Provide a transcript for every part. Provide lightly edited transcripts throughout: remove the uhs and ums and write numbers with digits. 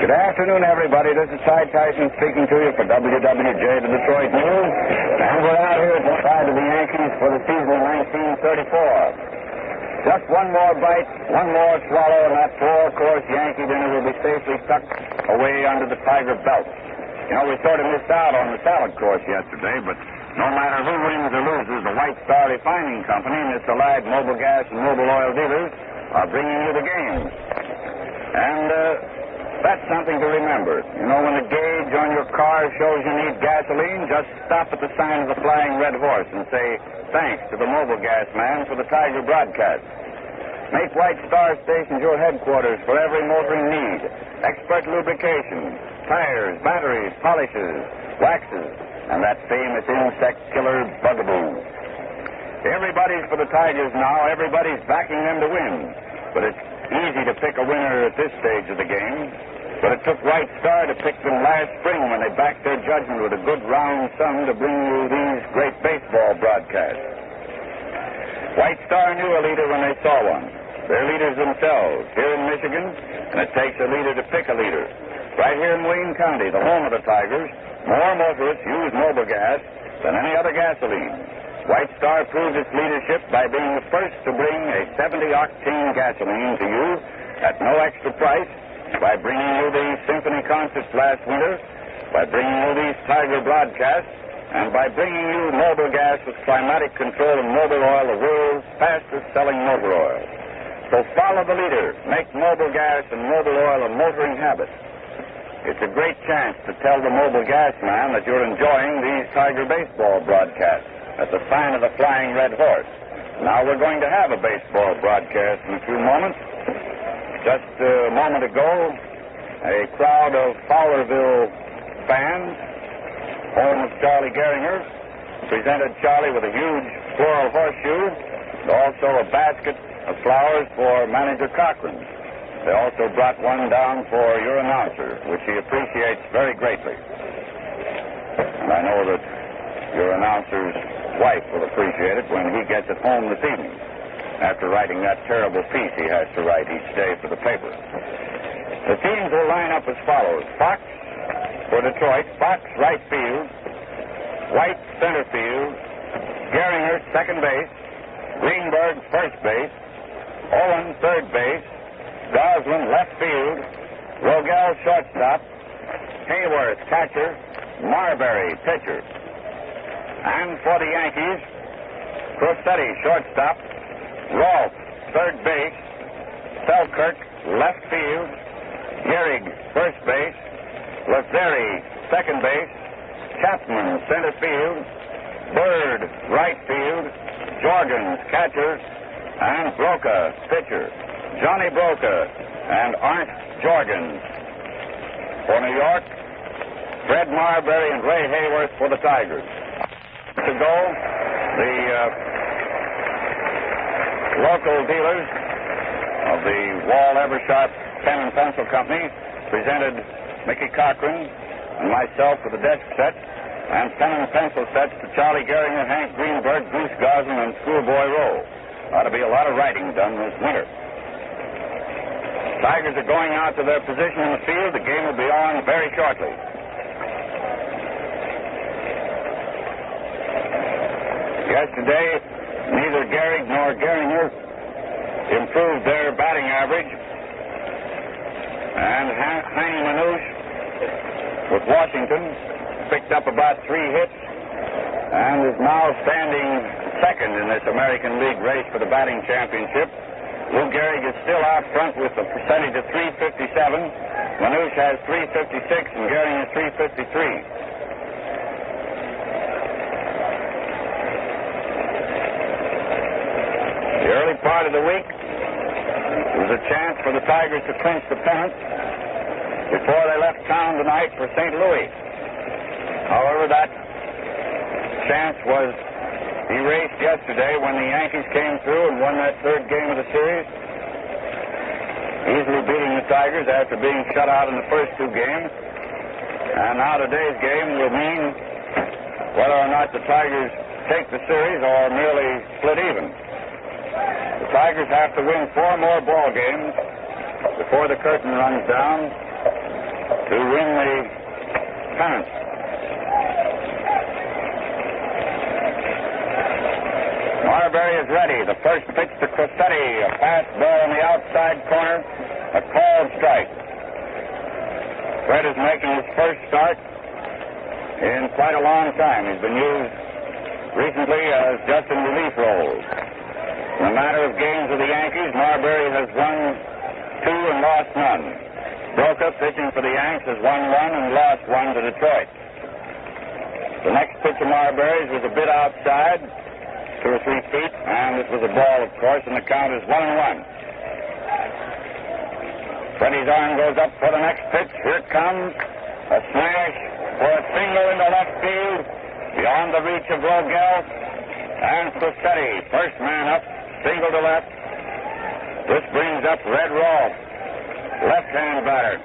Good afternoon, everybody. This is Ty Tyson speaking to you for WWJ, the Detroit News. And we're out here at the side of the Yankees for the season of 1934. Just one more bite, one more swallow, and that four-course Yankee dinner will be safely tucked away under the Tiger belt. You know, we sort of missed out on the salad course yesterday, but no matter who wins or loses, the White Star Refining Company and its allied Mobil Gas and Mobil Oil dealers are bringing you the games. And that's something to remember. You know, when the gauge on your car shows you need gasoline, just stop at the sign of the Flying Red Horse and say, thanks to the Mobil Gas man for the Tiger broadcast. Make White Star stations your headquarters for every motoring need. Expert lubrication, tires, batteries, polishes, waxes, and that famous insect killer bugaboo. Everybody's for the Tigers now. Everybody's backing them to win. But it's easy to pick a winner at this stage of the game. But it took White Star to pick them last spring when they backed their judgment with a good round sum to bring you these great baseball broadcasts. White Star knew a leader when they saw one. They're leaders themselves here in Michigan, and it takes a leader to pick a leader. Right here in Wayne County, the home of the Tigers, more motorists use Mobil Gas than any other gasoline. White Star proved its leadership by being the first to bring a 70-octane gasoline to you at no extra price, by bringing you these symphony concerts last winter, by bringing you these Tiger broadcasts, and by bringing you Mobil Gas with climatic control and Mobil Oil, the world's fastest-selling motor oil. So follow the leader. Make Mobil Gas and Mobil Oil a motoring habit. It's a great chance to tell the Mobil Gas man that you're enjoying these Tiger baseball broadcasts at the sign of the Flying Red Horse. Now we're going to have a baseball broadcast in a few moments. Just a moment ago, a crowd of Fowlerville fans, home of Charlie Gehringer, presented Charlie with a huge floral horseshoe and also a basket of flowers for Manager Cochran. They also brought one down for your announcer, which he appreciates very greatly. And I know that your announcer's wife will appreciate it when he gets it home this evening, after writing that terrible piece he has to write each day for the paper. The teams will line up as follows. Fox for Detroit, Fox right field, White center field, Gehringer second base, Greenberg first base, Owen third base, Goslin left field, Rogel shortstop, Hayworth catcher, Marbury pitcher. And for the Yankees, Crosetti shortstop, Rolfe third base, Selkirk left field, Gehrig first base, Lazzeri second base, Chapman center field, Bird right field, Jorgens catcher, and Broca pitcher. Johnny Broca and Arndt Jorgens. For New York, Fred Marbury and Ray Hayworth for the Tigers. To go, the local dealers of the Wall Eversharp Pen and Pencil Company presented Mickey Cochran and myself with the desk set and pen and pencil sets to Charlie Gehringer, Hank Greenberg, Goose Goslin, and Schoolboy Rowe. Ought to be a lot of writing done this winter. Tigers are going out to their position in the field. The game will be on very shortly. Yesterday, neither Gehrig nor Gehringer improved their batting average. And Heine Manouche with Washington picked up about 3 hits and is now standing second in this American League race for the batting championship. Lou Gehrig is still out front with a percentage of .357. Manouche has .356 and Gehrig has .353. The early part of the week, there was a chance for the Tigers to clinch the pennant before they left town tonight for St. Louis. However, that chance was erased yesterday when the Yankees came through and won that third game of the series, easily beating the Tigers after being shut out in the first 2 games. And now today's game will mean whether or not the Tigers take the series or merely split even. The Tigers have to win 4 more ball games before the curtain runs down. to win the pennant. Marbury is ready. The first pitch to Cossetti. A fastball in the outside corner. A called strike. Fred is making his first start in quite a long time. He's been used recently as just in relief roles. In the matter of games with the Yankees, Marbury has won 2 and lost none. Broca, pitching for the Yanks, has won 1 and lost 1 to Detroit. The next pitch of Marbury's was a bit outside, 2 or 3 feet, and it was a ball, of course, and the count is 1-1. Freddie's arm goes up for the next pitch. Here it comes. A smash for a single into left field, beyond the reach of Rogel. And Cossetti, first man up, single to left. This brings up Red Rolfe, left-hand batter.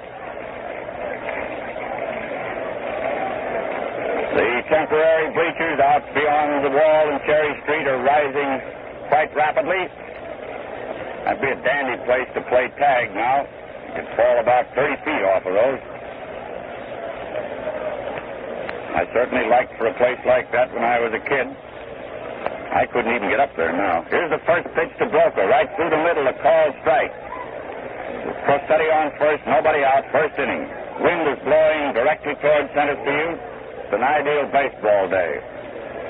The temporary bleachers out beyond the wall in Cherry Street are rising quite rapidly. That'd be a dandy place to play tag now. You could fall about 30 feet off of those. I certainly liked for a place like that when I was a kid. I couldn't even get up there now. Here's the first pitch to Broca, right through the middle, a called strike. Cossetti on first, nobody out, first inning. Wind is blowing directly toward center field. It's an ideal baseball day.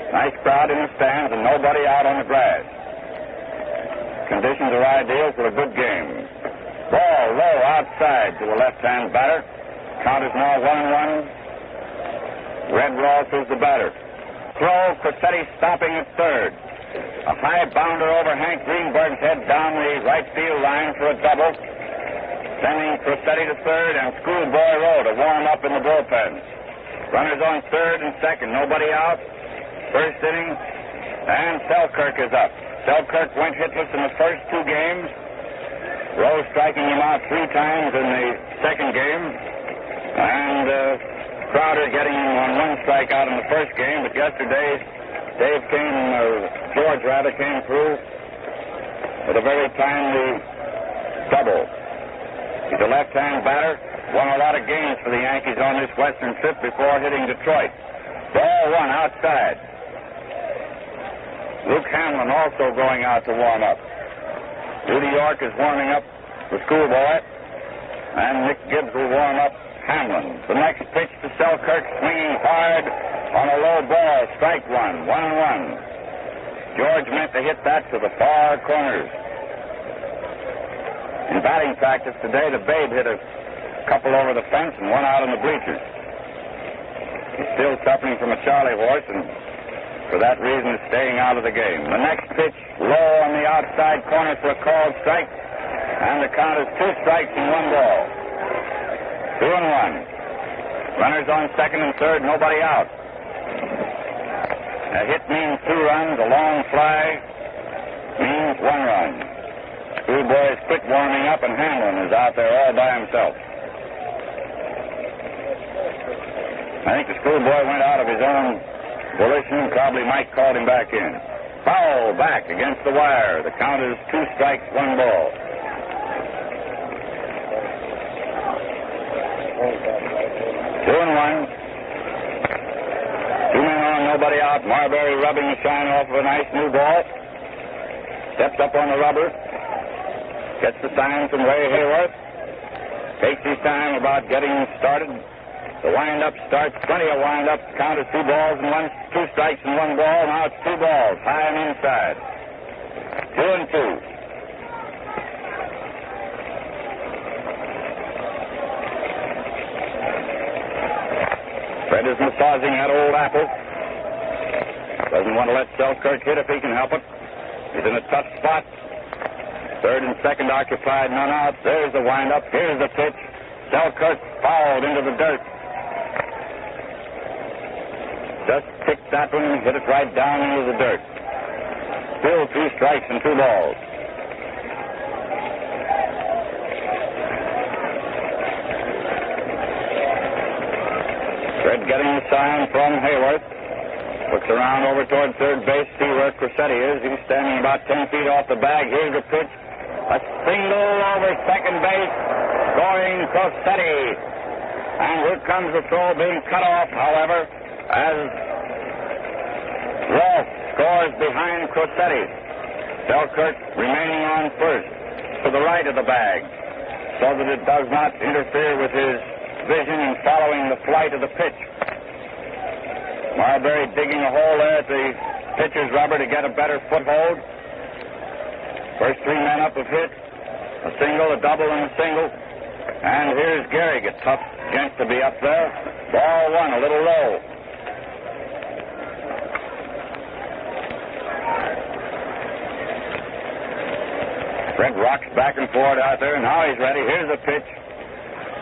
Nice crowd in the stands and nobody out on the grass. Conditions are ideal for a good game. Ball low outside to the left-hand batter. Count is now 1-1. Red Rolfe is the batter. Throw, Cossetti stopping at third. A high bounder over Hank Greenberg's head down the right field line for a double. Sending Cossetti to third and Schoolboy Rowe to warm up in the bullpen. Runners on third and second. Nobody out. First inning. And Selkirk is up. Selkirk went hitless in the first 2 games. Rowe striking him out 3 times in the second game. And Crowder getting him on 1 strikeout in the first game. But yesterday, George came through with a very timely double. He's a left-hand batter. Won a lot of games for the Yankees on this western trip before hitting Detroit. Ball 1 outside. Luke Hamlin also going out to warm up. Rudy York is warming up the Schoolboy, and Nick Gibbs will warm up Hamlin. The next pitch to Selkirk, swinging hard on a low ball, strike 1, 1-1. George meant to hit that to the far corners. In batting practice today, the Babe hit a couple over the fence and 1 out in the bleachers. He's still suffering from a Charlie horse, and for that reason is staying out of the game. The next pitch, low on the outside corner for a called strike, and the count is 2 strikes and 1 ball. 2-1. Runners on second and third, nobody out. A hit means 2 runs, a long fly means 1 run. Schoolboy is quit warming up, and Hamlin is out there all by himself. I think the Schoolboy went out of his own volition. Probably Mike called him back in. Foul back against the wire. The count is 2 strikes, 1 ball. Two and 1. 2 men on, nobody out. Marbury rubbing the shine off of a nice new ball. Steps up on the rubber. Gets the sign from Ray Hayworth. Takes his time about getting started. The wind-up starts, plenty of wind-up. Count is 2 balls and 2 strikes and 1 ball. Now it's 2 balls, high and inside. 2-2. Fred is massaging that old apple. Doesn't want to let Selkirk hit if he can help it. He's in a tough spot. Third and second occupied, none out. There's the wind-up. Here's the pitch. Selkirk fouled into the dirt. Just kicked that one and hit it right down into the dirt. Still 2 strikes and 2 balls. Fred getting the sign from Hayworth. Looks around over toward third base, see where Cossetti is. He's standing about 10 feet off the bag. Here's the pitch. A single over second base. Scoring Cossetti. And here comes the throw being cut off, however, as Rolfe scores behind Crosetti. Selkirk remaining on first, to the right of the bag, so that it does not interfere with his vision in following the flight of the pitch. Marbury digging a hole there at the pitcher's rubber to get a better foothold. First three men up have hit. A single, a double, and a single. And here's Gehrig, a tough gent to be up there. Ball one, a little low. Fred rocks back and forth out there, and now he's ready. Here's the pitch.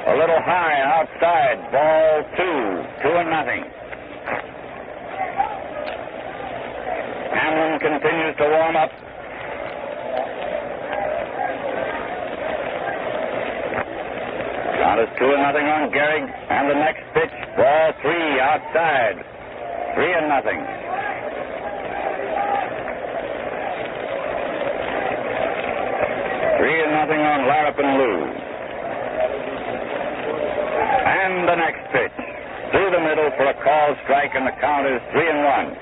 A little high outside. Ball 2, 2-0. Hamlin continues to warm up. Count is 2-0 on Gehrig, and the next pitch, ball 3 outside. 3-0. 3-0 on Larrapin Lou. And the next pitch, through the middle for a called strike, and the count is 3-1.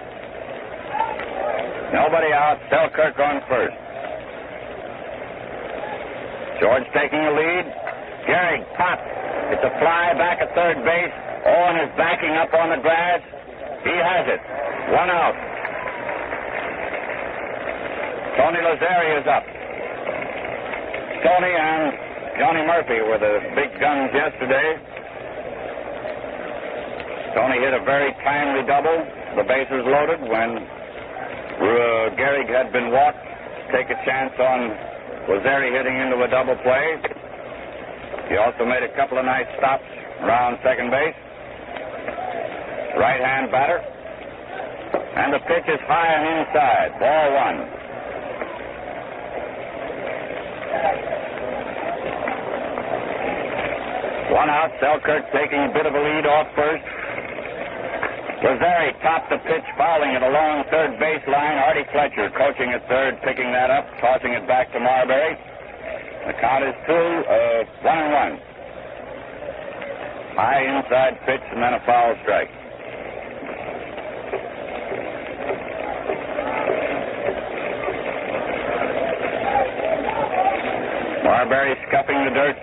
Nobody out, Selkirk on first. George taking the lead. Gehrig pops. It's a fly back at third base. Owen is backing up on the grass. He has it. 1 out. Tony Lazzeri is up. Tony and Johnny Murphy were the big guns yesterday. Tony hit a very timely double. The bases loaded when Gehrig had been walked. Take a chance on Lazzeri hitting into a double play. He also made a couple of nice stops around second base. Right-hand batter. And the pitch is high and inside. Ball 1. 1 out, Selkirk taking a bit of a lead off first. Lazzeri topped the pitch, fouling it along third baseline. Artie Fletcher coaching at third, picking that up, tossing it back to Marbury. The count is 1-1. High inside pitch and then a foul strike. Marbury scuffing the dirt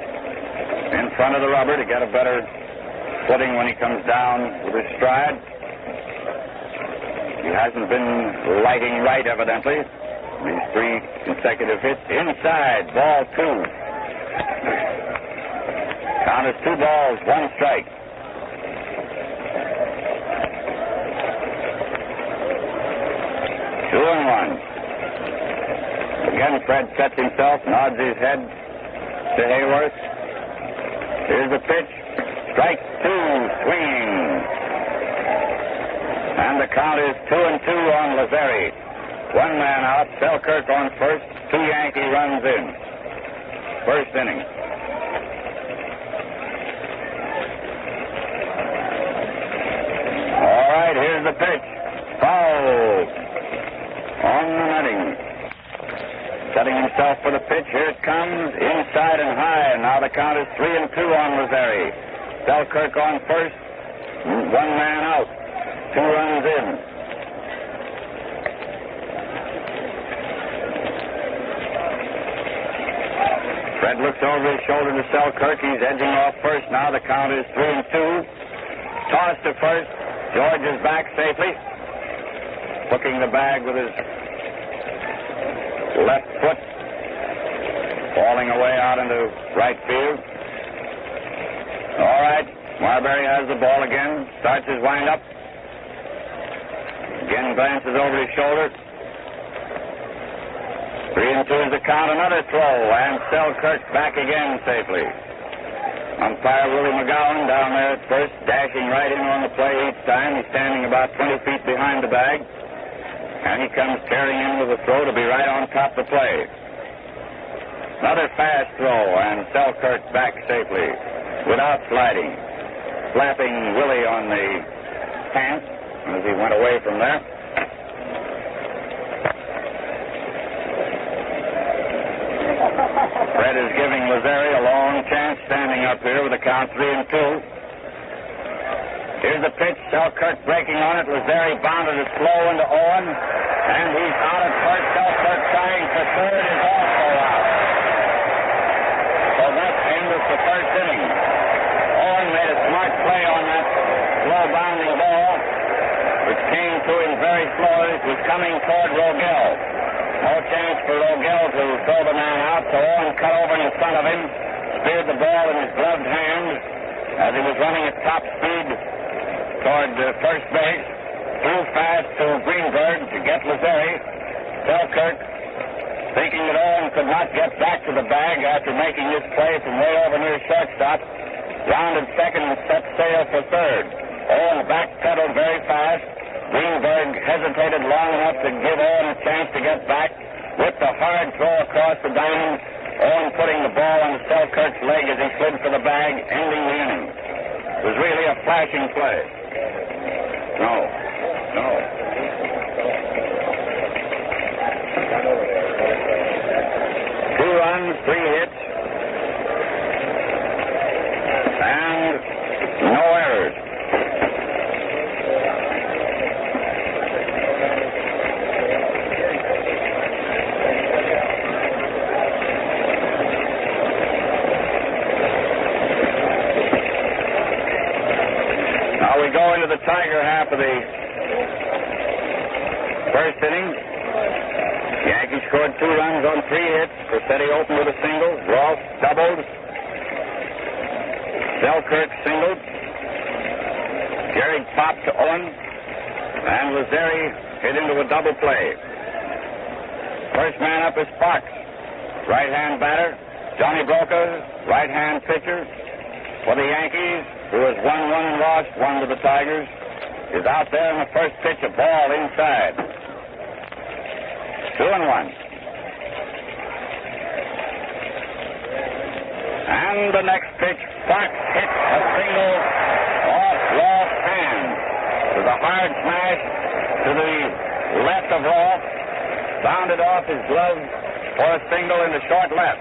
in front of the rubber to get a better footing when he comes down with his stride. He hasn't been lighting right, evidently. These 3 consecutive hits. Inside, ball 2. Count is 2 balls, 1 strike. Two and 1. Again, Fred sets himself, nods his head to Hayworth. Here's the pitch. Strike 2, swinging. And the count is 2-2 on Lazzeri. 1 man out, Selkirk on first, 2 Yankee runs in. First inning. All right, here's the pitch. Foul. On the netting. Setting himself for the pitch. Here it comes. Inside and high. Now the count is 3-2 on Lazzeri. Selkirk on first. 1 man out. 2 runs in. Fred looks over his shoulder to Selkirk. He's edging off first now. The count is 3-2. Toss to first. George is back safely. Hooking the bag with his left foot. Falling away out into right field. All right. Marbury has the ball again. Starts his windup. Again glances over his shoulder. 3-2 is the count. Another throw. And Selkirk back again safely. Umpire Willie McGowan down there at first, dashing right in on the play each time. He's standing about 20 feet behind the bag. And he comes tearing in with a throw to be right on top of the play. Another fast throw, and Selkirk back safely without sliding. Slapping Willie on the pants as he went away from there. Fred is giving Lazzeri a long chance standing up here with the count 3-2. Here's the pitch. Selkirk breaking on it. Lazari bounded it slow into Owen. And he's out at first. Selkirk trying for third is also out. So that ends the first inning. Owen made a smart play on that slow bounding ball, which came to him very slow. It was coming toward Rogel. No chance for Rogel to throw the man out, so Owen cut over in front of him, speared the ball in his gloved hand as he was running at top speed toward first base. Threw fast to Greenberg to get Lazari. Selkirk, thinking that Owen could not get back to the bag after making this play from way over near shortstop, rounded second and set sail for third. Owen backpedaled very fast. Greenberg hesitated long enough to give Owen a chance to get back. With the hard throw across the diamond, Owen putting the ball on Selkirk's leg as he slid for the bag, ending the inning. It was really a flashing play. No. 2 runs, 3 hits, and no errors. Now we go into the Tiger half of the first inning. Yankees scored 2 runs on 3 hits. Rossetti opened with a single. Rolfe doubled. Selkirk singled. Gehrig popped to Owen. And Lazari hit into a double play. First man up is Fox. Right-hand batter. Johnny Broca, right-hand pitcher for the Yankees, who has won 1 and lost 1 to the Tigers, is out there in the first pitch, a ball inside. 2-1. And the next pitch, Fox hits a single off Rolfe's hand. With a hard smash to the left of Rolfe, bounded off his glove for a single in the short left.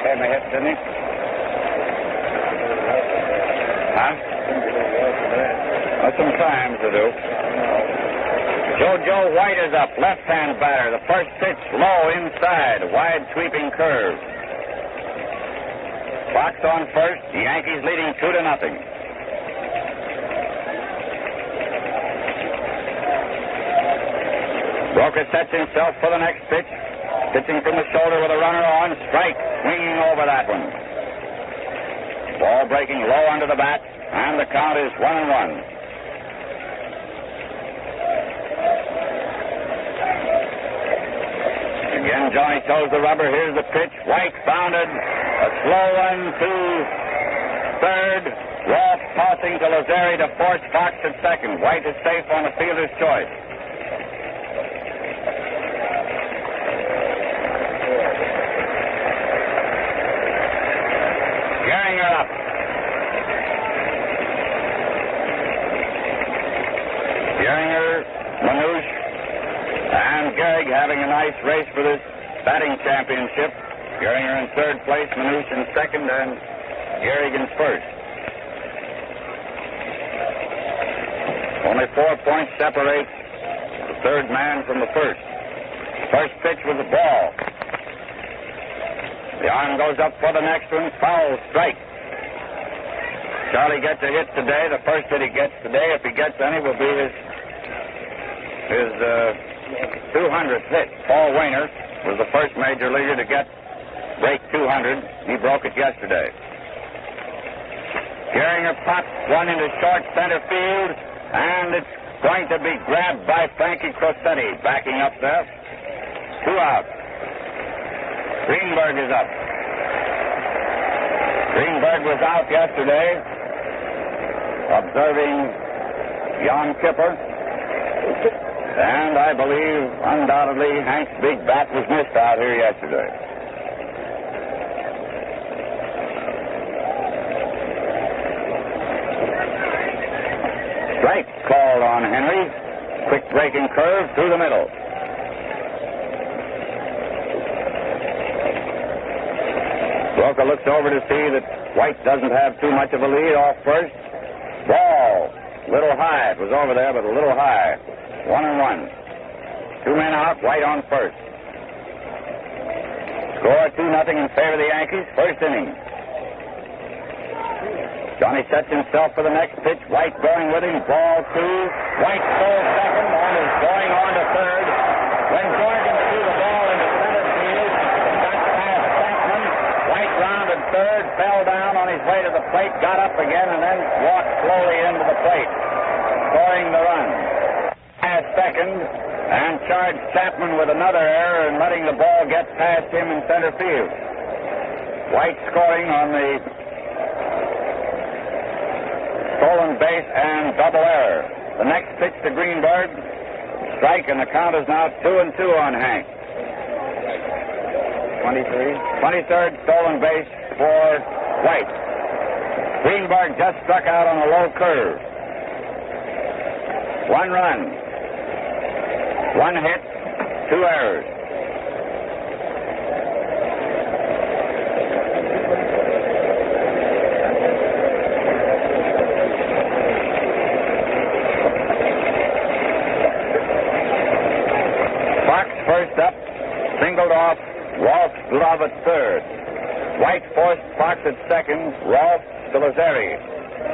Had my hit, didn't he? Huh? That's some time to do. Joe White is up, left-hand batter. The first pitch low inside, wide sweeping curve. Fox on first, the Yankees leading 2-0. Broca sets himself for the next pitch, pitching from the shoulder with a runner on, strike, swinging over that one. Ball breaking low under the bat, and the count is 1-1. Again, Johnny toes the rubber. Here's the pitch. White bounded. A slow one to third. Rolfe tossing to Lazari to force Fox at second. White is safe on the fielder's choice. Gehringer up. Gehringer, Manouche, and Gehrig having a nice race for this batting championship. Gehringer in third place, Manouche in second, and Gehrig in first. Only 4 points separate the third man from the first. First pitch was a ball. The arm goes up for the next one. Foul, strike. Charlie gets a hit today. The first hit he gets today, if he gets any, will be his 200th hit. Paul Wainer was the first major leaguer to break 200. He broke it yesterday. Gehringer pops one into short center field, and it's going to be grabbed by Frankie Crosetti, backing up there. 2 out. Greenberg is up. Greenberg was out yesterday, observing Jan Kipper. And I believe, undoubtedly, Hank's big bat was missed out here yesterday. Strike called on Henry. Quick breaking curve through the middle. Broca looks over to see that White doesn't have too much of a lead off first. Ball, little high. It was over there, but a little high. 1-1. 2 men out, White on first. Score 2-0 in favor of the Yankees. First inning. Johnny sets himself for the next pitch. White going with him. Ball 2. White stole second and is going on to third. When Jordan threw the ball into center field, got past Chapman. White rounded third, fell down on his way to the plate, got up again, and then walked slowly into the plate, scoring the run. Past second, and charged Chapman with another error and letting the ball get past him in center field. White scoring on the stolen base and double error. The next pitch to Greenberg, strike, and the count is now 2-2 on Hank. 23rd stolen base for White. Greenberg just struck out on a low curve. 1 run, 1 hit, 2 errors. First up, singled off Rolf's glove at third. White forced Fox at second, Rolf to Lazzeri.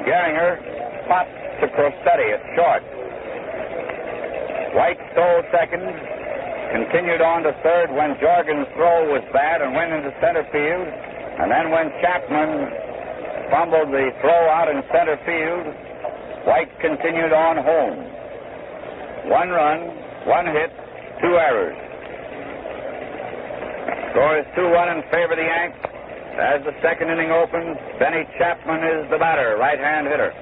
Gehringer popped to Crosetti at short. White stole second, continued on to third when Jorgen's throw was bad and went into center field. And then when Chapman fumbled the throw out in center field, White continued on home. 1 run, 1 hit, 2 errors. Score is 2-1 in favor of the Yanks. As the second inning opens, Benny Chapman is the batter, right-hand hitter.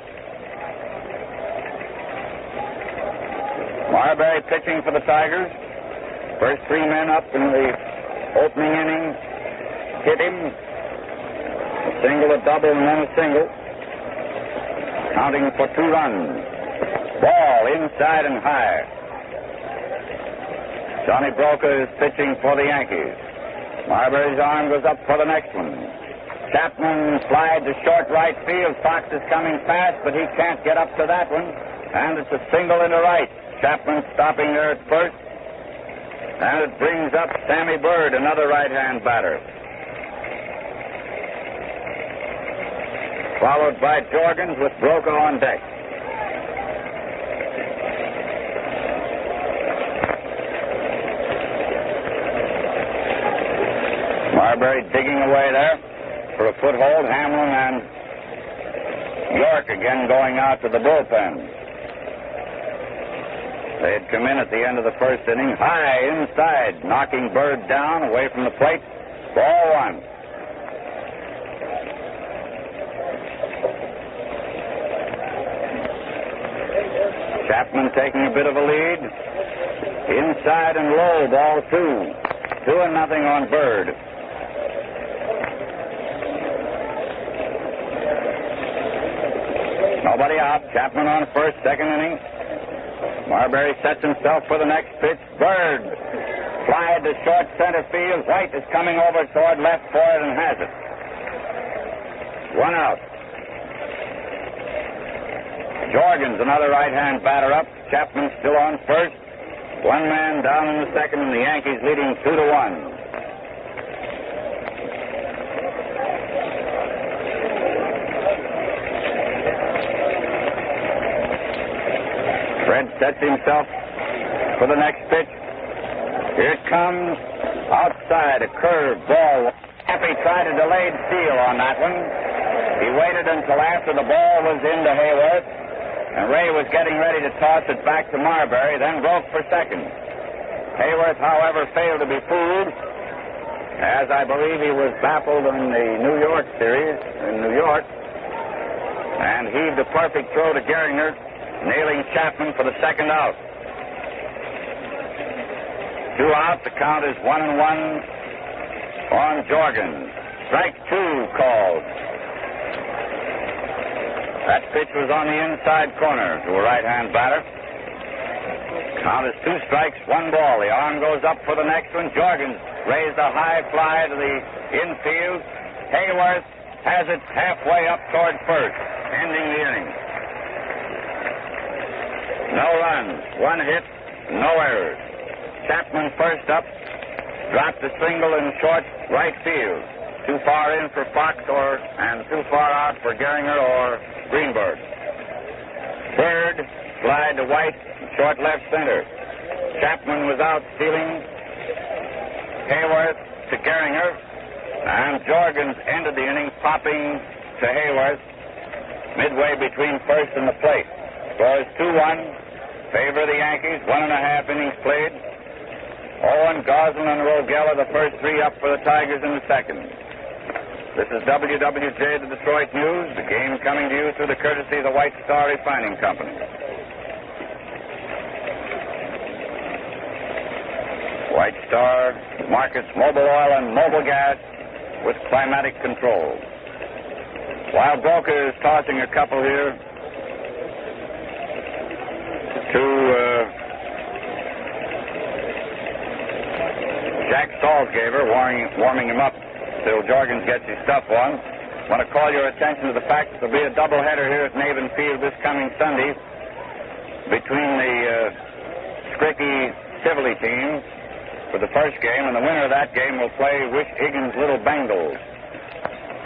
Marbury pitching for the Tigers. First 3 men up in the opening inning hit him. A single, a double, and then a single. Counting for 2 runs. Ball inside and high. Johnny Broca is pitching for the Yankees. Marbury's arm goes up for the next one. Chapman flied to short right field. Fox is coming fast, but he can't get up to that one. And it's a single into right. Chapman stopping there at first. And it brings up Sammy Bird, another right-hand batter. Followed by Jorgens with Broca on deck. Marbury digging away there for a foothold. Hamlin and York again going out to the bullpen. They had come in at the end of the first inning. High inside, knocking Bird down away from the plate. Ball 1. Chapman taking a bit of a lead. Inside and low, ball 2. 2-0 on Bird. Nobody out. Chapman on first, second inning. Marbury sets himself for the next pitch. Bird flied to short center field. White is coming over toward left for it and has it. 1 out. Jorgens, another right-hand batter up. Chapman still on first. 1 man down in the second, and the Yankees leading 2-1. Fred sets himself for the next pitch. Here it comes. Outside, a curve ball. Happy tried a delayed steal on that one. He waited until after the ball was into Hayworth, and Ray was getting ready to toss it back to Marbury, then broke for second. Hayworth, however, failed to be fooled, as I believe he was baffled in the New York series in New York, and heaved a perfect throw to Gehringer, nailing Chapman for the second out. 2 out. The count is 1-1 on Jorgens. Strike 2 called. That pitch was on the inside corner to a right-hand batter. Count is 2 strikes, 1 ball. The arm goes up for the next one. Jorgens raised a high fly to the infield. Hayworth has it halfway up toward first, ending the inning. No runs, one hit, no errors. Chapman first up, dropped a single in short right field. Too far in for Fox and too far out for Gehringer or Greenberg. Third, slide to White, short left center. Chapman was out stealing. Hayworth to Gehringer, and Jorgens ended the inning popping to Hayworth midway between first and the plate. Scores 2-1, favor of the Yankees, 1.5 innings played. Owen, Goslin, and Rogel are the first three up for the Tigers in the second. This is WWJ, the Detroit News, the game coming to you through the courtesy of the White Star Refining Company. White Star markets mobile oil and mobile gas with climatic control. While Broca is tossing a couple here to Jack Salzgaber, warming him up till Jorgens gets his stuff on. I want to call your attention to the fact that there'll be a doubleheader here at Navin Field this coming Sunday between the Scricky-Tivoli teams for the first game, and the winner of that game will play Wish-Higgins Little Bengals.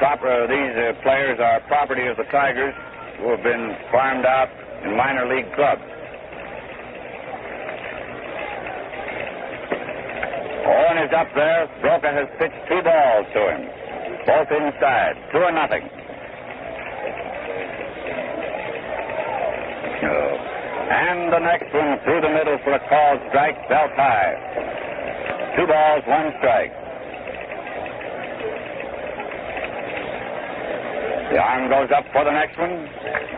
These players are property of the Tigers, who have been farmed out in minor league clubs. Owen is up there. Broca has pitched 2 balls to him, both inside, 2-0. And the next one through the middle for a called strike, belt high. 2 balls, 1 strike. The arm goes up for the next one.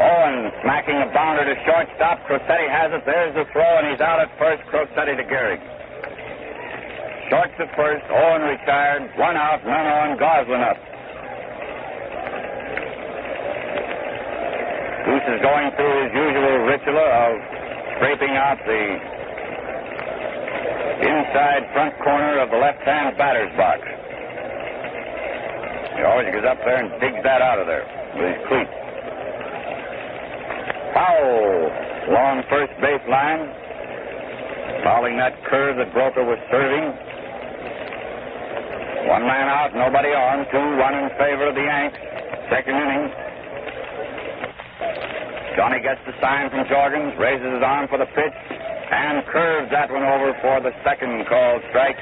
Owen smacking a bounder to shortstop. Crosetti has it. There's the throw, and he's out at first. Crosetti to Gehrig. Short to first. Owen retired. 1 out, none on. Goslin up. Goose is going through his usual ritual of scraping out the inside front corner of the left-hand batter's box. He always goes up there and digs that out of there with his cleat. Foul along first base line, fouling that curve that Broca was serving. 1 man out, nobody on. 2-1 in favor of the Yanks. Second inning. Johnny gets the sign from Jorgens, raises his arm for the pitch, and curves that one over for the second called strike.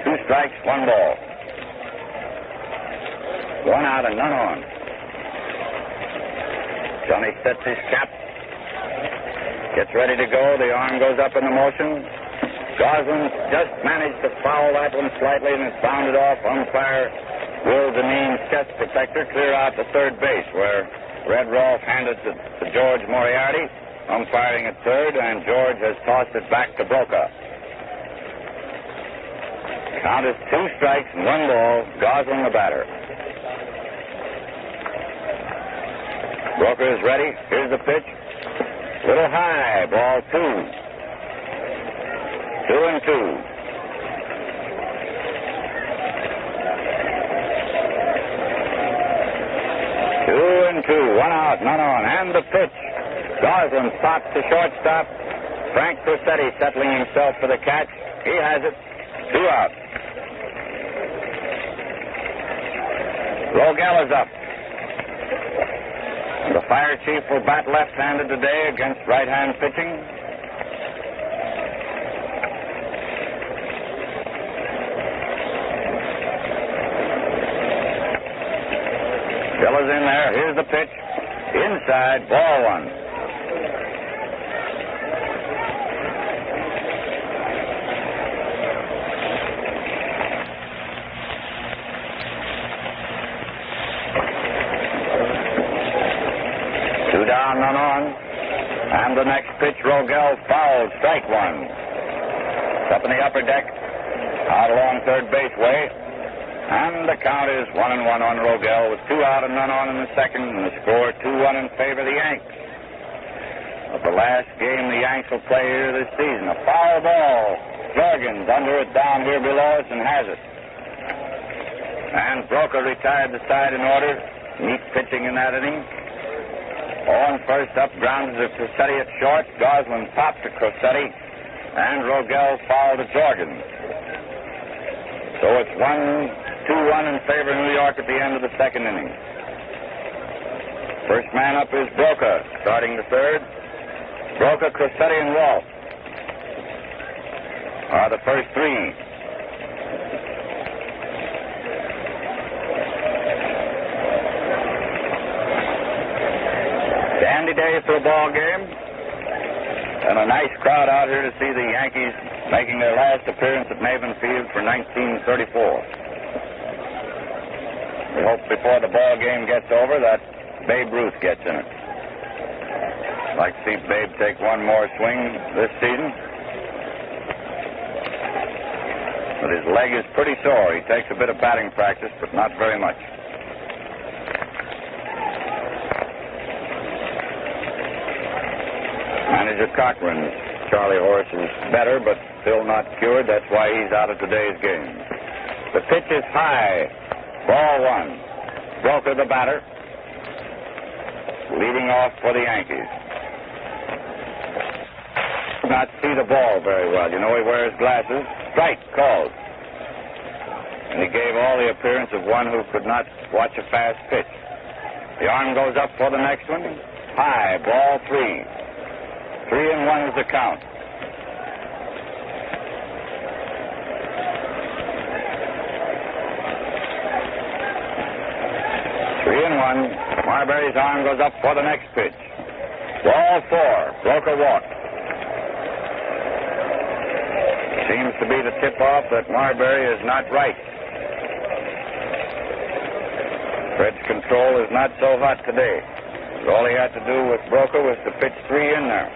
2 strikes, 1 ball. 1 out and none on. Johnny sets his cap, gets ready to go. The arm goes up in the motion. Goslin just managed to foul that one slightly, and it's bounded off. Umpire Will Deneen's chest protector clear out to third base, where Red Rolfe handed it to George Moriarty, umpiring at third, and George has tossed it back to Broca. Count is 2 strikes and 1 ball. Goslin the batter. Broca is ready. Here's the pitch. Little high, ball 2. 2-2. One out, none on. And the pitch. Goslin pops to shortstop. Frank Crosetti settling himself for the catch. He has it. 2 out. Rogel is up. The fire chief will bat left-handed today against right-hand pitching. Bill is in there. Here's the pitch. Inside, ball 1. Two down, none on. And the next pitch, Rogel fouled. Strike 1. Up in the upper deck. Out along third base way. And the count is 1-1 on Rogel with 2 out and none on in the second, and the score 2-1 in favor of the Yanks. But the last game the Yanks will play here this season. A foul ball. Jorgens under it down here below us and has it. And Broca retired the side in order. Neat pitching in that inning. On first up, grounded to Crosetti at short. Goslin popped to Crosetti. And Rogel fouled to Jorgen. So it's 2-1 in favor of New York at the end of the second inning. First man up is Broca, starting the third. Broca, Crosetti, and Rolfe are the first three. Dandy day for a ball game, and a nice crowd out here to see the Yankees making their last appearance at Maven Field for 1934. We hope before the ball game gets over that Babe Ruth gets in it. I'd like to see Babe take one more swing this season. But his leg is pretty sore. He takes a bit of batting practice, but not very much. Manager Cochran's Charlie Horse is better, but still not cured. That's why he's out of today's game. The pitch is high. Ball one. Broca, the batter, leading off for the Yankees. Not see the ball very well. You know, he wears glasses. Strike called. And he gave all the appearance of one who could not watch a fast pitch. The arm goes up for the next one. High, ball three. 3-1 is the count. Marbury's arm goes up for the next pitch. Ball four. Broca walked. Seems to be the tip-off that Marbury is not right. Fred's control is not so hot today. All he had to do with Broca was to pitch three in there.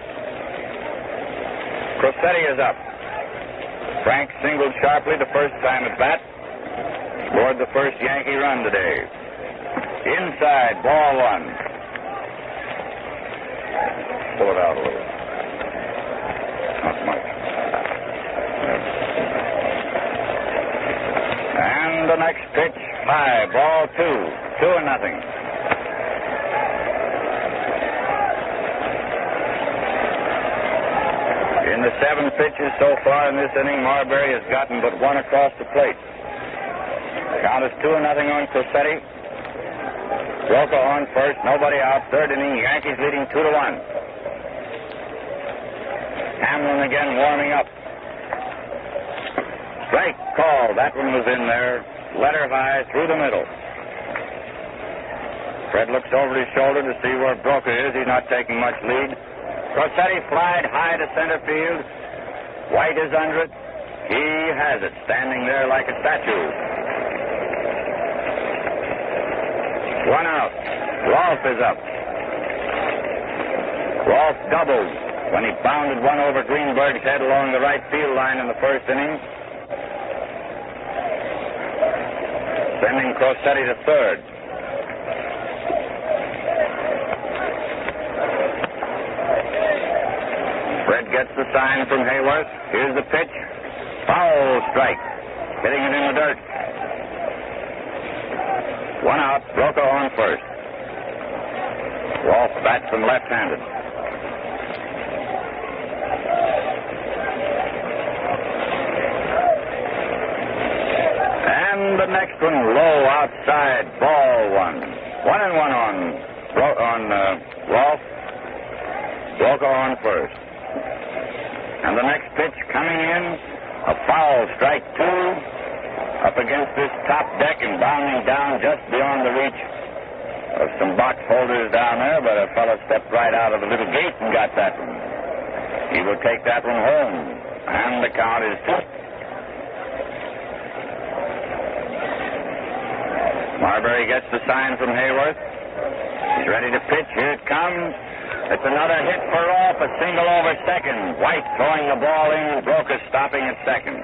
Crosetti is up. Frank singled sharply the first time at bat. Scored the first Yankee run today. Inside, ball one. Pull it out a little. Not much. And the next pitch, high, ball two. 2-0. In the 7 pitches so far in this inning, Marbury has gotten but one across the plate. Count is 2-0 on Crosetti. Broca on first, nobody out. Third inning, Yankees leading 2-1. Hamlin again warming up. Strike call. That one was in there. Letter high through the middle. Fred looks over his shoulder to see where Broca is. He's not taking much lead. Crosetti flied high to center field. White is under it. He has it, standing there like a statue. One out. Rolfe is up. Rolfe doubled when he bounded one over Greenberg's head along the right field line in the first inning, sending Crosetti to third. Fred gets the sign from Hayworth. Here's the pitch. Foul strike. Hitting it in the dirt. One out. Broca on first. Rolfe bats from left-handed. And the next one low outside. Ball one. 1-1 on Rolfe. Broca on first. And the next pitch coming in, a foul, strike two, up against this top deck and bounding down just beyond the reach of some box holders down there, but a fellow stepped right out of the little gate and got that one. He will take that one home, and the count is 2. Marbury gets the sign from Hayworth. He's ready to pitch. Here it comes. It's another hit for Rolfe, a single over second. White throwing the ball in, Broca stopping at second.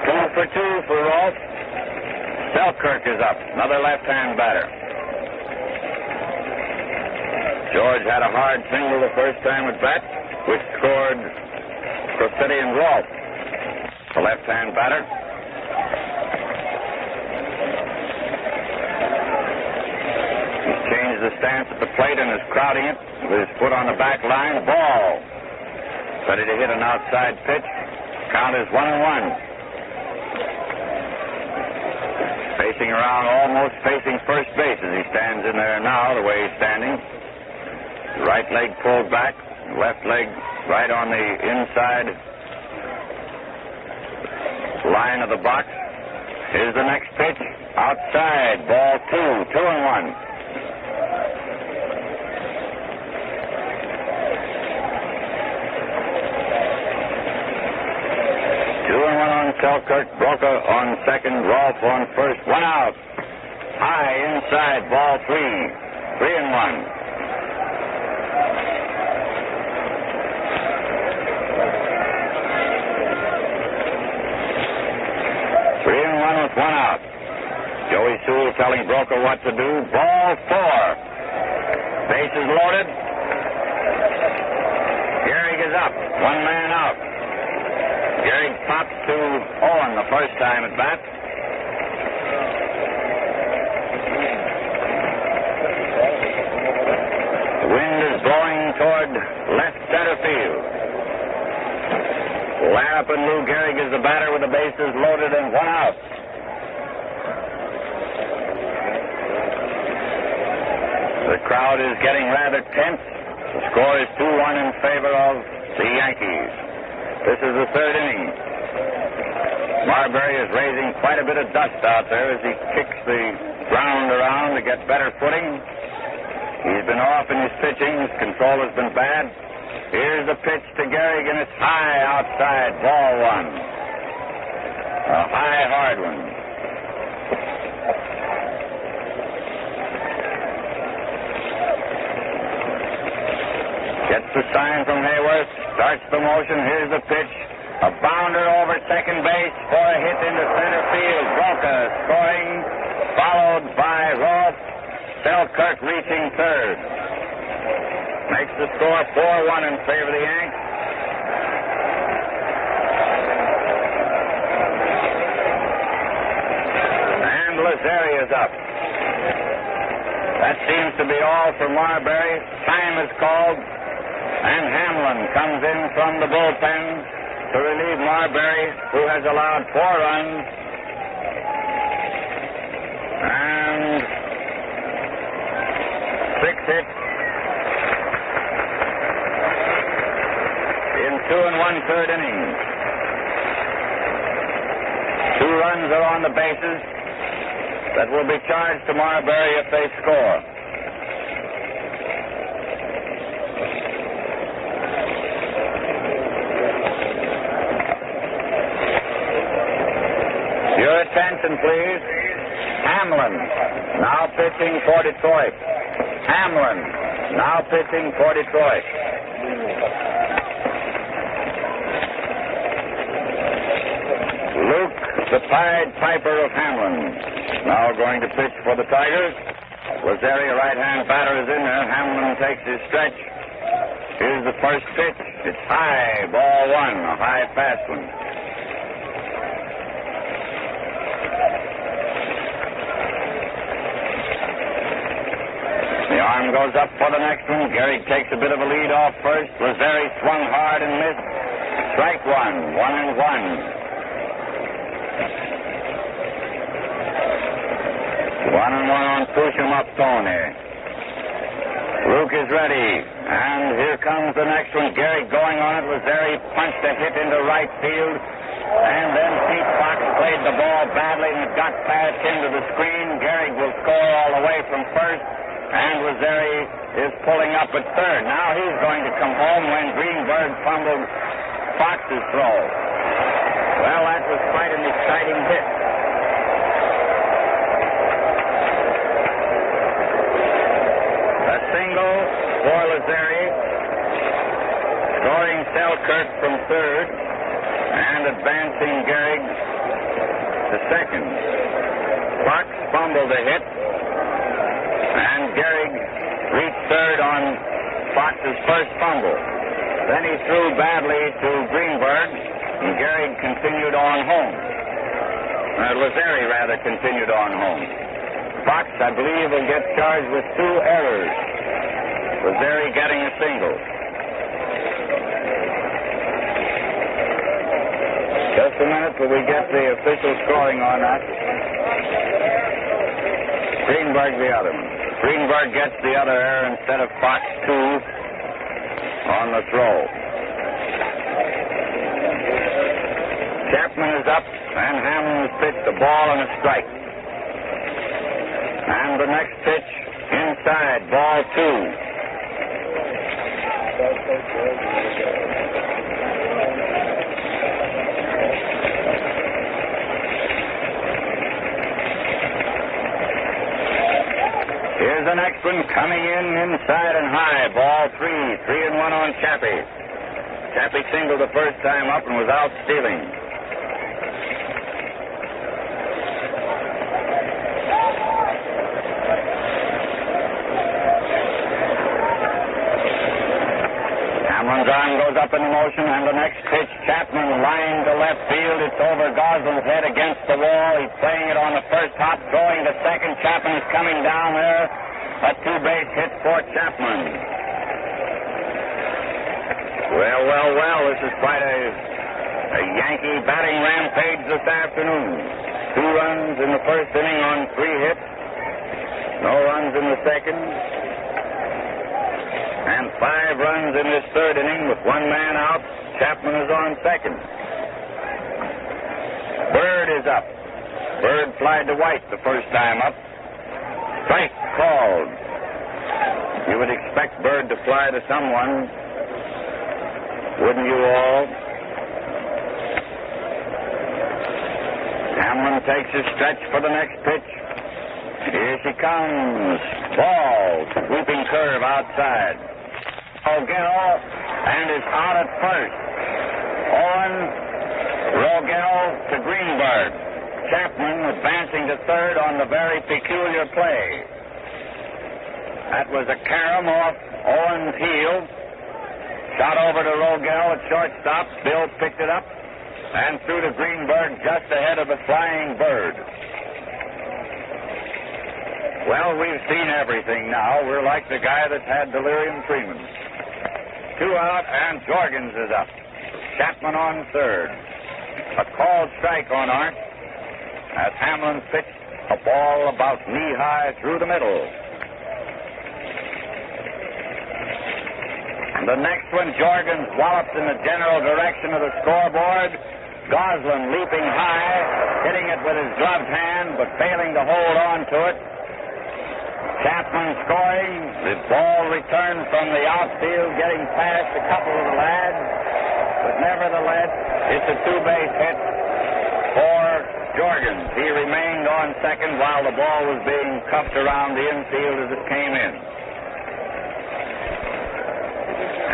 2 for 2 for Rolfe. Selkirk is up, another left-hand batter. George had a hard single the first time at bat, which scored Crosetti and Rolfe. The left-hand batter. stance at the plate and is crowding it with his foot on the back line. Ball. Ready to hit an outside pitch. Count is 1-1. Facing around, almost facing first base as he stands in there now, the way he's standing. Right leg pulled back, left leg right on the inside line of the box. Here's the next pitch. Outside, ball 2, 2-1. Selkirk, Broca on second, Rolfe on first, 1 out. High inside, ball 3, 3-1. With 1 out. Joey Sewell telling Broca what to do. Ball 4. Bases loaded. Gehrig is up. 1 man out. Gehrig pops to Owen the first time at bat. The wind is blowing toward left center field. Lapp and Lou Gehrig is the batter with the bases loaded and 1 out. The crowd is getting rather tense. The score is 2-1 in favor of the Yankees. This is the third inning. Marbury is raising quite a bit of dust out there as he kicks the ground around to get better footing. He's been off in his pitching. His control has been bad. Here's the pitch to Gehrig, and it's high outside, ball 1. A high, hard one. Gets the sign from Hayworth, starts the motion. Here's the pitch. A bounder over second base for a hit into center field. Broca scoring, followed by Rolfe. Selkirk reaching third. Makes the score 4-1 in favor of the Yanks. And Lazzeri is up. That seems to be all for Marbury. Time is called, and Hamlin comes in from the bullpen to relieve Marbury, who has allowed 4 runs. And 6 hits. In 2 1/3 innings. 2 runs are on the bases that will be charged to Marbury if they score. Your attention, please. Hamlin now pitching for Detroit. Hamlin now pitching for Detroit. Luke, the Pied Piper of Hamlin, now going to pitch for the Tigers. Lazzeri, a right-hand batter, is in there. Hamlin takes his stretch. Here's the first pitch. It's high, ball 1, a high fast one. The arm goes up for the next one. Gehrig takes a bit of a lead off first. Lazzeri swung hard and missed. Strike 1, 1-1. 1-1 on Push'em up Tony. Luke is ready, and here comes the next one. Gehrig going on it. Lazzeri punched a hit into right field, and then Pete Fox played the ball badly and it got past into the screen. Gehrig will score all the way from first, and Lazzeri is pulling up at third. Now he's going to come home when Greenberg fumbled Fox's throw. Well, that was quite an exciting hit. Single for Lazzeri, scoring Selkirk from third, and advancing Gehrig to second. Fox fumbled a hit, and Gehrig reached third on Fox's first fumble. Then he threw badly to Greenberg, and Gehrig continued on home. Lazzeri, rather, continued on home. Fox, I believe, will get charged with 2 errors, with Berry getting a single. Just a minute till we get the official scoring on that. Greenberg the other one. Greenberg gets the other error instead of Fox 2 on the throw. Chapman is up, and Hamlin has pitched a ball and a strike. And the next pitch inside, ball 2. Here's the next one coming in inside and high. Ball 3. 3-1 on Chappie. Chappie singled the first time up and was out stealing. Hamlin's arm goes up in motion, and the next pitch, Chapman line to left field. It's over Goslin's head against the wall. He's playing it on the first hop, throwing to second. Chapman is coming down there. A 2-base hit for Chapman. Well, this is quite a Yankee batting rampage this afternoon. 2 runs in the first inning on 3 hits. No runs in the second. And 5 runs in this third inning with 1 man out. Chapman is on second. Bird is up. Bird flied to White the first time up. Strike called. You would expect Bird to fly to someone, wouldn't you all? Hamlin takes his stretch for the next pitch. Here she comes. Ball. Sweeping curve outside. Rogel, and is out at first. On Rogel to Greenberg. Chapman advancing to third on the very peculiar play. That was a carom off Owen's heel. Shot over to Rogel at shortstop. Bill picked it up and threw to Greenberg just ahead of the flying Bird. Well, we've seen everything now. We're like the guy that's had delirium treatment. 2 out, and Jorgens is up. Chapman on third. A called strike on Arndt as Hamlin pitched a ball about knee-high through the middle. And the next one, Jorgens wallops in the general direction of the scoreboard. Goslin leaping high, hitting it with his gloved hand, but failing to hold on to it. Chapman scoring. The ball returned from the outfield, getting past a couple of the lads. But nevertheless, it's a 2-base hit for Jorgens. He remained on second while the ball was being cuffed around the infield as it came in.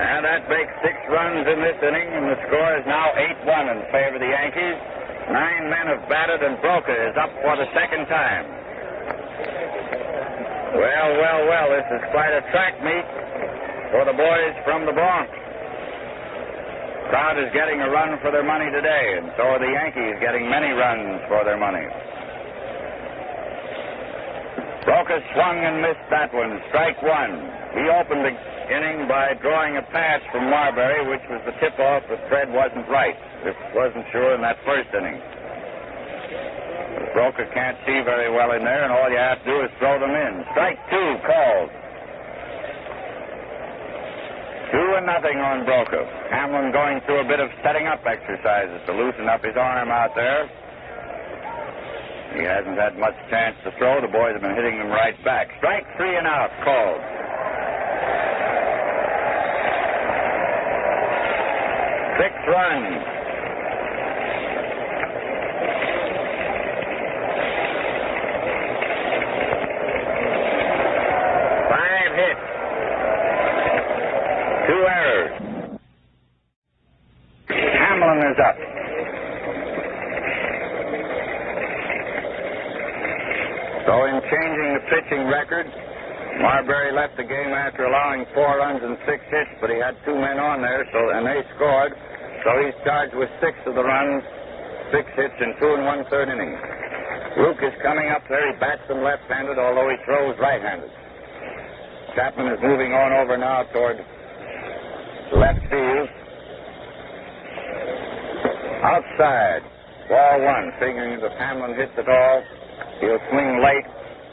And that makes 6 runs in this inning, and the score is now 8-1 in favor of the Yankees. 9 men have batted, and Broca is up for the second time. Well, this is quite a track meet for the boys from the Bronx. Crowd is getting a run for their money today, and so are the Yankees getting many runs for their money. Broca swung and missed that one. Strike 1. He opened the inning by drawing a pass from Marbury, which was the tip-off that Fred wasn't right. It wasn't sure in that first inning. Broca can't see very well in there, and all you have to do is throw them in. Strike 2 called. 2-0 on Broca. Hamlin going through a bit of setting up exercises to loosen up his arm out there. He hasn't had much chance to throw. The boys have been hitting him right back. Strike 3 and out called. Six runs. Is up. So in changing the pitching record, Marbury left the game after allowing 4 runs and 6 hits, but he had 2 men on there, and they scored. So he's charged with 6 of the runs, 6 hits in 2 1/3 innings. Luke is coming up there. He bats him left-handed, although he throws right-handed. Chapman is moving on over now toward left field. Outside, ball one, figuring if Hamlin hits it all, he'll swing late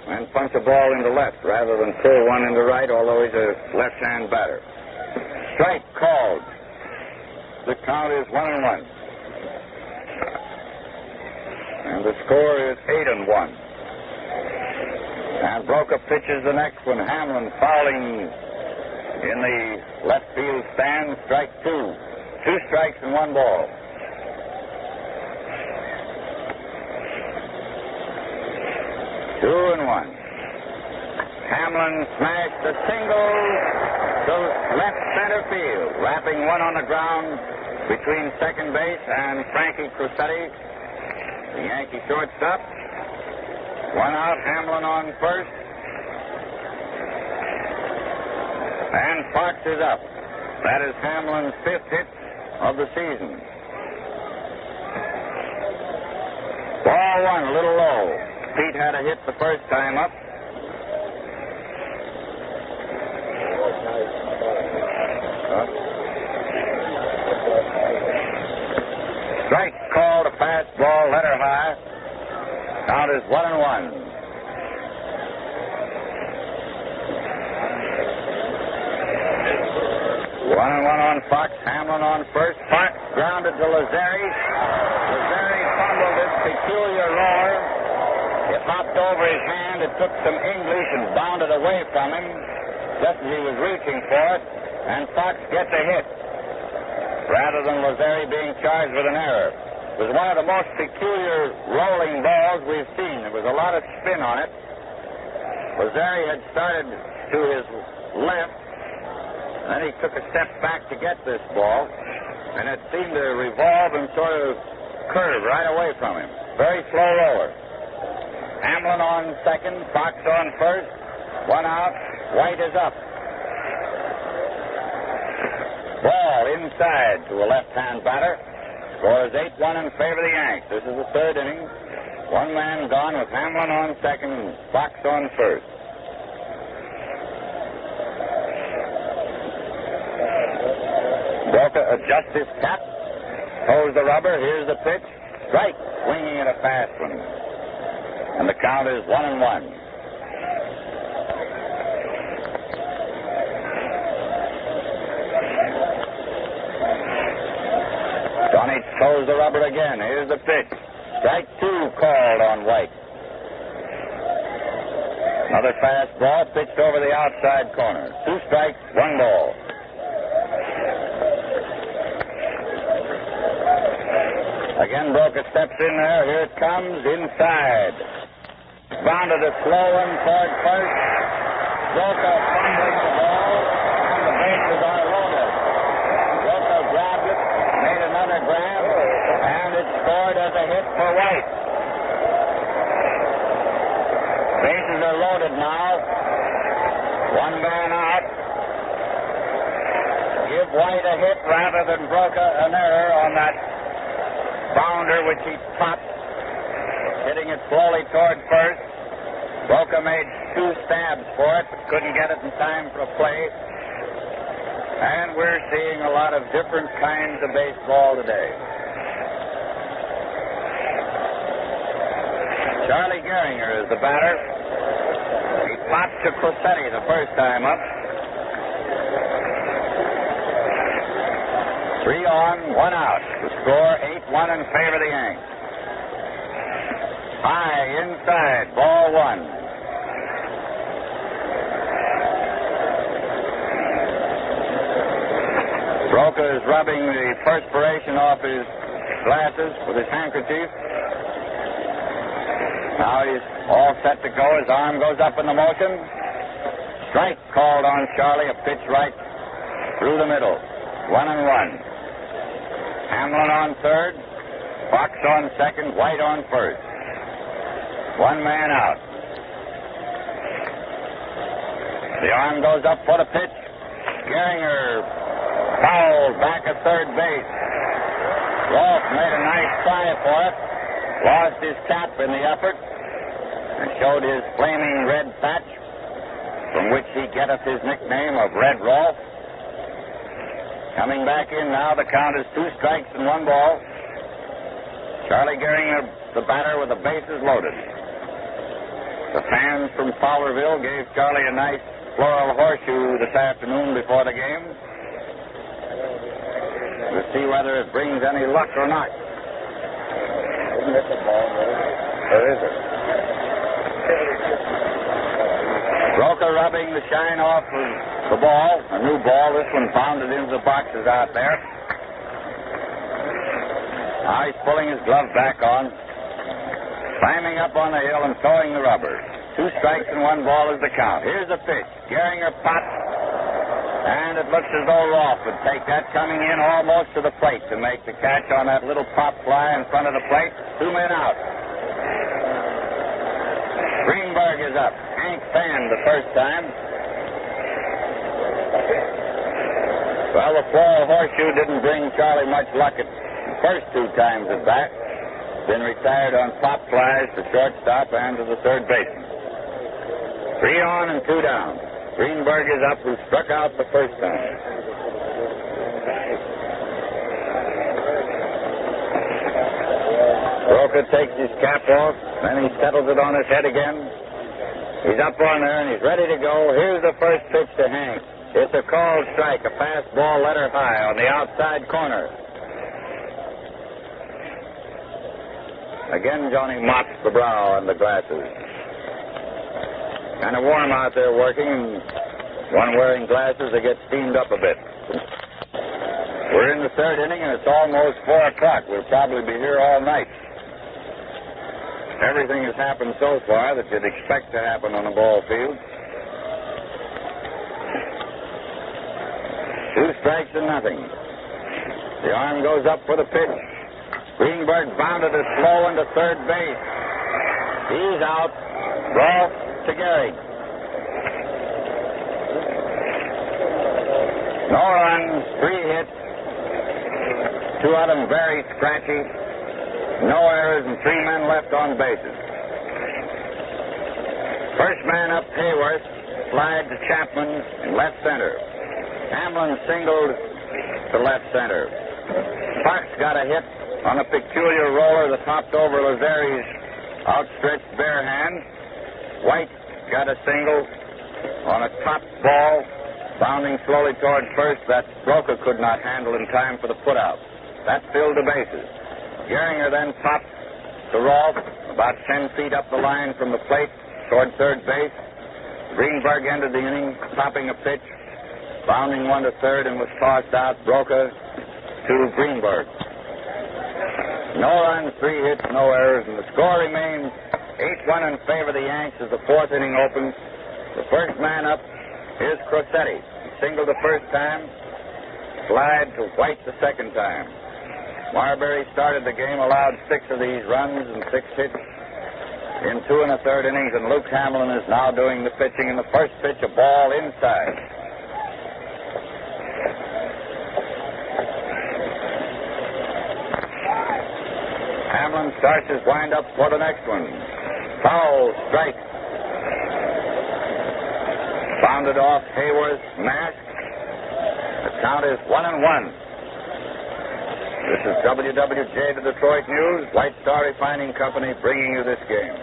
and punch a ball into left rather than pull one into right, although he's a left-hand batter. Strike called. The count is 1-1. And the score is 8-1. And Broca pitches the next one. Hamlin fouling in the left field stand. Strike two. 2 strikes and 1 ball. Two and one. Hamlin smashed a single to left center field, wrapping one on the ground between second base and Frankie Crosetti, the Yankee shortstop. 1 out, Hamlin on first. And Fox is up. That is Hamlin's 5th hit of the season. Ball one, a little low. Pete had a hit the first time up. Strike called, a fastball, letter high. Count is 1-1. 1-1 on Fox. Hamlin on first. Fox grounded to Lazzeri. Lazzeri fumbled his peculiar roar. It hopped over his hand. It took some English and bounded away from him just as he was reaching for it. And Fox gets a hit rather than Lazzeri being charged with an error. It was one of the most peculiar rolling balls we've seen. There was a lot of spin on it. Lazzeri had started to his left. Then he took a step back to get this ball, and it seemed to revolve and sort of curve right away from him. Very slow roller. Hamlin on second, Fox on first. 1 out, White is up. Ball inside to a left-hand batter. Score is 8-1 in favor of the Yanks. This is the 3rd inning. 1 man gone with Hamlin on second, Fox on first. Broca adjusts his cap, toes the rubber. Here's the pitch. Strike, swinging at a fast one. And the count is 1-1. Johnny toes the rubber again. Here's the pitch. Strike 2 called on White. Another fastball pitched over the outside corner. 2 strikes, 1 ball. Again, Broca steps in there. Here it comes inside. Bounded a slow one toward first. Broca fumbling the ball, and the bases are loaded. Broca grabbed it, made another grab, and it scored as a hit for White. Bases are loaded now. 1 man out. Give White a hit rather than Broca an error on that bounder which he popped, hitting it slowly toward first. Broca made 2 stabs for it, but couldn't get it in time for a play. And we're seeing a lot of different kinds of baseball today. Charlie Gehringer is the batter. He popped to Crosetti the first time up. 3 on, 1 out. The score 8-1 in favor of the Yanks. High inside, ball 1. Broca is rubbing the perspiration off his glasses with his handkerchief. Now he's all set to go. His arm goes up in the motion. Strike called on Charlie. A pitch right through the middle. 1-1. Hamlin on third. Fox on second. White on first. 1 man out. The arm goes up for the pitch. Gehringer fouled back at third base. Rolfe made a nice try for it. Lost his cap in the effort. and showed his flaming red patch, from which he getteth his nickname of Red Rolf. Coming back in now, the count is 2 strikes and 1 ball. Charlie Gehringer, the batter, with the bases loaded. The fans from Fowlerville gave Charlie a nice floral horseshoe this afternoon before the game. We'll see whether it brings any luck or not. Isn't it the ball, or is it? Broca rubbing the shine off of the ball, a new ball. This one pounded into the boxes out there. Now he's pulling his glove back on, climbing up on the hill and throwing the rubber. 2 strikes and 1 ball is the count. Here's the pitch. Gehringer pops, and it looks as though Rolf would take that, coming in almost to the plate to make the catch on that little pop fly in front of the plate. 2 men out. Greenberg is up. Hank fanned the first time. Well, the floral horseshoe didn't bring Charlie much luck at the first 2 times at bat. Been retired on pop flies to shortstop and to the third baseman. 3 on and 2 down. Greenberg is up, who struck out the first time. Broca takes his cap off, then he settles it on his head again. He's up on there and he's ready to go. Here's the first pitch to Hank. It's a called strike, a fastball letter high on the outside corner. Again, Johnny mops the brow and the glasses. Kind of warm out there working, and one wearing glasses, they get steamed up a bit. We're in the 3rd inning, and it's almost 4 o'clock. We'll probably be here all night. Everything has happened so far that you'd expect to happen on a ball field. 2 strikes and nothing. The arm goes up for the pitch. Greenberg bounded it slow into third base. He's out. Rolf to Gehrig. No runs, 3 hits. 2 of them very scratchy. No errors and 3 men left on bases. First man up, Hayworth. Slide to Chapman in left center. Hamlin singled to left center. Fox got a hit on a peculiar roller that hopped over Lazari's outstretched bare hand. White got a single on a top ball, bounding slowly toward first, that Broca could not handle in time for the putout. That filled the bases. Gehringer then popped to Rolf about 10 feet up the line from the plate toward third base. Greenberg ended the inning, popping a pitch, bounding 1 to third, and was tossed out. Broca to Greenberg. No runs, 3 hits, no errors, and the score remains 8-1 in favor of the Yanks as the 4th inning opens. The first man up is Crosetti. Singled the first time, slide to White the second time. Marbury started the game, allowed 6 of these runs and 6 hits in 2 1/3 innings, and Luke Hamlin is now doing the pitching. In the first pitch, a ball inside. Hamlin starts his windup for the next one. Foul, strike. Bounded off Hayworth's mask. The count is 1-1. This is WWJ, the Detroit News, White Star Refining Company, bringing you this game.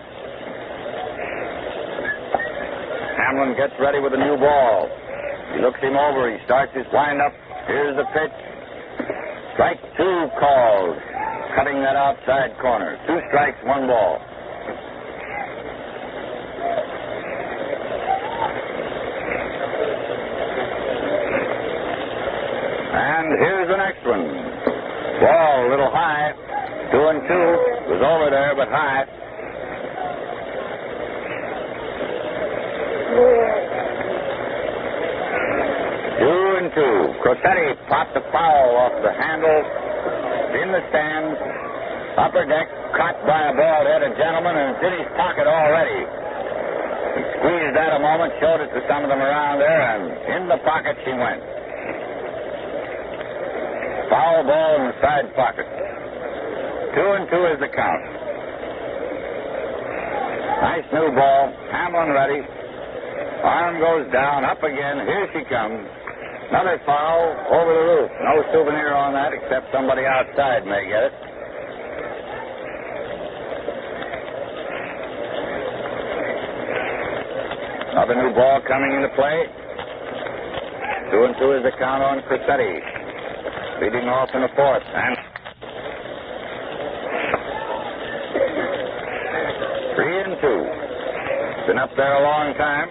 Hamlin gets ready with a new ball. He looks him over. He starts his windup. Here's the pitch. Strike 2 called, cutting that outside corner. 2 strikes, 1 ball. And here's the next one. Ball a little high. 2-2. It was over there, but high. Two and two. Crosetti popped the foul off the handle in the stands. Upper deck, caught by a bald-headed gentleman, and it's in his pocket already. He squeezed that a moment, showed it to some of them around there, and in the pocket she went. Foul ball in the side pocket. 2-2 is the count. Nice new ball. Hamlin ready. Arm goes down, up again. Here she comes. Another foul over the roof. No souvenir on that except somebody outside may get it. Another new ball coming into play. 2-2 is the count on Cressetti. Leading off in the fourth. And 3-2. Been up there a long time.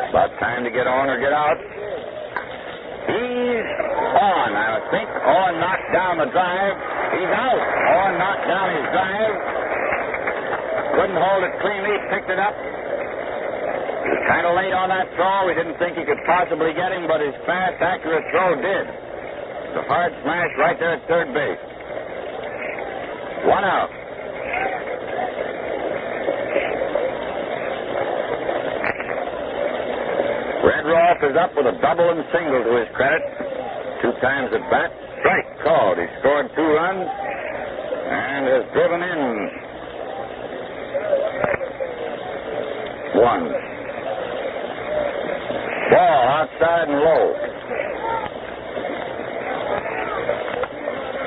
About time to get on or get out. He's on, I think. Owen knocked down the drive. He's out. Owen knocked down his drive. Couldn't hold it cleanly. Picked it up. Kind of late on that throw. We didn't think he could possibly get him, but his fast, accurate throw did. The hard smash right there at third base. 1 out. Red Rolfe is up with a double and single to his credit. 2 times at bat. Strike called. He scored 2 runs and has driven in 1. Ball outside and low.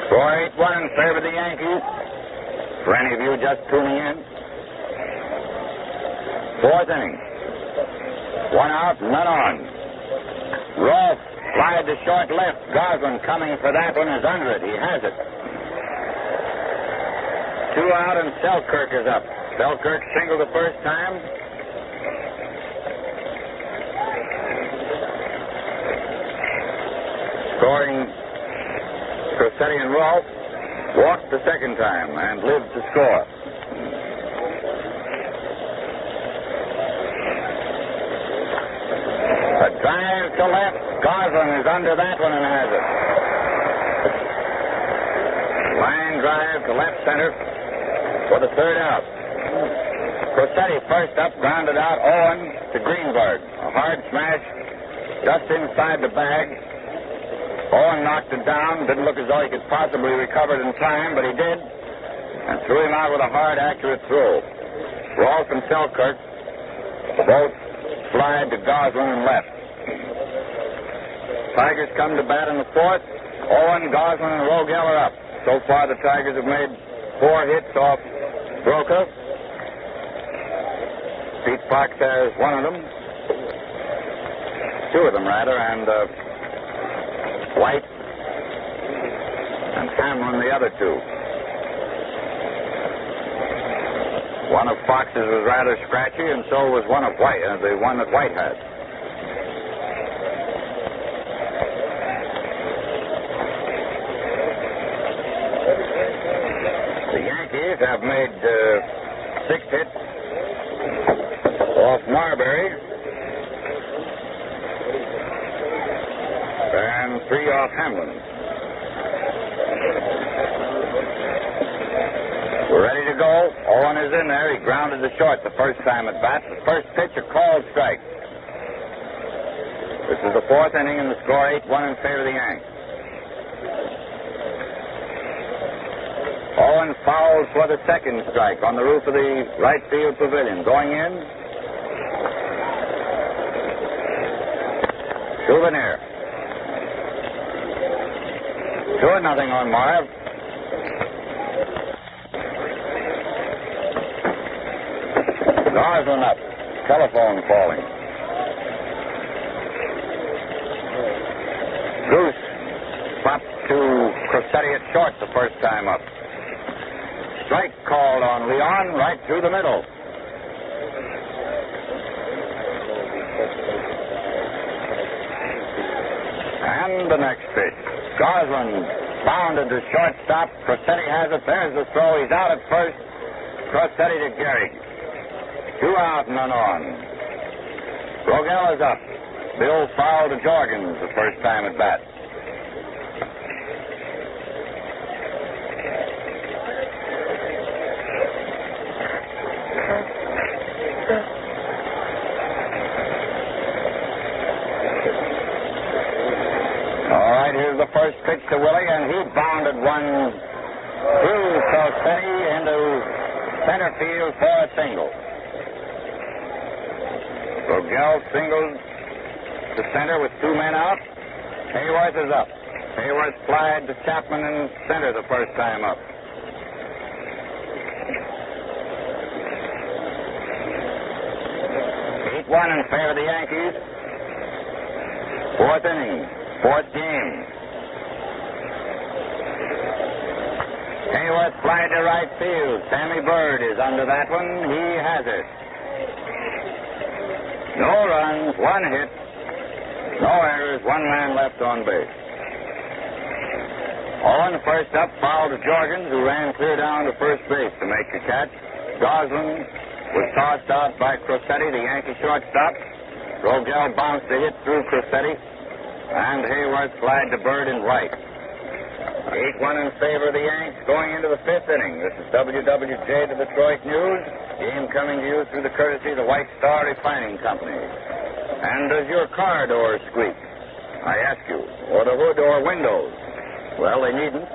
Score 8-1 in favor of the Yankees. For any of you just tuning in. 4th inning. 1 out, none on. Rolfe flied to short left. Goslin coming for that one is under it. He has it. 2 out and Selkirk is up. Selkirk singled the first time. Scoring Cressetti and Rolfe. Walked the second time and lived to score. A drive to left. Goslin is under that one and has it. Line drive to left center for the 3rd out. Cressetti first up, grounded out. Owen to Greenberg. A hard smash just inside the bag. Owen knocked it down. Didn't look as though he could possibly recover it in time, but he did. And threw him out with a hard, accurate throw. Rolfe and Selkirk both flied to Goslin and left. Tigers come to bat in the 4th. Owen, Goslin, and Rogel are up. So far, the Tigers have made 4 hits off Broca. Pete Fox has 1 of them. 2 of them, rather, and White and Hamlin the other 2. One of Fox's was rather scratchy, and so was one of White, the one that White had. The Yankees have made 6 hits off Marbury and 3 off Hamlin. We're ready to go. Owen is in there. He grounded to short the first time at bat. The first pitch, a called strike. This is the 4th inning, and the score 8-1 in favor of the Yanks. Owen fouls for the second strike on the roof of the right field pavilion. Going in. Souvenir. 2-0 on Marv. Goslin up. Telephone calling. Goose popped to Cressetti at short the first time up. Strike called on Leon right through the middle. And the next pitch. Goslin bounded to shortstop. Cressetti has it. There's the throw. He's out at first. Cressetti to Gehrig. 2 out, none on. Rogel is up. Bill fouled to Jorgens the first time at bat. All right, here's the first pitch to Willie, and he bounded one through Cressetti into center field for a single. Rogel singled to center with 2 men out. Hayworth is up. Hayworth flied to Chapman in center the first time up. One in favor of the Yankees. 4th inning, 4th game. Hayworth flied to right field. Sammy Bird is under that one. He has it. No runs, 1 hit, no errors, 1 man left on base. On first up fouled Jorgens, who ran clear down to first base to make the catch. Goslin was tossed out by Crosetti, the Yankee shortstop. Rogel bounced a hit through Crosetti, and Hayworth flied to Bird in right. 8-1 in favor of the Yanks going into the 5th inning. This is WWJ, the Detroit News. Game coming to you through the courtesy of the White Star Refining Company. And does your car door squeak? I ask you. Or the hood or windows? Well, they needn't.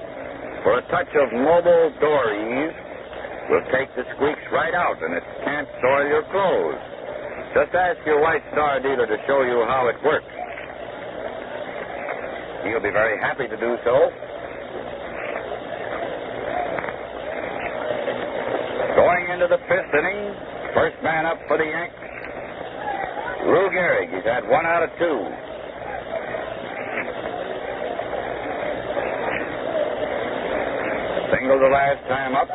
For a touch of mobile door ease will take the squeaks right out, and it can't soil your clothes. Just ask your White Star dealer to show you how it works. He'll be very happy to do so. Going into the 5th inning, first man up for the Yanks, Lou Gehrig. He's had 1 out of 2. Single the last time up.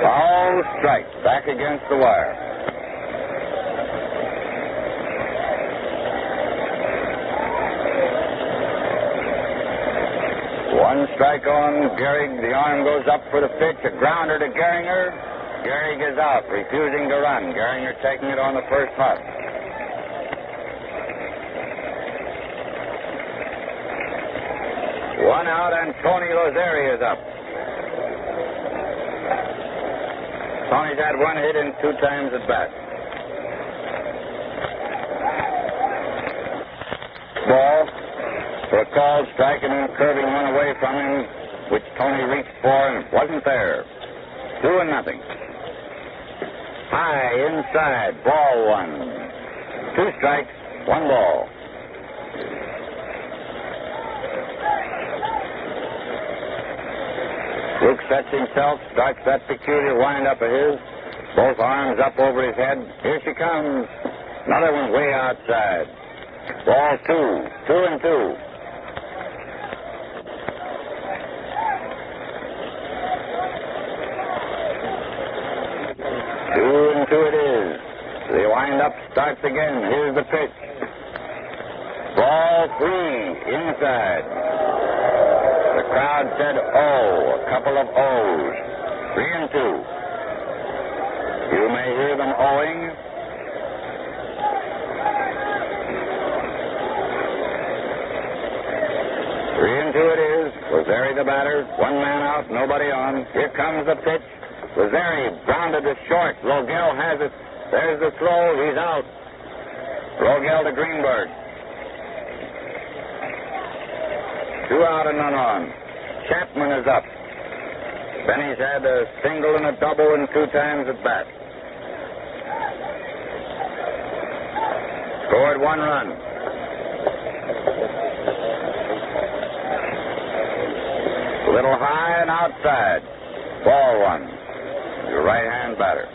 Foul strike, back against the wire. One strike on Gehrig. The arm goes up for the pitch. A grounder to Gehringer. Gehrig is out, refusing to run. Gehringer taking it on the first hop. One out, and Tony Lozeri is up. Tony's had 1 hit in 2 times at bat. Ball for a called strike, and then curving one away from him, which Tony reached for, and it wasn't there. 2-0. High inside, ball 1. 2 strikes, 1 ball. Luke sets himself, starts that peculiar wind-up of his. Both arms up over his head. Here she comes. Another one way outside. Ball 2. 2-2. 2-2 it is. The wind-up starts again. Here's the pitch. Ball 3. Inside. The crowd said, oh, a couple of O's. 3-2. You may hear them owing. Three and 2 it is. Lozeri the batter. 1 man out, nobody on. Here comes the pitch. Lozeri grounded to short. Rogel has it. There's the throw. He's out. Rogel to Greenberg. 2 out and none on. Chapman is up. Benny's had a single and a double and 2 times at bat. Scored 1 run. A little high and outside. Ball 1. Your right-hand batter.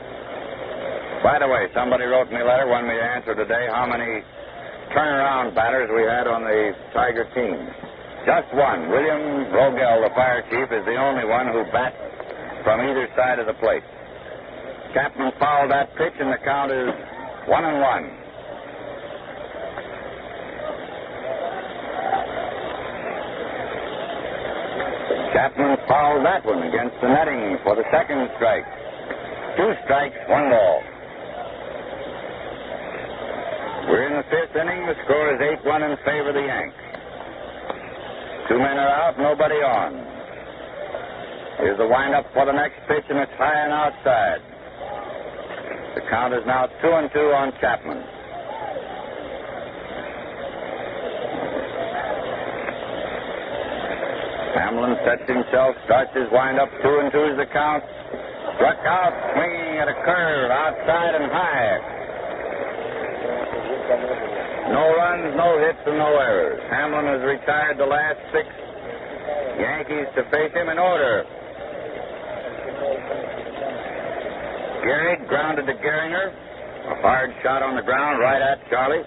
By the way, somebody wrote me a letter, wanted me to answer today how many turnaround batters we had on the Tiger team. Just 1. William Rogel, the fire chief, is the only one who bats from either side of the plate. Chapman fouled that pitch, and the count is 1-1. Chapman fouled that one against the netting for the 2nd strike. 2 strikes, 1 ball. We're in the 5th inning. The score is 8-1 in favor of the Yanks. 2 men are out, nobody on. Here's the windup for the next pitch, and it's high and outside. The count is now 2-2 on Chapman. Hamlin sets himself, starts his windup. 2-2 is the count. Struck out, swinging at a curve, outside and high. No runs, no hits, and no errors. Hamlin has retired the last 6 Yankees to face him in order. Gehrig grounded to Gehringer. A hard shot on the ground right at Charlie.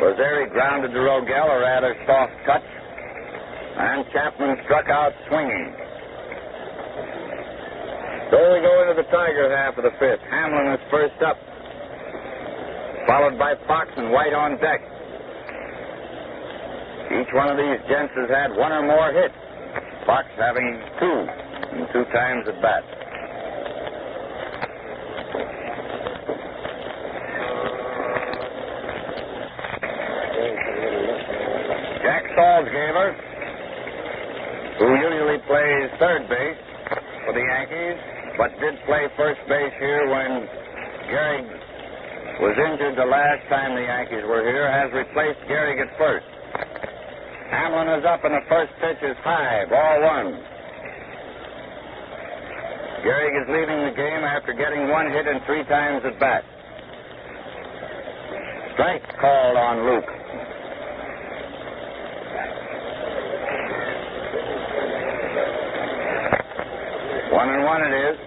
Lazeri grounded to Rogel, a rather soft touch. And Chapman struck out swinging. So we go into the Tiger half of the 5th. Hamlin is first up, followed by Fox and White on deck. Each one of these gents has had 1 or more hits. Fox having 2 and 2 times at bat. Jack Salzgaver, who usually plays third base for the Yankees, but did play first base here when Gehrig was injured the last time the Yankees were here, has replaced Gehrig at first. Hamlin is up, and the first pitch is high, ball 1. Gehrig is leaving the game after getting 1 hit and 3 times at bat. Strike called on Luke. One and one it is.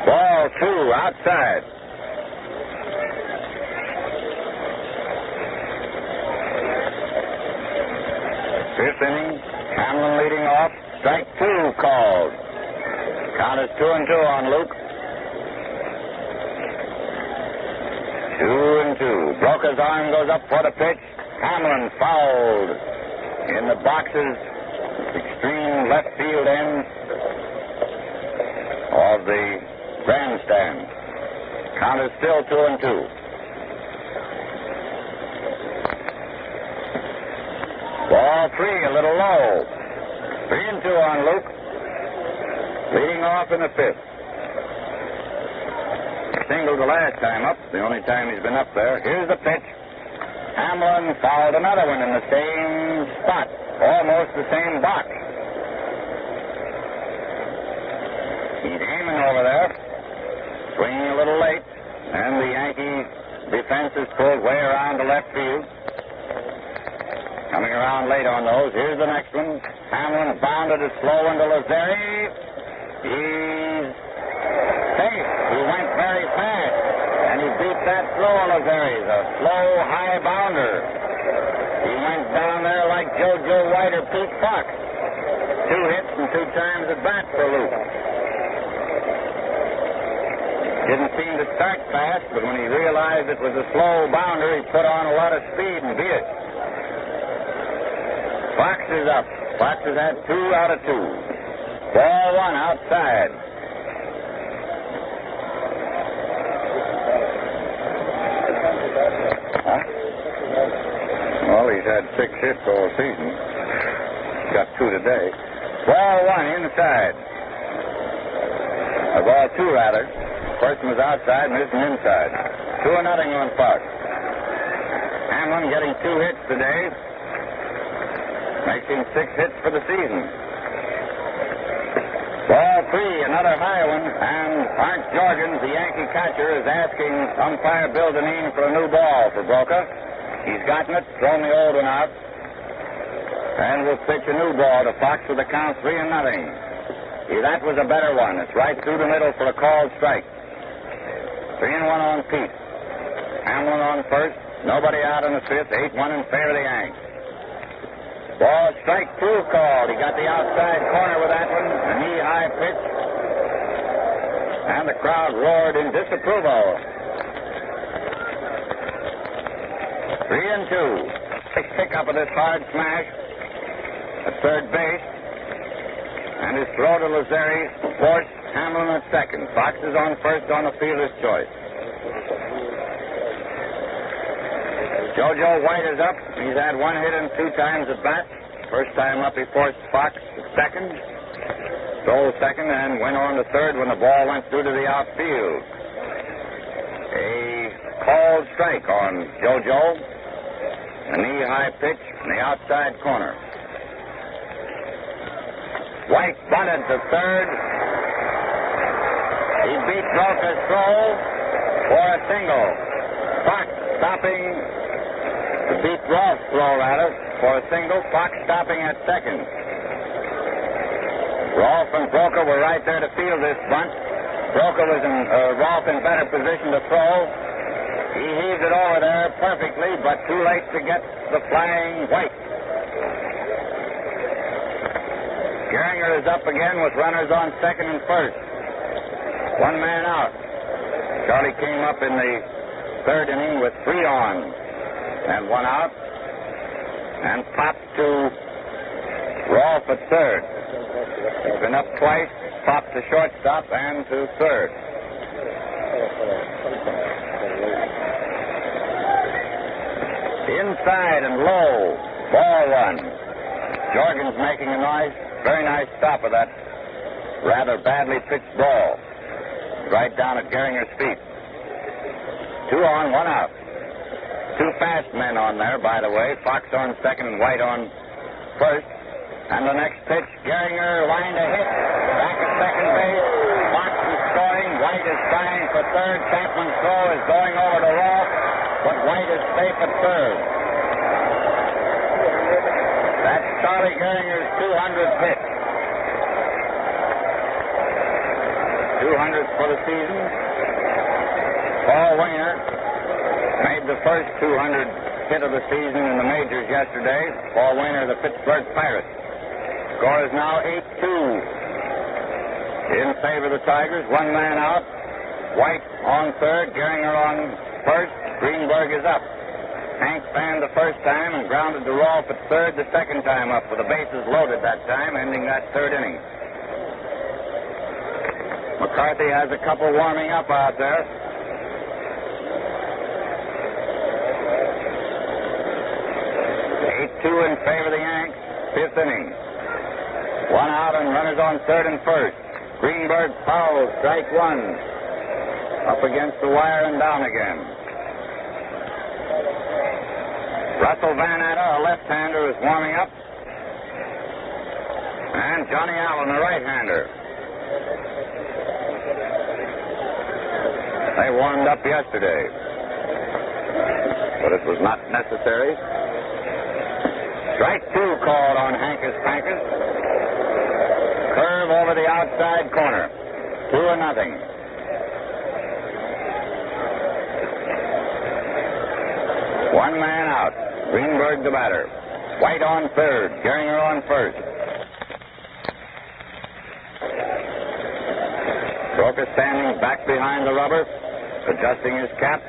Ball 2, outside. Fifth inning, Hamlin leading off. Strike 2 called. Count is 2-2 on Luke. 2-2. Broca's arm goes up for the pitch. Hamlin fouled in the boxes, extreme left field end of the grandstand. Count is still 2-2. Ball 3, a little low. 3-2 on Luke. Leading off in the 5th. Singled the last time up, the only time he's been up there. Here's the pitch. Hamlin fouled another one in the same spot, almost the same box. He's aiming over there, swinging a little late, and the Yankee defense is pulled way around to left field. Coming around late on those. Here's the next one. Hamlin bounded it slow into Lazeri. He's safe. He went very fast, and he beat that throw of Lazeri's, a slow, high bounder. He went down there like JoJo White or Pete Fox. 2 hits and 2 times at bat for Luke. Didn't seem to start fast, but when he realized it was a slow bounder, he put on a lot of speed and beat it. Fox is up. Fox has had 2 out of 2. Ball 1 outside. Huh? Well, he's had 6 hits all season. Got 2 today. Ball 1 inside. Ball 2 rather. First one was outside and this one inside. 2-0 on Fox. Hamlin getting 2 hits today. Makes him 6 hits for the season. Ball 3, another high one, and Art Jorgens, the Yankee catcher, is asking umpire Bill Dineen for a new ball for Broca. He's gotten it, thrown the old one out, and will pitch a new ball to Fox with the count 3-0. See, that was a better one. It's right through the middle for a called strike. 3-1 on Pete. Hamlin on first, nobody out in the 5th, 8-1 in favor of the Yanks. Ball strike 2 called. He got the outside corner with that one. A knee-high pitch. And the crowd roared in disapproval. 3-2. Nice pickup of this hard smash at third base. And his throw to Lazeri forced Hamlin at second. Fox is on first on the fielder's choice. JoJo White is up. He's had 1 hit and 2 times at bat. First time up, he forced Fox at second. Stole second and went on to third when the ball went through to the outfield. A called strike on JoJo. A knee-high pitch in the outside corner. White bunted to third. Pete Roca's throw for a single. Fox stopping to beat Rolf's throw, rather, for a single. Fox stopping at second. Rolf and Roca were right there to field this bunt. Rolf in better position to throw. He heaved it over there perfectly, but too late to get the flying White. Geringer is up again with runners on second and first. One man out. Charlie came up in the third inning with 3 on and 1 out, and popped to Rolf at third. He's been up twice, popped to shortstop and to third. Inside and low, ball 1. Jorgen's making a very nice stop of that rather badly pitched ball. Right down at Geringer's feet. 2 on, 1 out. 2 fast men on there, by the way. Fox on second and White on first. And the next pitch, Geringer lined a hit. Back at second base. Fox is scoring. White is trying for third. Chapman's throw is going over to Rolf, but White is safe at third. That's Charlie Geringer's 200th hit. 200th for the season. Paul Wainer made the first 200 hit of the season in the majors yesterday. Paul Wainer, the Pittsburgh Pirates. Score is now 8-2 in favor of the Tigers. 1 man out. White on third. Geringer on first. Greenberg is up. Hank fanned the first time and grounded to Rolf at third the second time up with the bases loaded that time, ending that third inning. McCarthy has a couple warming up out there. 8-2 in favor of the Yanks. 5th inning. 1 out and runners on third and first. Greenberg fouls, strike 1. Up against the wire and down again. Russell Van Atta, a left-hander, is warming up. And Johnny Allen, a right-hander. They warmed up yesterday, but it was not necessary. Strike 2 called on Hankus Pankus. Curve over the outside corner. 2-0. One man out. Greenberg the batter. White on third. Geringer on first. Roca standing back behind the rubber, adjusting his cap,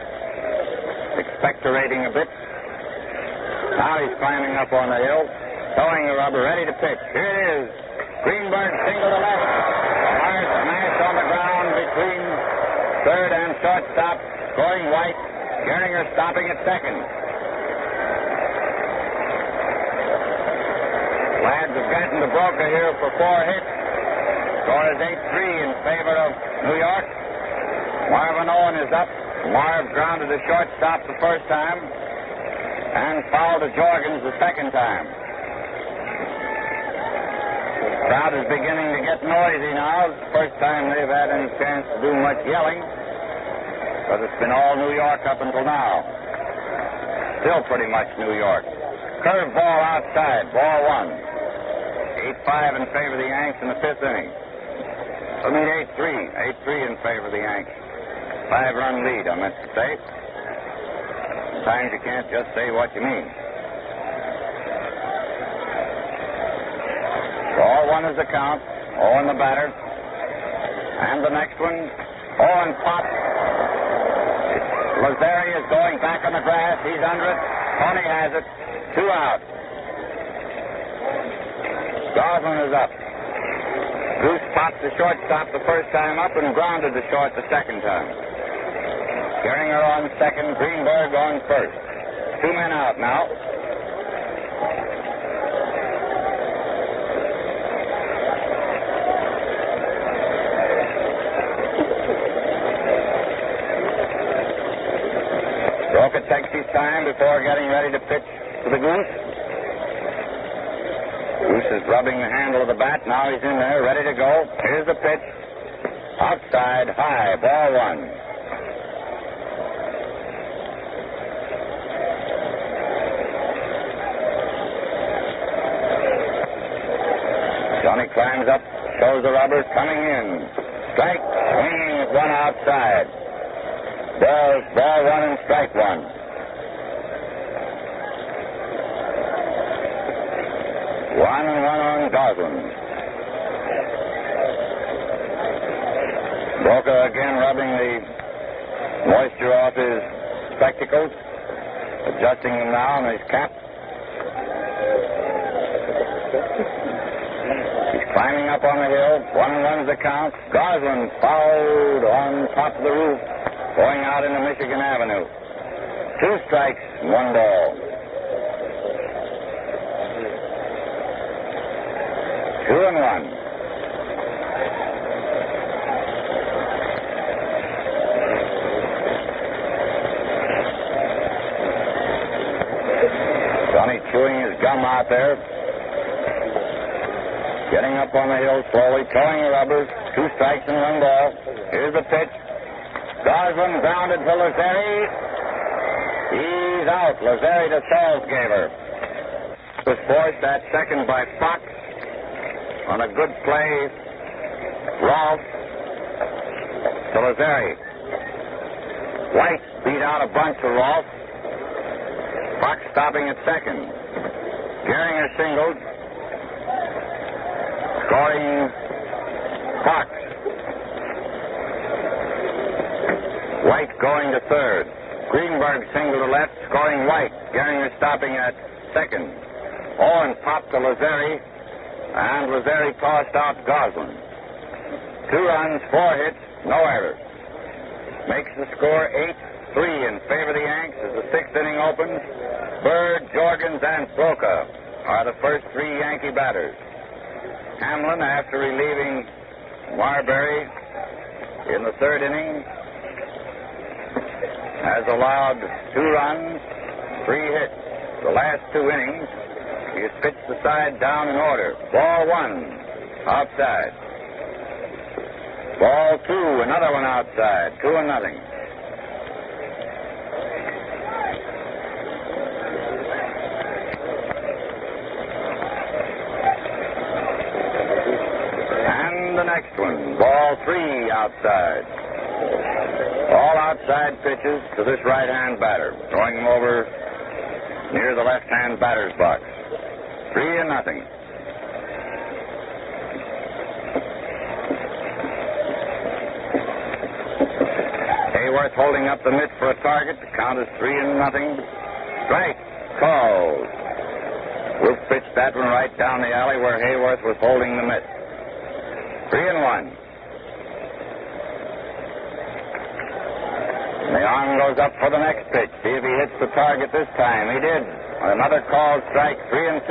expectorating a bit. Now he's climbing up on the hill, towing the rubber, ready to pitch. Here it is. Greenberg single to left. Hard smash on the ground between third and shortstop. Scoring White. Geringer stopping at second. Lads have gotten to Broca here for 4 hits. Score is 8-3 in favor of New York. Marvin Owen is up. Marv grounded to shortstop the first time and fouled to Jorgens the second time. The crowd is beginning to get noisy now. It's the first time they've had any chance to do much yelling, but it's been all New York up until now. Still pretty much New York. Curve ball outside, ball 1. 8-5 in favor of the Yanks in the 5th inning. 8-3. 8-3 in favor of the Yanks. 5-run lead, I meant to say. Sometimes you can't just say what you mean. Ball 1 is the count. Owen the batter. And the next one, Owen pops. Lazzari is going back on the grass. He's under it. Tony has it. 2 out. Goslin is up. Goose popped the shortstop the first time up and grounded to short the second time. Geringer on second, Greenberg on first. 2 men out now. Roca takes his time before getting ready to pitch to the Goose. Goose is rubbing the handle of the bat. Now he's in there, ready to go. Here's the pitch. Outside, high, ball one. Johnny climbs up, shows the rubbers coming in. Strike, swinging with one outside. Ball one and strike one. One on Goslin. Broca again rubbing the moisture off his spectacles, adjusting them now on his cap. He's climbing up on the hill. 1-1's the count. Goslin fouled on top of the roof, going out into Michigan Avenue. 2 strikes, 1 ball. 2-1. Johnny chewing his gum out there. Getting up on the hill slowly, towing the rubbers. 2 strikes and 1 ball. Here's the pitch. Goslin grounded for Lazzeri. He's out. Lazzeri to Salzgeber. Was forced at second by Fox on a good play. Rolfe to Lazzeri. White beat out a bunch of Rolfe. Fox stopping at second. Gehringer singled. Scoring Fox. White going to third. Greenberg single to left, scoring White. Gehringer stopping at second. Owen popped to Lazzeri, and Lazzeri tossed out Goslin. 2 runs, 4 hits, no errors. Makes the score 8-3 in favor of the Yanks as the 6th inning opens. Bird, Jorgens, and Broca are the first 3 Yankee batters. Hamlin, after relieving Marbury in the 3rd inning, has allowed 2 runs, 3 hits. The last 2 innings, he has pitched the side down in order. Ball 1, outside. Ball 2, another one outside. 2-0. And the next one, ball 3, outside. All outside pitches to this right-hand batter, throwing him over near the left-hand batter's box. 3-0. Hayworth holding up the mitt for a target. The count is 3-0. Strike called. Wolf pitched that one right down the alley where Hayworth was holding the mitt. 3-1. The arm goes up for the next pitch. See if he hits the target this time. He did. Another called strike, 3-2.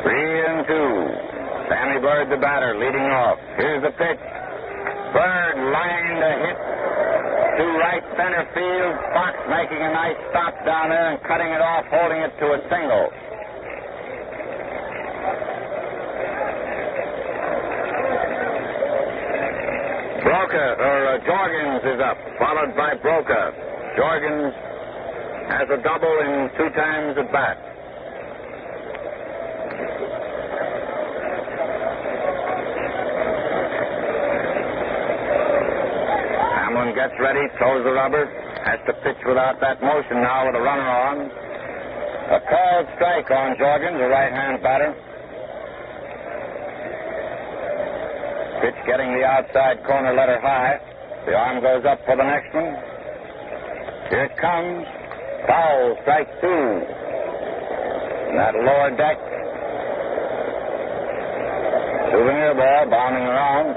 3-2. Sammy Bird, the batter, leading off. Here's the pitch. Bird lined a hit to right center field. Fox making a nice stop down there and cutting it off, holding it to a single. Jorgens is up, followed by Broca. Jorgens has a double in 2 times at bat. Hamlin gets ready, throws the rubber, has to pitch without that motion now with a runner on. A called strike on Jorgens, a right-hand batter. Pitch getting the outside corner letter high. The arm goes up for the next one. Here it comes. Foul, strike 2. And that lower deck. Souvenir ball bounding around.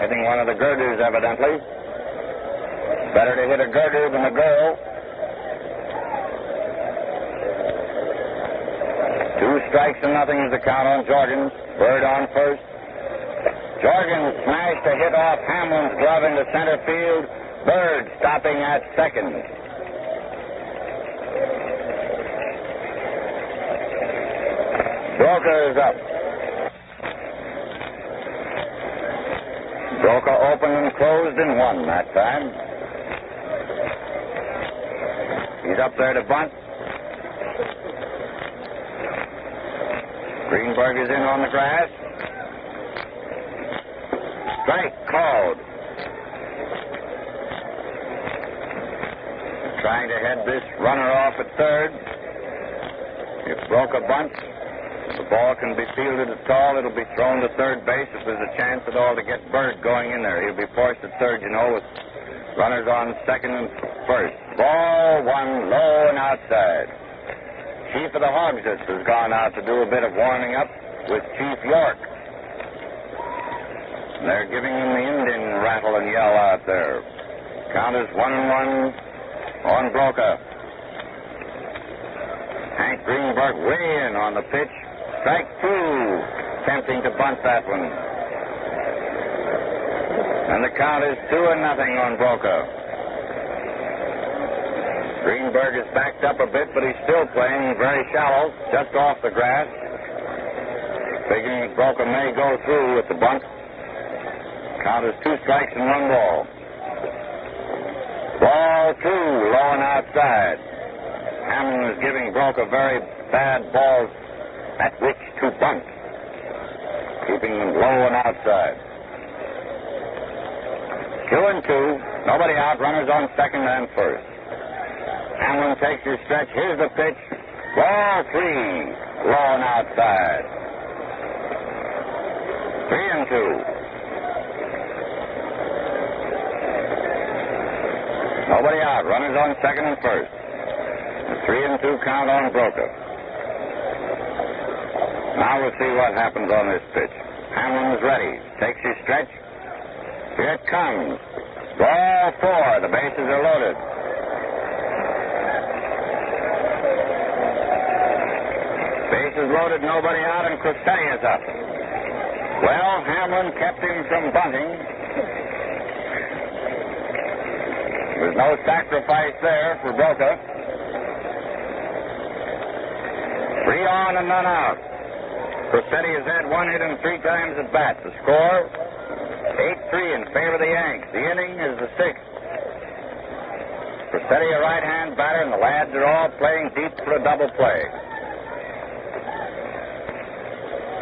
Hitting one of the girders, evidently. Better to hit a girder than a girl. 2 strikes and nothing is the count on Jorgens. Bird on first. Jorgens smashed a hit off Hamlin's glove into center field. Bird stopping at second. Broca is up. Broca opened and closed in one that time. He's up there to bunt. Greenberg is in on the grass. Strike called. Trying to head this runner off at third. If Broca bunts, the ball can be fielded at all. It'll be thrown to third base if there's a chance at all to get Bird going in there. He'll be forced at third, with runners on second and first. Ball one, low and outside. Chief of the Hogsets has gone out to do a bit of warming up with Chief York. And they're giving him the Indian rattle and yell out there. Count is 1-1 on Broca. Hank Greenberg way in on the pitch. Strike two. Attempting to bunt that one. And the count is 2-0 on Broca. Greenberg is backed up a bit, but he's still playing very shallow, just off the grass. Figuring Broca may go through with the bunt. Count is 2 strikes and 1 ball. Ball 2, low and outside. Hamlin is giving Broca very bad balls at which to bunt, keeping them low and outside. 2-2, nobody out, runners on second and first. Hamlin takes his stretch. Here's the pitch. Ball 3, low and outside. 3-2. Nobody out. Runners on second and first. A 3-2 count on Broca. Now we'll see what happens on this pitch. Hamlin is ready. Takes his stretch. Here it comes. Ball 4. The bases are loaded. Bases loaded. Nobody out, and Crosetti is up. Well, Hamlin kept him from bunting. There's no sacrifice there for Broca. 3 on and none out. Crosetti has had 1 hit and 3 times at bat. The score, 8-3 in favor of the Yanks. The inning is the 6th. Crosetti a right-hand batter, and the lads are all playing deep for a double play.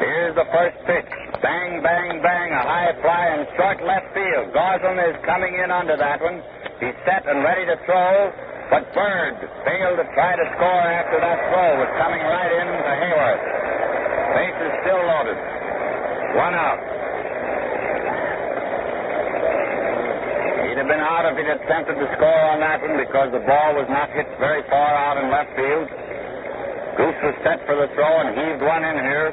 Here's the first pitch. Bang, bang, bang. A high fly in short left field. Goslin is coming in under that one. He's set and ready to throw, but Bird failed to try to score after that throw. Was coming right in to Hayworth. Base is still loaded. 1 out. He'd have been out if he'd attempted to score on that one because the ball was not hit very far out in left field. Goose was set for the throw and heaved one in here,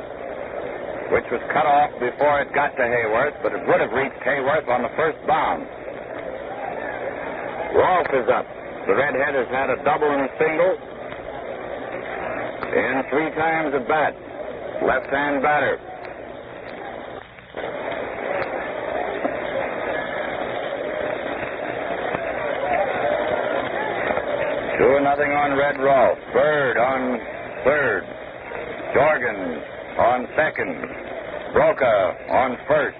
which was cut off before it got to Hayworth, but it would have reached Hayworth on the first bound. Rolfe is up. The redhead has had a double and a single and 3 times at bat. Left-hand batter. 2-0 on Red Rolfe. Bird on third. Jorgens on second. Broca on first.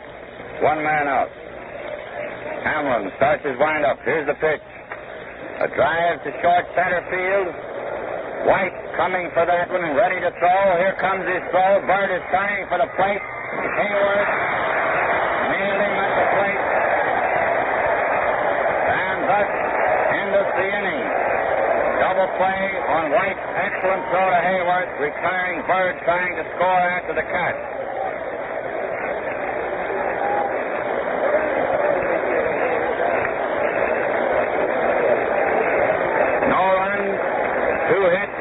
1 man out. Hamlin starts his windup. Here's the pitch. A drive to short center field. White coming for that one and ready to throw. Here comes his throw. Bird is trying for the plate. Hayworth nailed him at the plate. And thus endeth the inning. Double play on White's excellent throw to Hayworth, retiring Bird trying to score after the catch. No runs, 2 hits,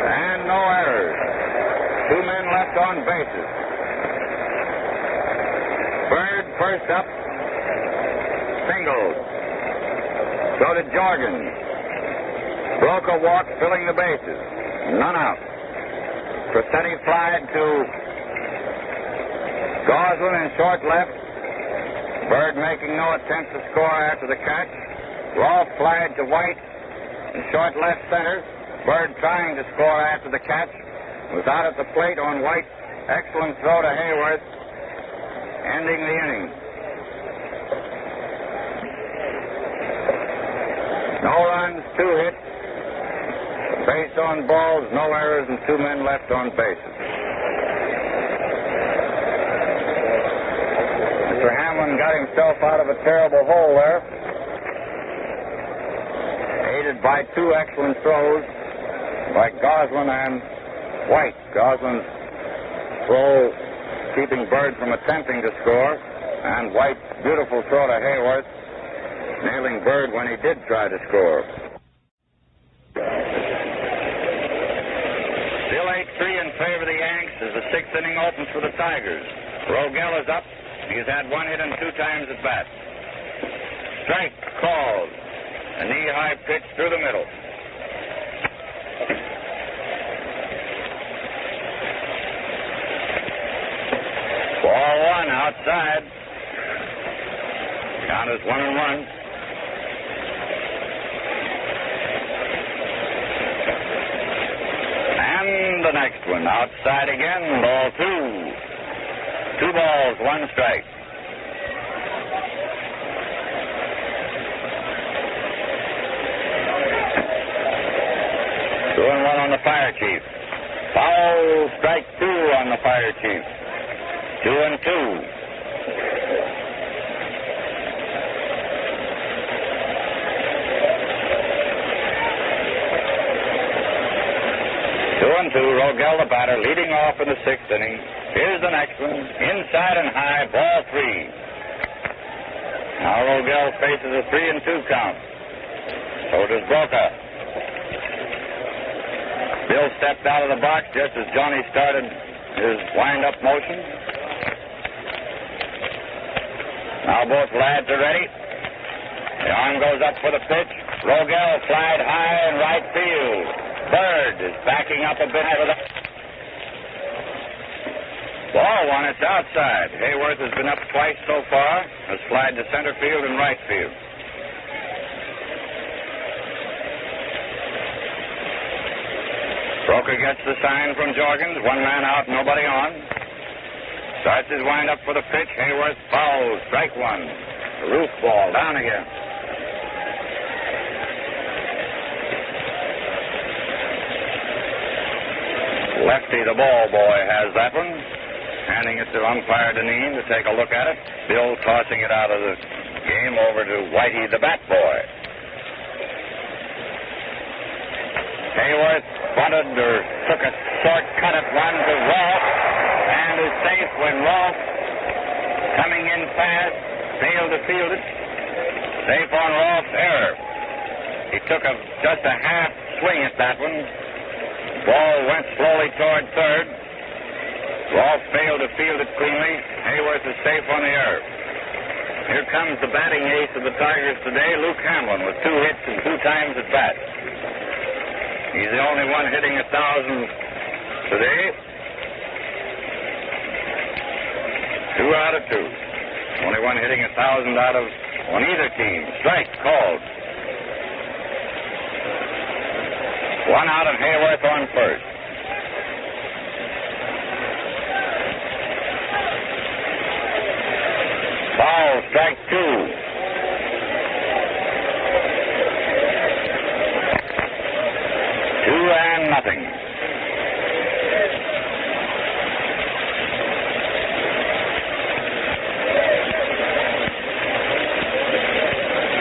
and no errors. 2 men left on bases. Bird first up, singled. So did Jorgens. Broca walked, filling the bases. None out. Crosetti flied to Goslin in short left. Bird making no attempt to score after the catch. Rolfe flied to White in short left center. Bird trying to score after the catch. Was out at the plate on White's excellent throw to Hayworth. ending the inning. No runs, 2 hits, base on balls, no errors, and 2 men left on bases. Mr. Hamlin got himself out of a terrible hole there, aided by 2 excellent throws by Goslin and White. Goslin's throw keeping Bird from attempting to score, and White's beautiful throw to Hayworth, nailing Bird when he did try to score. Still 8-3 in favor of the Yanks as the 6th inning opens for the Tigers. Rogel is up. He's had 1 hit and 2 times at bat. Strike called. A knee-high pitch through the middle. Ball 1 outside. Count is 1-1. And the next one outside again. Ball 2. 2 balls, 1 strike. Two and 1 on the Fire Chief. Foul, strike 2 on the Fire Chief. 2-2. Rogel, the batter, leading off in the 6th inning. Here's the next one. Inside and high, ball 3. Now Rogel faces a 3-2 count. So does Broca. Bill stepped out of the box just as Johnny started his wind-up motion. Now both lads are ready. The arm goes up for the pitch. Rogel flied high in right field. Bird is backing up a bit with it. Ball 1, it's outside. Hayworth has been up twice so far. Has flied to center field and right field. Broca gets the sign from Jorgens. 1 man out, nobody on. Starts his wind-up for the pitch. Hayworth fouls. Strike 1. The roof ball. Down again. Lefty, the ball boy, has that one. Handing it to umpire Deneen to take a look at it. Bill tossing it out of the game over to Whitey, the bat boy. Hayworth bunted or took a short cut at one to Rolfe and is safe when Rolfe, coming in fast, failed to field it. Safe on Rolfe's error. He took just a half swing at that one. Ball went slowly toward third. Rolfe failed to field it cleanly. Hayworth is safe on the error. Here comes the batting ace of the Tigers today, Luke Hamlin, with 2 hits and 2 times at bat. He's the only one hitting 1,000 today. 2 out of 2. Only one hitting 1,000 out of on either team. Strike called. 1 out and Hayworth on first. Foul, strike 2. 2 and nothing.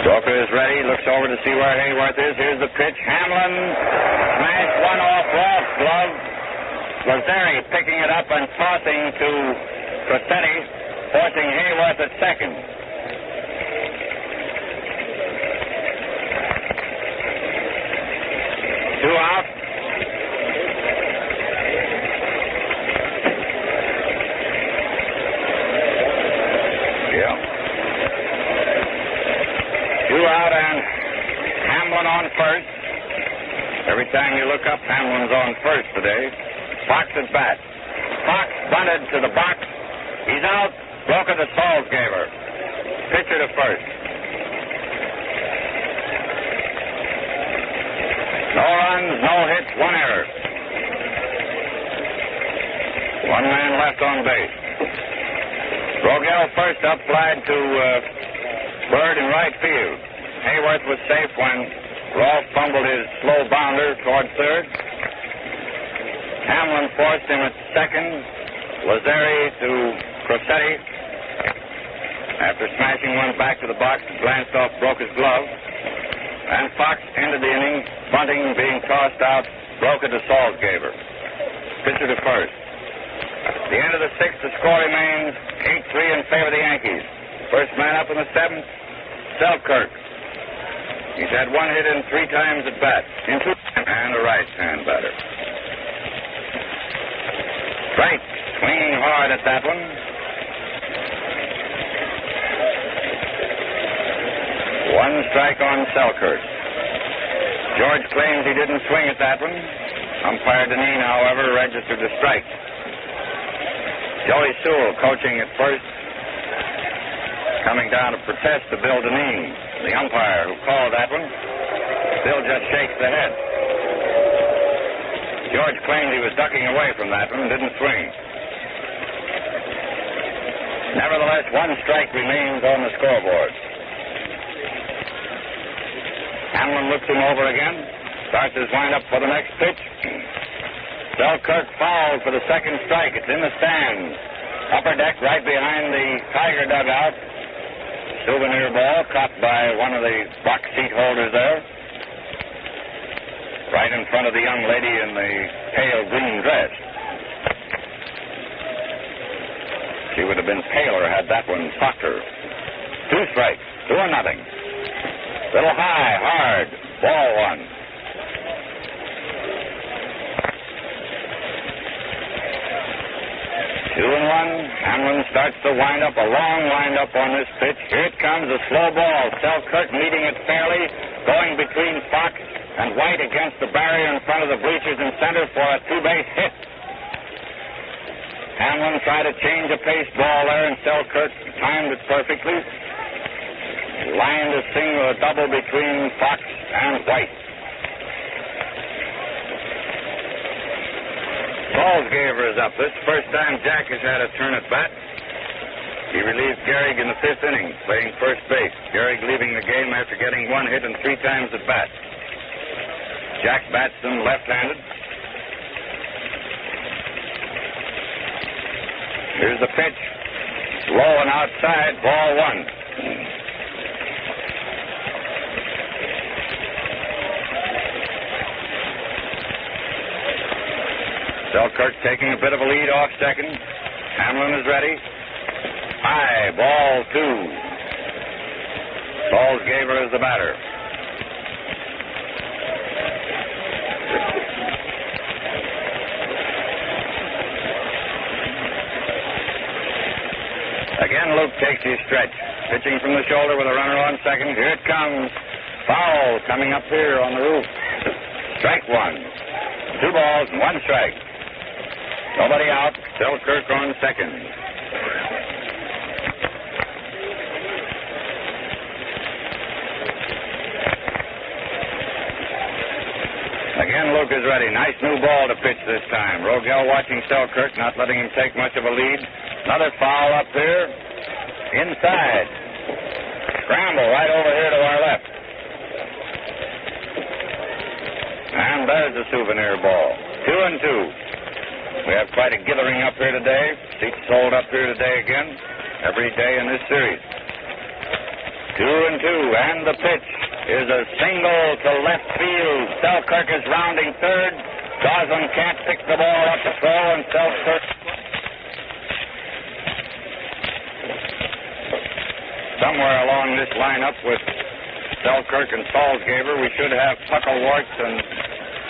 Broca is ready, looks over to see where Hayworth is. Here's the pitch. Hamlin smashed one off Rolfe's glove. Lazzari picking it up and tossing to Crosetti, forcing Hayworth at second. Two out. Yeah. 2 out and Hamlin on first. Every time you look up, Hamlin's on first today. Fox at bat. Fox bunted to the box. He's out. Broca the Salzgaver. Pitcher to first. No runs, no hits, 1 error. 1 man left on base. Rogel first up, flied to Bird in right field. Hayworth was safe when Rolfe fumbled his slow bounder toward third. Hamlin forced him at second. Lazari to Crosetti. After smashing one back to the box, glanced off, broke his glove. And Fox ended the inning, bunting, being tossed out, broke it to Salzgaber. Pitcher to first. At the end of the sixth, the score remains 8-3 in favor of the Yankees. First man up in the seventh, Selkirk. He's had one hit in 3 times at bat, and a right-hand batter. Strike, swinging hard at that one. One strike on Selkirk. George claims he didn't swing at that one. Umpire Deneen, however, registered a strike. Joey Sewell coaching at first, coming down to protest to Bill Deneen, the umpire who called that one. Bill just shakes the head. George claimed he was ducking away from that one and didn't swing. Nevertheless, one strike remains on the scoreboard. Hamlin looks him over again, starts his windup for the next pitch. Selkirk fouled for the second strike. It's in the stands. Upper deck right behind the Tiger dugout. Souvenir ball caught by one of the box seat holders there. Right in front of the young lady in the pale green dress. She would have been paler had that one socked her. 2 strikes, 2-0. Little high, hard, ball one. Two and one. Hamlin starts to wind up, a long wind-up on this pitch. Here it comes, a slow ball. Selkirk meeting it fairly, going between Fox and White against the barrier in front of the bleachers in center for a 2-base hit. Hamlin tried to change a pace ball there, and Selkirk timed it perfectly. Lined a single, a double between Fox and White. Salzgaber is up. This is the first time Jack has had a turn at bat. He relieved Gehrig in the 5th inning, playing first base. Gehrig leaving the game after getting 1 hit and 3 times at bat. Jack bats them left-handed. Here's the pitch. Low and outside, ball 1. Selkirk taking a bit of a lead off second. Hamlin is ready. High, ball 2. Salzgaber is the batter. Again, Luke takes his stretch. Pitching from the shoulder with a runner on second. Here it comes. Foul coming up here on the roof. Strike 1. 2 balls and 1 strike. Nobody out. Selkirk on second. Again, Luke is ready. Nice new ball to pitch this time. Rogel watching Selkirk, not letting him take much of a lead. Another foul up here. Inside. Scramble right over here to our left. And there's the souvenir ball. 2-2. We have quite a gathering up here today. Seats sold up here today again. Every day in this series. 2-2. And the pitch is a single to left field. Selkirk is rounding third. Goslin can't pick the ball up to throw, and Selkirk. Somewhere along this lineup with Selkirk and Salzgaber, we should have Pucklewarts and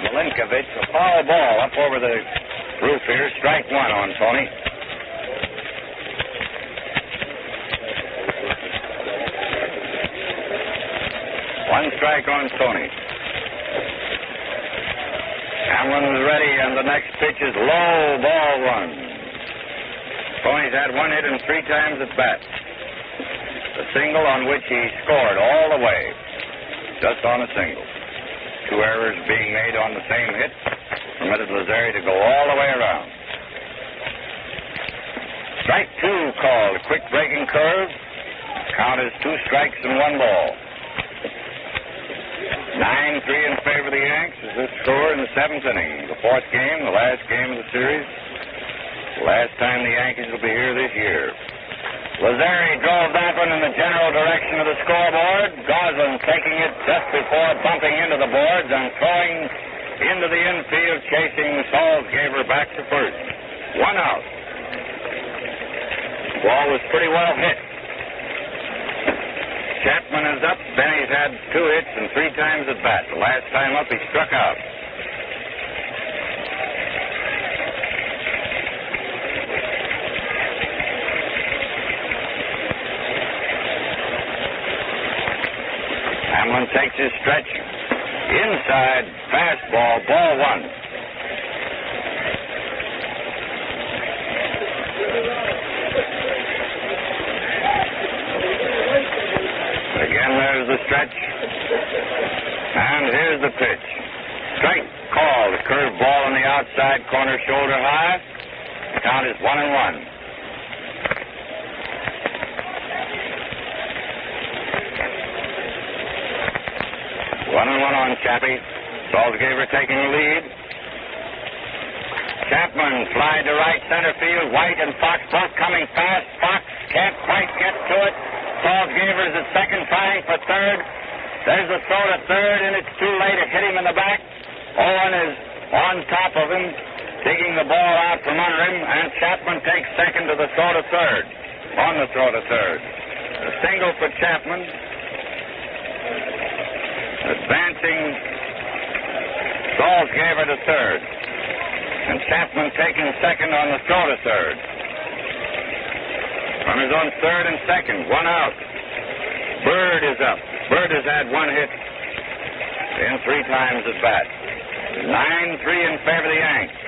Milinkovich. A foul ball up over the roof here. Strike 1 on Tony. One strike on Tony. Hamlin is ready, and the next pitch is low, ball 1. Tony's had 1 hit and 3 times at bat. The single on which he scored all the way. Just on a single. 2 errors being made on the same hit permitted Lazari to go all the way around. Strike two called. A quick breaking curve. Count is 2 strikes and 1 ball. 9-3 in favor of the Yanks is the score in the 7th inning. The 4th game, the last game of the series. Last time the Yankees will be here this year. Lazari drove that one in the general direction of the scoreboard. Goslin taking it just before bumping into the boards and throwing into the infield, chasing Salzgeber back to first. 1 out. The ball was pretty well hit. Chapman is up. Benny's had 2 hits and 3 times at bat. The last time up, he struck out. Hamlin takes his stretch. Inside, fastball, ball 1. Again, there's the stretch. And here's the pitch. Strike called. A curved ball on the outside corner, shoulder high. The count is 1-1. One on Chappie. Salzgeber taking the lead. Chapman fly to right center field. White and Fox both coming fast. Fox can't quite get to it. Salzgeber's at second, trying for third. There's a throw to third, and it's too late to hit him in the back. Owen is on top of him, digging the ball out from under him, and Chapman takes second to the throw to third. On the throw to third. A single for Chapman. Advancing Salzgeber to third. And Chapman taking second on the throw to third. Runners on third and second. 1 out. Bird is up. Bird has had 1 hit in 3 times at bat. 9-3 in favor of the Yanks.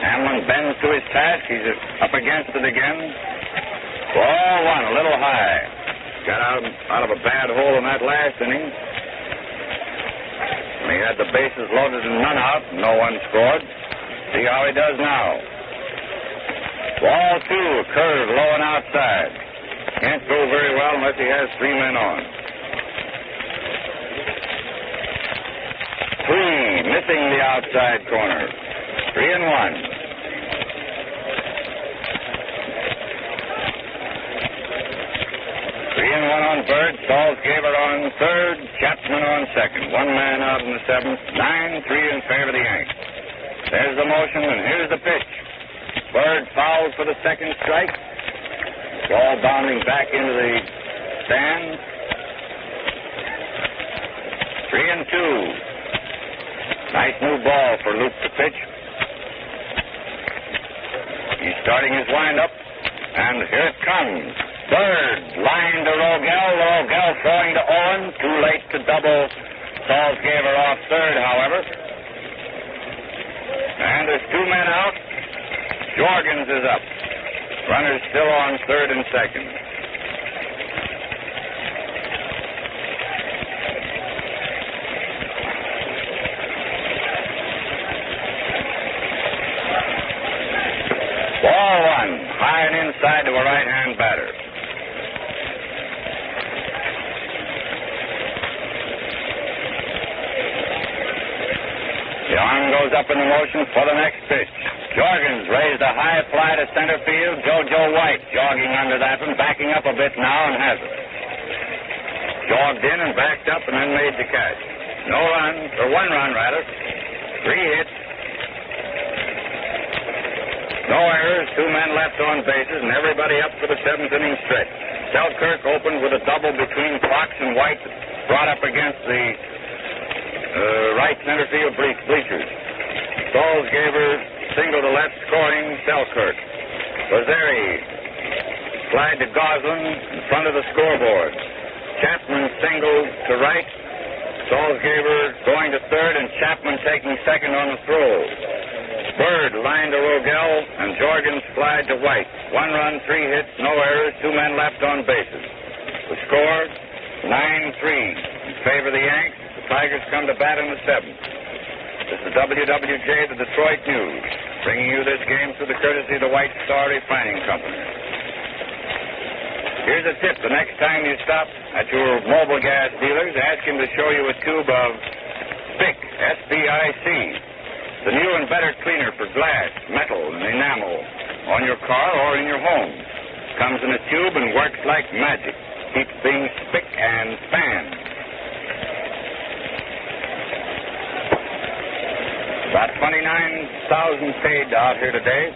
Hamlin bends to his task. He's up against it again. Ball 1, a little high. Got out of a bad hole in that last inning. He had the bases loaded and none out. No one scored. See how he does now. Ball 2, a curve low and outside. Can't go very well unless he has 3 men on. 3, missing the outside corner. 3-1. 3-1 on Bird. Salzgeber on third. Chapman on second. 1 man out in the 7th. 9-3 in favor of the Yanks. There's the motion, and here's the pitch. Bird fouled for the second strike. Ball bounding back into the stand. 3-2. Nice new ball for Luke to pitch. He's starting his windup, and here it comes. Bird, line to Rogel. Rogel throwing to Owen. Too late to double Salzgeber off third, however. And there's 2 men out. Jorgens is up. Runners still on third and second. Ball 1, high and inside to a right-hand batter. The arm goes up in the motion for the next pitch. Jorgens raised a high fly to center field. JoJo White jogging under that one, backing up a bit now and has it. Jogged in and backed up and then made the catch. No runs, or 1 run rather. 3 hits. No errors, 2 men left on bases, and everybody up for the 7th inning stretch. Selkirk opened with a double between Fox and White, brought up against the right center field bleachers. Salzgeber single to left, scoring Selkirk. Lazari slide to Goslin in front of the scoreboard. Chapman single to right. Salzgeber going to third, and Chapman taking second on the throw. Bird line to Rogel, and Jorgens flied to White. 1 run, 3 hits, no errors, 2 men left on bases. The score, 9-3 in favor of the Yanks. The Tigers come to bat in the 7th. This is WWJ, the Detroit News, bringing you this game through the courtesy of the White Star Refining Company. Here's a tip. The next time you stop at your mobile gas dealers, ask him to show you a tube of SPIC, S-P-I-C, the new and better cleaner for glass, metal, and enamel on your car or in your home. Comes in a tube and works like magic. Keeps things spick and span. About 29,000 paid out here today,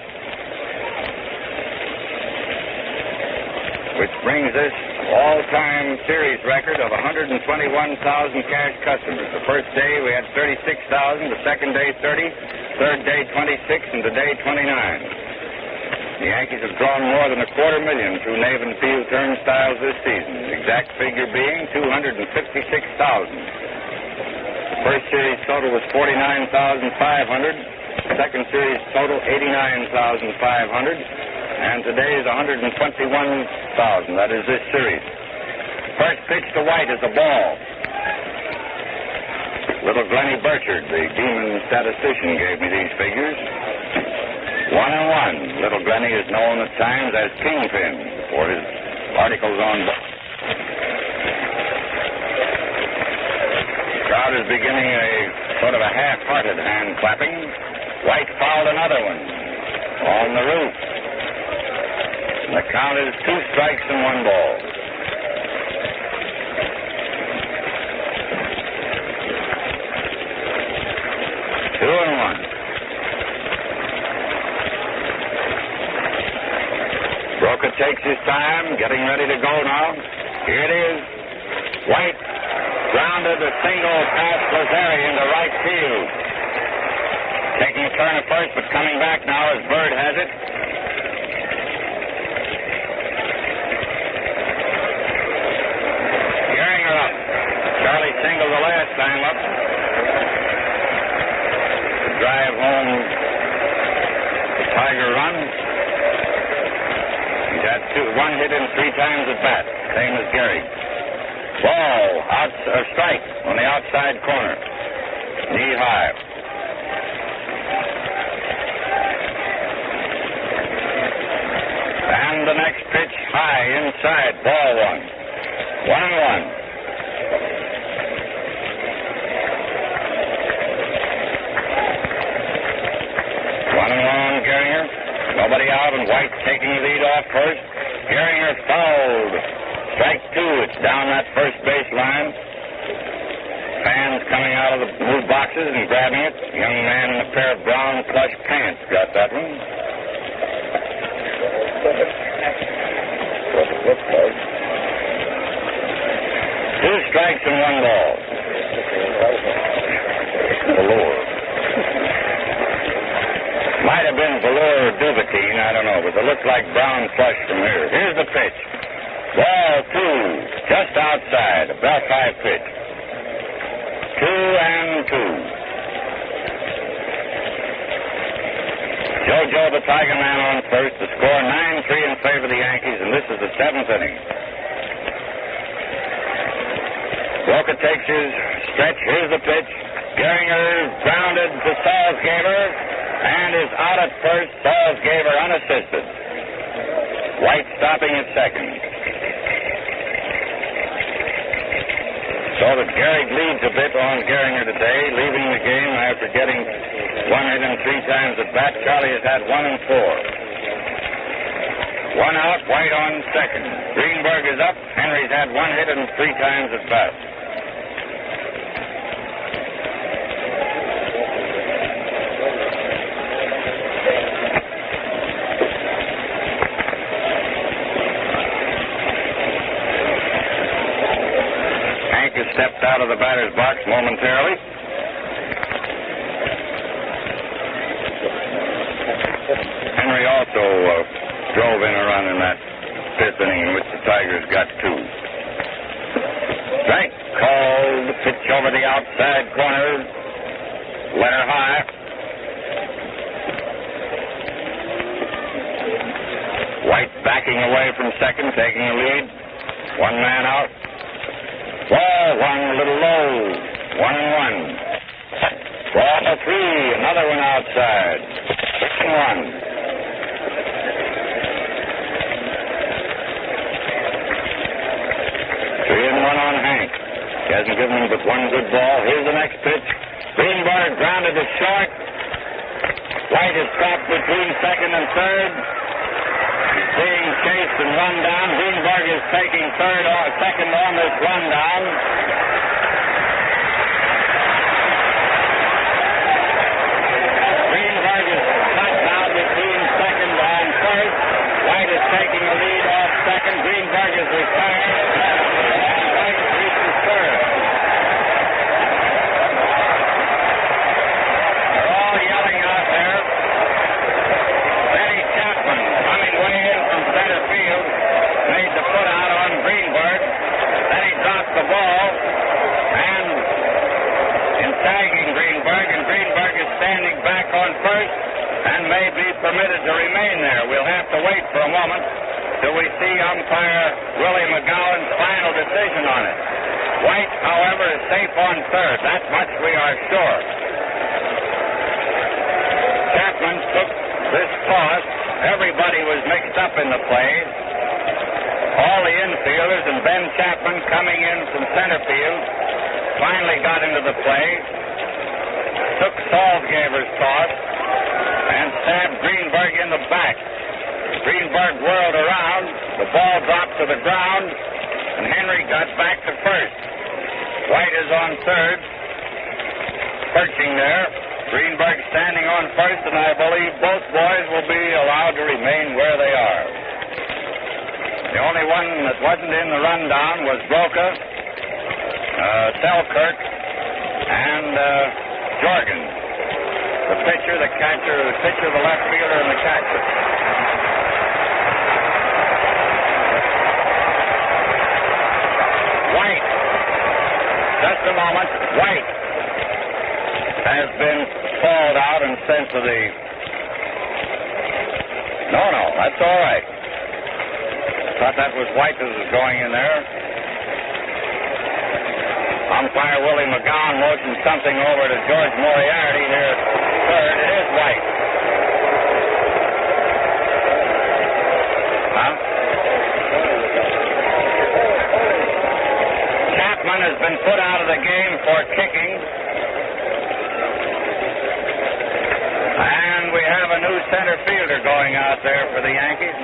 which brings us all-time series record of 121,000 cash customers. The first day we had 36,000, the second day 30, third day 26, and today 29. The Yankees have drawn more than 250,000 through Nave and Field turnstiles this season, the exact figure being 256,000. The first series total was 49,500, the second series total 89,500, and today is 121,000. That is this series. First pitch to White is a ball. Little Glennie Burchard, the demon statistician, gave me these figures. 1-1. Little Glennie is known at times as Kingpin for his articles on books. The crowd is beginning a sort of a half-hearted hand clapping. White fouled another one on the roof. The count is 2 strikes and 1 ball. Two and one. Broca takes his time, getting ready to go now. Here it is. White grounded a single past Lazari into right field. Taking a turn at first, but coming back now as Bird has it. Charlie singled the last time up to drive home the Tiger run. He's had 1 hit and 3 times at bat, same as Gary. Ball, strike on the outside corner, knee high. And the next pitch high inside, ball 1. 1-1. 1-1 Gehringer. Nobody out, and White taking the lead off first. Gehringer fouled. Strike 2. It's down that first base line. Fans coming out of the blue boxes and grabbing it. Young man in a pair of brown plush pants got that one. What it looks like. 2 strikes and 1 ball. Velour. Might have been velour or Duvetine, I don't know, but it looks like brown plush from here. Here's the pitch. Ball 2, just outside, a belt high pitch. 2-2. JoJo, the Tiger man, on first. The score 9-3 in favor of the Yankees, and this is the 7th inning. Broca takes his stretch. Here's the pitch. Gehringer grounded to Salzgeber and is out at first. Salzgeber unassisted. White stopping at second. So that Gehrig leads a bit on Gehringer today, leaving the game after getting 1 hit and 3 times at bat. Charlie has had 1 and 4. 1 out, White on second. Greenberg is up. Henry's had 1 hit and 3 times at bat. Stepped out of the batter's box momentarily. Henry also drove in a run in that 5th inning in which the Tigers got 2. Strike called. Pitch over the outside corner. Letter high. White backing away from second, taking the lead. 1 man out. Ball 1, a little low. 1-1. Ball 3, another one outside. 6-1. 3-1 on Hank. He hasn't given him but one good ball. Here's the next pitch. Greenberg grounded to short. White is stopped between second and third. He's being chased and run down. Greenberg is taking second on this rundown. Greenberg is cut now between second and first. White is taking the lead off second. Greenberg is retired. And White reaches third. They're all yelling out there. Benny Chapman, coming way in from center field, made the put out on Greenberg. Then he dropped the ball, and in tagging Greenberg, and Greenberg is standing back on first and may be permitted to remain there. We'll have to wait for a moment till we see umpire Willie McGowan's final decision on it. White, however, is safe on third. That much we are sure. Chapman took this toss. Everybody was mixed up in the play. All the infielders and Ben Chapman coming in from center field finally got into the play, took Salzgaber's toss, and stabbed Greenberg in the back. Greenberg whirled around, the ball dropped to the ground, and Henry got back to first. White is on third, perching there. Greenberg standing on first, and I believe both boys will be allowed to remain where they are. The only one that wasn't in the rundown was Broca, Selkirk, and Jorgen. The pitcher, the catcher, the left fielder, and the catcher. White. Just a moment. White has been called out and sent to the... No, that's all right. Thought that was White that was going in there. Umpire Willie McGowan motioned something over to George Moriarty here. Third, it is White. Huh? Chapman has been put out of the game for kicking. And we have a new center fielder going out there for the Yankees.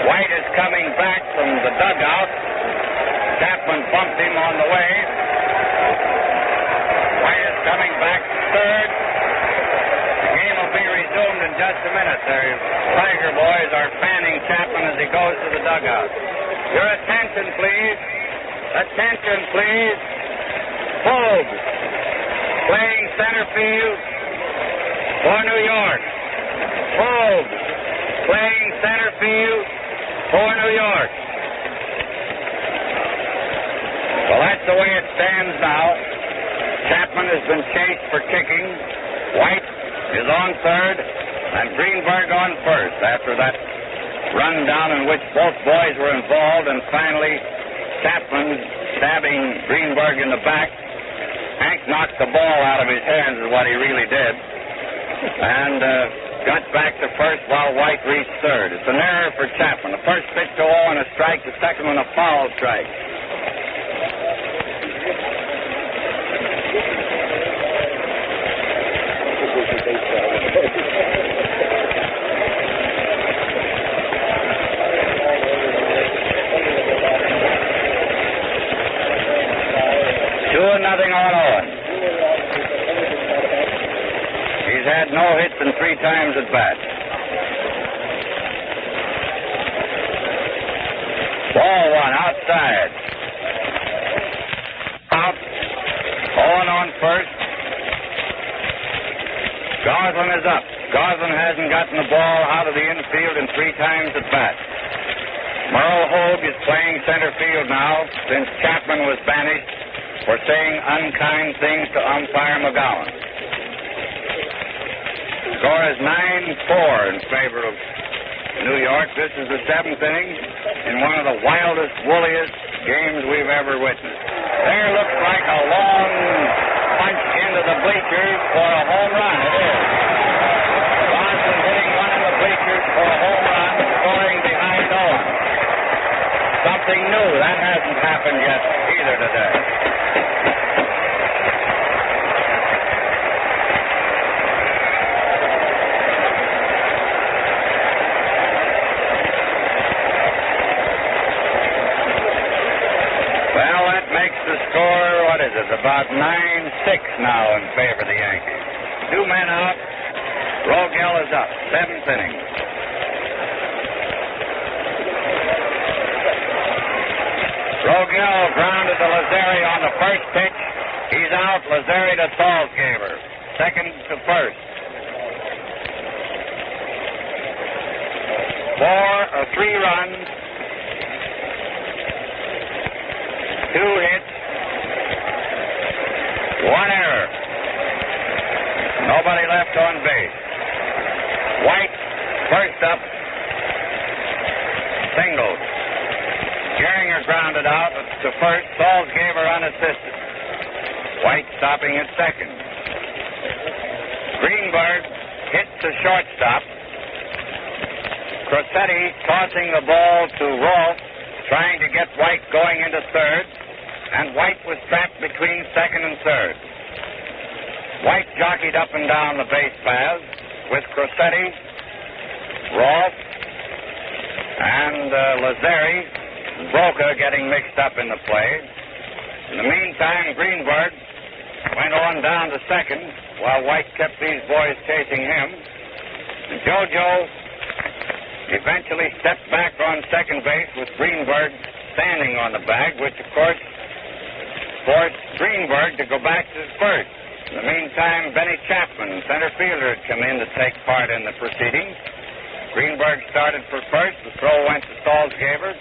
White is coming back from the dugout. Chapman bumped him on the way. White is coming back third. The game will be resumed in just a minute. The Tiger boys are fanning Chapman as he goes to the dugout. Your attention, please. Attention, please. Forbes, playing center field for New York. Forbes, playing center field for New York. Well, that's the way it stands now. Chapman has been chased for kicking. White is on third, and Greenberg on first after that rundown in which both boys were involved, and finally Chapman stabbing Greenberg in the back. Hank knocked the ball out of his hands is what he really did, and got back to first while White reached third. It's an error for Chapman. The first pitch to 0 and a strike, the second one a foul strike. No hits and 3 times at bat. Ball 1 outside. Out. Owen on first. Goslin is up. Goslin hasn't gotten the ball out of the infield in 3 times at bat. Merle Hogue is playing center field now since Chapman was banished for saying unkind things to umpire McGowan. Score is 9-4 in favor of New York. This is the 7th inning in one of the wildest, woolliest games we've ever witnessed. There looks like a long score, what is it, about 9-6 now in favor of the Yankees. 2 men out. Rogel is up. 7th inning. Rogel grounded to Lazzeri on the first pitch. He's out. Lazzeri to Salzgeber. 2nd to 1st. 3 runs. 2 hits. 1 error. Nobody left on base. White, first up. Single. Gehringer grounded out to first. Salzgeber unassisted. White stopping at second. Greenberg hit to shortstop. Crosetti tossing the ball to Rolfe, trying to get White going into third, and White was trapped between second and third. White jockeyed up and down the base paths with Crosetti, Rolfe, and Lazzeri, Broca getting mixed up in the play. In the meantime, Greenberg went on down to second while White kept these boys chasing him. And JoJo eventually stepped back on second base with Greenberg standing on the bag, which, of course, forced Greenberg to go back to first. In the meantime, Benny Chapman, center fielder, had come in to take part in the proceedings. Greenberg started for first. The throw went to Salzgeber,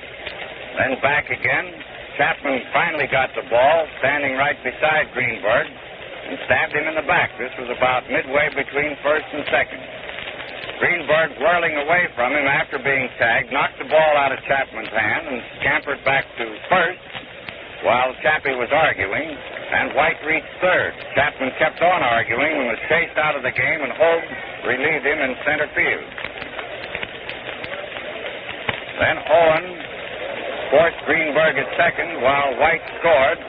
then back again. Chapman finally got the ball, standing right beside Greenberg, and stabbed him in the back. This was about midway between first and second. Greenberg, whirling away from him after being tagged, knocked the ball out of Chapman's hand and scampered back to first while Chappie was arguing, and White reached third. Chapman kept on arguing and was chased out of the game, and Hogue relieved him in center field. Then Owen forced Greenberg at second while White scored.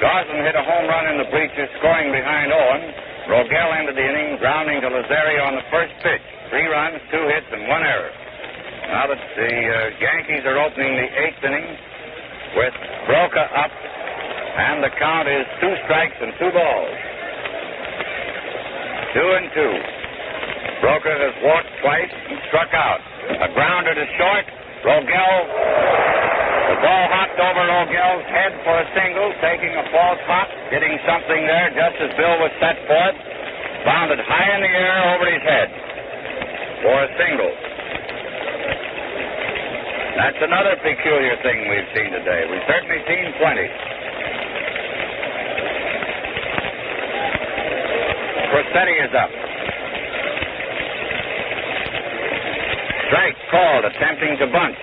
Goslin hit a home run in the bleachers, scoring behind Owen. Rogel ended the inning, grounding to Lazzeri on the first pitch. 3 runs, 2 hits, and 1 error. Now that the Yankees are opening the 8th inning with Broca up, and the count is 2 strikes and 2 balls. 2-2. Broca has walked twice and struck out. A grounder to short. Rogel, the ball hopped over Rogel's head for a single, taking a false hop, hitting something there just as Bill was set for it. Bounded high in the air over his head for a single. That's another peculiar thing we've seen today. We've certainly seen plenty. Crosetti is up. Strike called, attempting to bunt.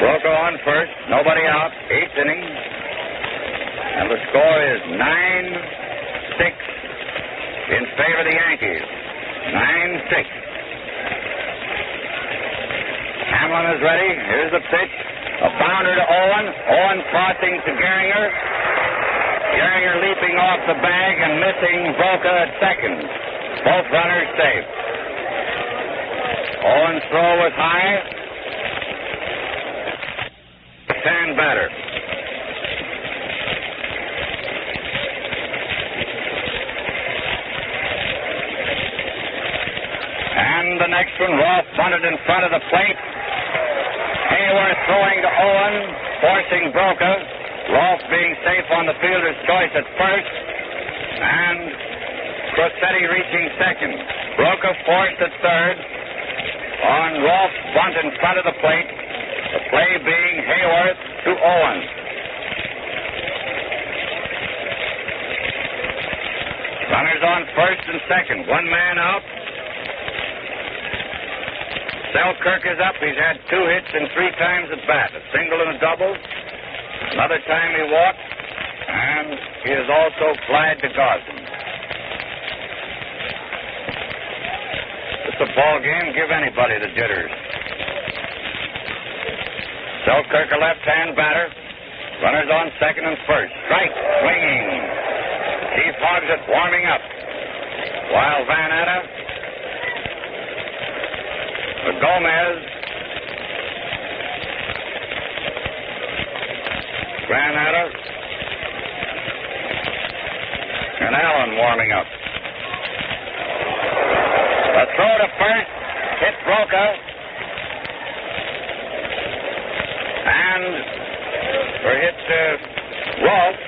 Broca on first, nobody out, 8th inning. And the score is 9-6 in favor of the Yankees. 9-6. Hamlin is ready. Here's the pitch. A bounder to Owen. Owen crossing to Gehringer. Gehringer leaping off the bag and missing Broca at second. Both runners safe. Owen's throw was high. Left-hand batter. And the next one, Rolfe bunted in front of the plate. Hayworth throwing to Owen, forcing Broca. Rolfe being safe on the fielder's choice at first. And Crosetti reaching second. Broca forced at third. On Rolfe's bunt in front of the plate. The play being Hayworth to Owen. Runners on first and second. 1 man out. Selkirk is up. He's had 2 hits and 3 times at bat. A single and a double. Another time he walked. And he has also flied to Goslin. It's a ball game. Give anybody the jitters. Selkirk, a left-hand batter. Runners on second and first. Strike. Swinging. Chief Hogsett warming up. While Van Atta, Gomez, Van Atta, and Allen warming up. A throw to first, hit Broca. And for hit Rolfe,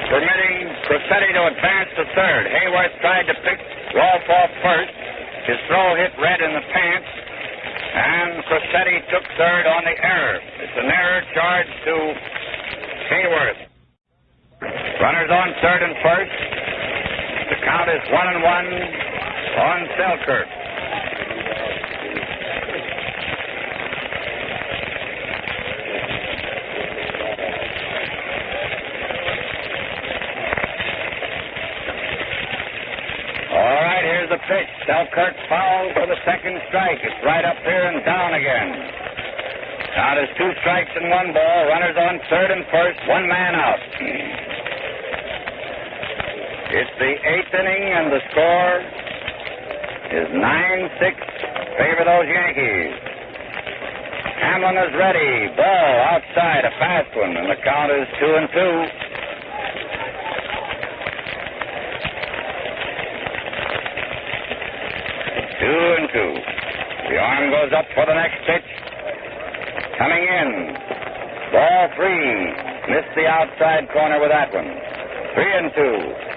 permitting Crosetti to advance to third. Hayworth tried to pick Rolfe off first. His throw hit Red in the pants, and Crosetti took third on the error. It's an error charged to Hayworth. Runners on third and first. The count is 1-1 on Selkirk. All right, here's the pitch. Selkirk fouled for the second strike. It's right up here and down again. Now there's 2 strikes and 1 ball. Runners on third and first. 1 man out. It's the 8th inning, and the score is 9-6. Favor those Yankees. Hamlin is ready. Ball outside, a fast one, and the count is 2-2. The arm goes up for the next pitch. Coming in. Ball 3. Missed the outside corner with that one. 3-2.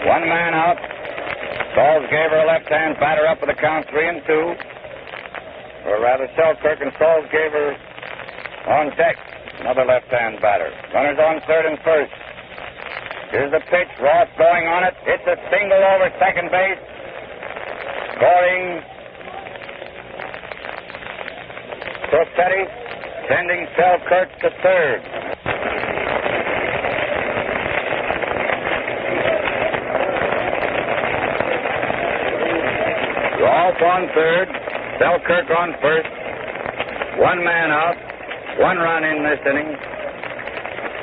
1 man out. Sauls gave her a left-hand batter up with the count 3-2. Or rather, Selkirk and Sauls gave her on deck. Another left-hand batter. Runners on third and first. Here's the pitch. Ross going on it. Hits a single over second base. Scoring Crosetti, sending Selkirk to third. Rolfe on third. Selkirk on first. 1 man out. 1 run in this inning.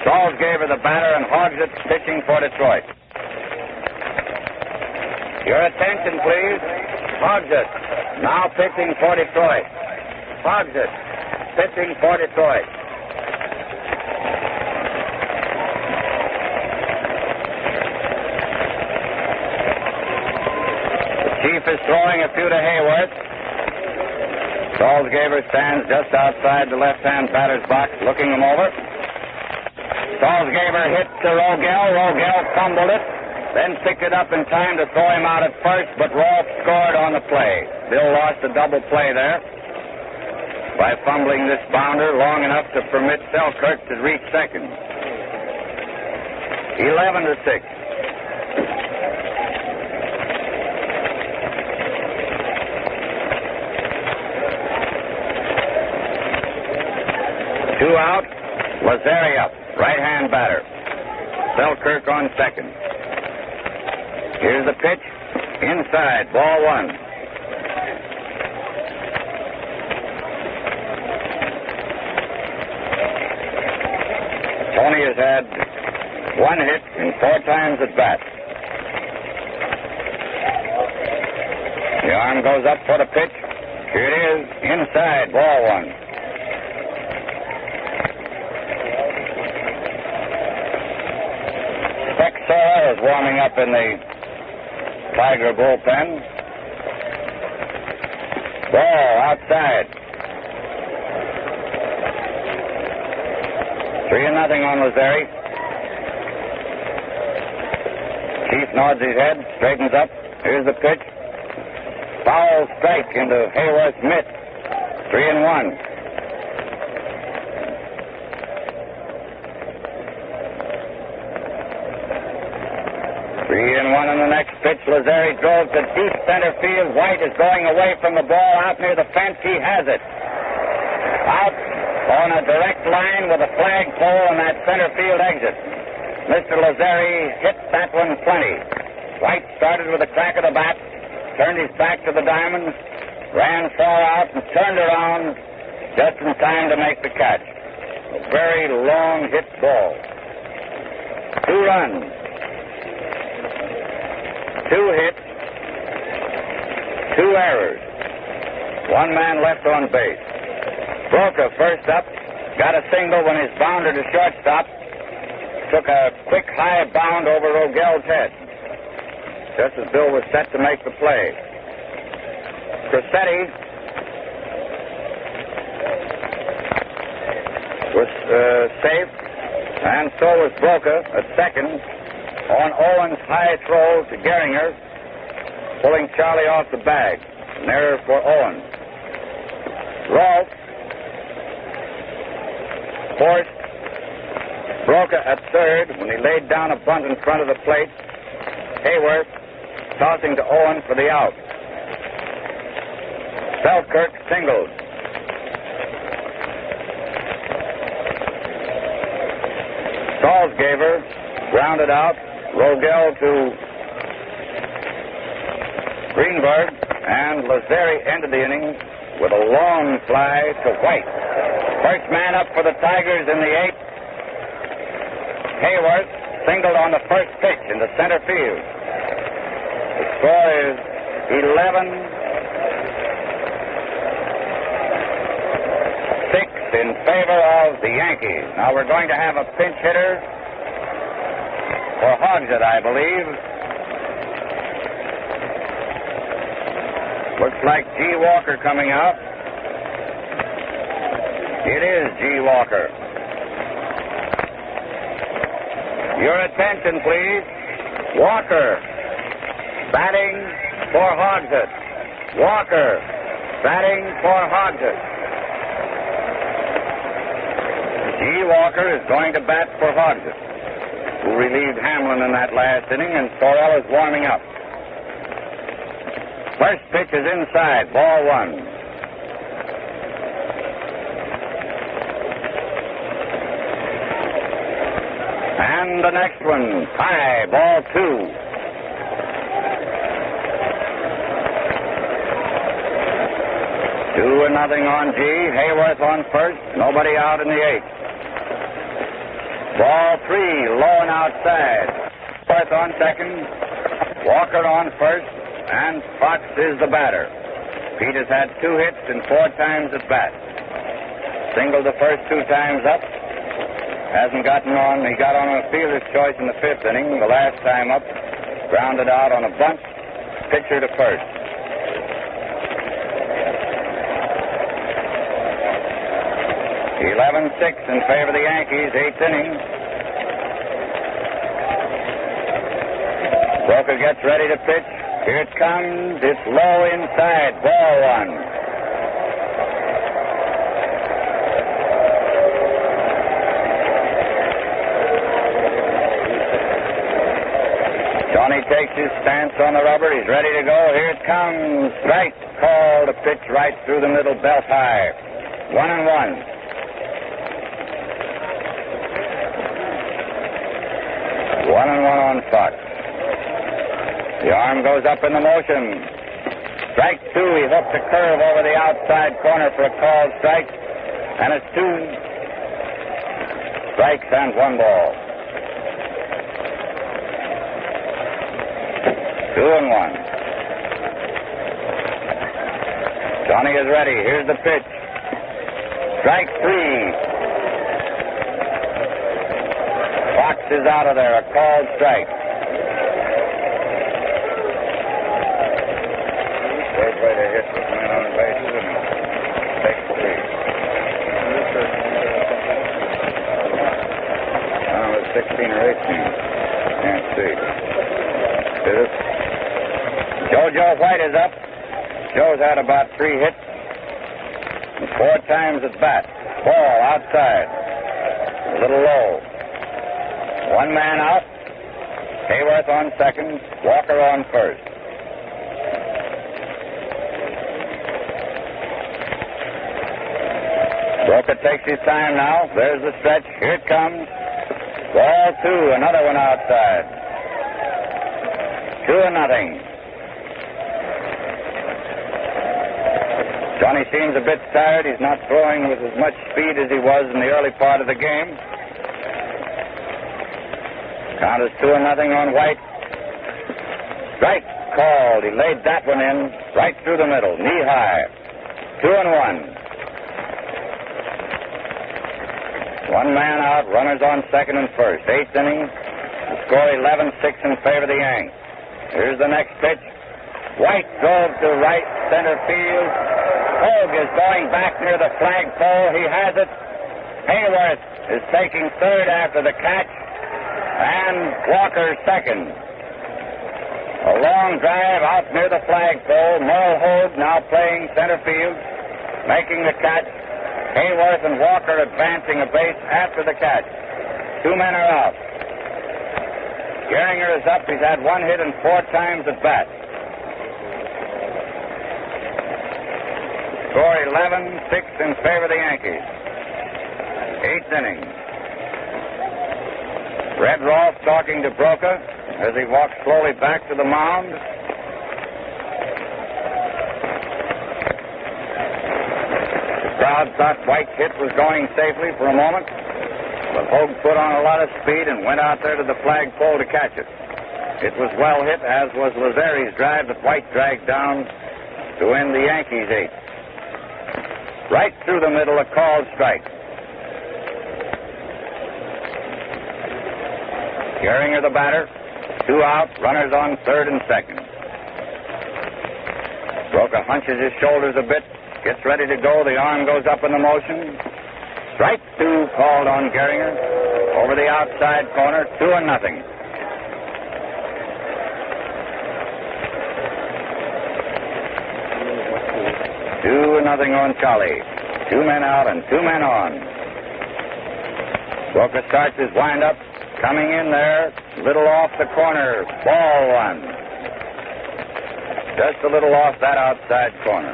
Sauls gave her the batter, and Hogsett pitching for Detroit. Your attention, please. Hogsett now pitching for Detroit. Hogsett pitching for Detroit. The Chief is throwing a few to Hayworth. Salzgaber stands just outside the left-hand batter's box, looking him over. Salzgaber hit to Rogel. Rogel fumbled it, then picked it up in time to throw him out at first, but Rolfe scored on the play. Bill lost a double play there by fumbling this bounder long enough to permit Selkirk to reach second. 11-6. Two out, Lazzeri up, right-hand batter. Selkirk on second. Here's the pitch, inside, ball 1. Tony has had 1 hit and 4 times at bat. The arm goes up for the pitch. Here it is, inside, ball 1. Texera is warming up in the Tiger bullpen. Ball outside. 3-0 on Lazzeri. Chief nods his head, straightens up. Here's the pitch. Foul strike into Hayworth's mitt. 3-1. 3-1 on the next pitch. Lazzeri drove to deep center field. White is going away from the ball out near the fence. He has it. Out on a direct line with a flagpole on that center field exit. Mr. Lazzeri hit that one plenty. White started with a crack of the bat, turned his back to the diamond, ran far out and turned around just in time to make the catch. A very long hit ball. 2 runs. 2 hits, 2 errors. 1 man left on base. Broca first up, got a single when his bounder to shortstop took a quick high bound over Rogel's head, just as Bill was set to make the play. Cressetti was safe, and so was Broca at second on Owen's high throw to Gehringer, pulling Charlie off the bag. An error for Owen. Rolfe forced Broca at third when he laid down a bunt in front of the plate. Hayworth tossing to Owen for the out. Selkirk singled. Salzgaver grounded out. Rogel to Greenberg, and Lazzeri ended the inning with a long fly to White. First man up for the Tigers in the eighth. Hayworth singled on the first pitch in the center field. The score is 11-6 in favor of the Yankees. Now we're going to have a pinch hitter for Hogsett, I believe. Looks like G. Walker coming out. It is G. Walker. Your attention, please. Walker batting for Hogsett. Walker batting for Hogsett. G. Walker is going to bat for Hogsett, who relieved Hamlin in that last inning, and Sorrell is warming up. First pitch is inside, ball one. And the next one, high, ball two. 2-0 on G. Hayworth on first, nobody out in the eighth. Ball three, low and outside. Hayworth on second, Walker on first, and Fox is the batter. Pete has had 2 hits and 4 times at bat. Singled the first 2 times up. Hasn't gotten on. He got on a fielder's choice in the 5th inning. The last time up, grounded out on a bunt. Pitcher to first. (11-6) in favor of the Yankees, 8th inning. Broca gets ready to pitch. Here it comes. It's low inside. Ball one. Johnny takes his stance on the rubber. He's ready to go. Here it comes. Strike called. A pitch right through the middle, belt high. 1-1. 1-1 on Fox. The arm goes up in the motion. Strike 2. He hooked a curve over the outside corner for a called strike. And it's 2 strikes and 1 ball. 2-1. Johnny is ready. Here's the pitch. Strike 3. Fox is out of there. A called strike. Third way to hit with men on the bases and takes 3. I don't know, it's 16 or 18. Can't see. Is it? Joe White is up. Joe's had about 3 hits and 4 times at bat. Ball outside. A little low. 1 man out. Hayworth on second. Walker on first. Broca takes his time now. There's the stretch. Here it comes. Ball 2. Another one outside. 2-0. Johnny seems a bit tired. He's not throwing with as much speed as he was in the early part of the game. Count is 2-0 on White. Strike called. He laid that one in right through the middle, knee high. 2-1. One man out, runners on second and first. Eighth inning, the score 11-6 in favor of the Yanks. Here's the next pitch. White drove to right center field. Hogue is going back near the flagpole. He has it. Hayworth is taking third after the catch, and Walker second. A long drive out near the flagpole. Merle Hogue now playing center field, making the catch. Hayworth and Walker advancing a base after the catch. Two men are out. Gehringer is up. He's had one hit and 4 times at bat. Score 11-6 in favor of the Yankees. Eighth inning. Red Rolfe talking to Broca as he walks slowly back to the mound. The crowd thought White's hit was going safely for a moment, but Hogue put on a lot of speed and went out there to the flagpole to catch it. It was well hit, as was Lazari's drive that White dragged down to end the Yankees' eighth. Right through the middle, a called strike. Gehringer the batter. 2 out, runners on third and second. Broca hunches his shoulders a bit, gets ready to go. The arm goes up in the motion. Strike 2 called on Gehringer. Over the outside corner, 2-0. Nothing on Charlie. 2 men out and 2 men on. Broca starts his windup. Coming in there, little off the corner. Ball 1. Just a little off that outside corner.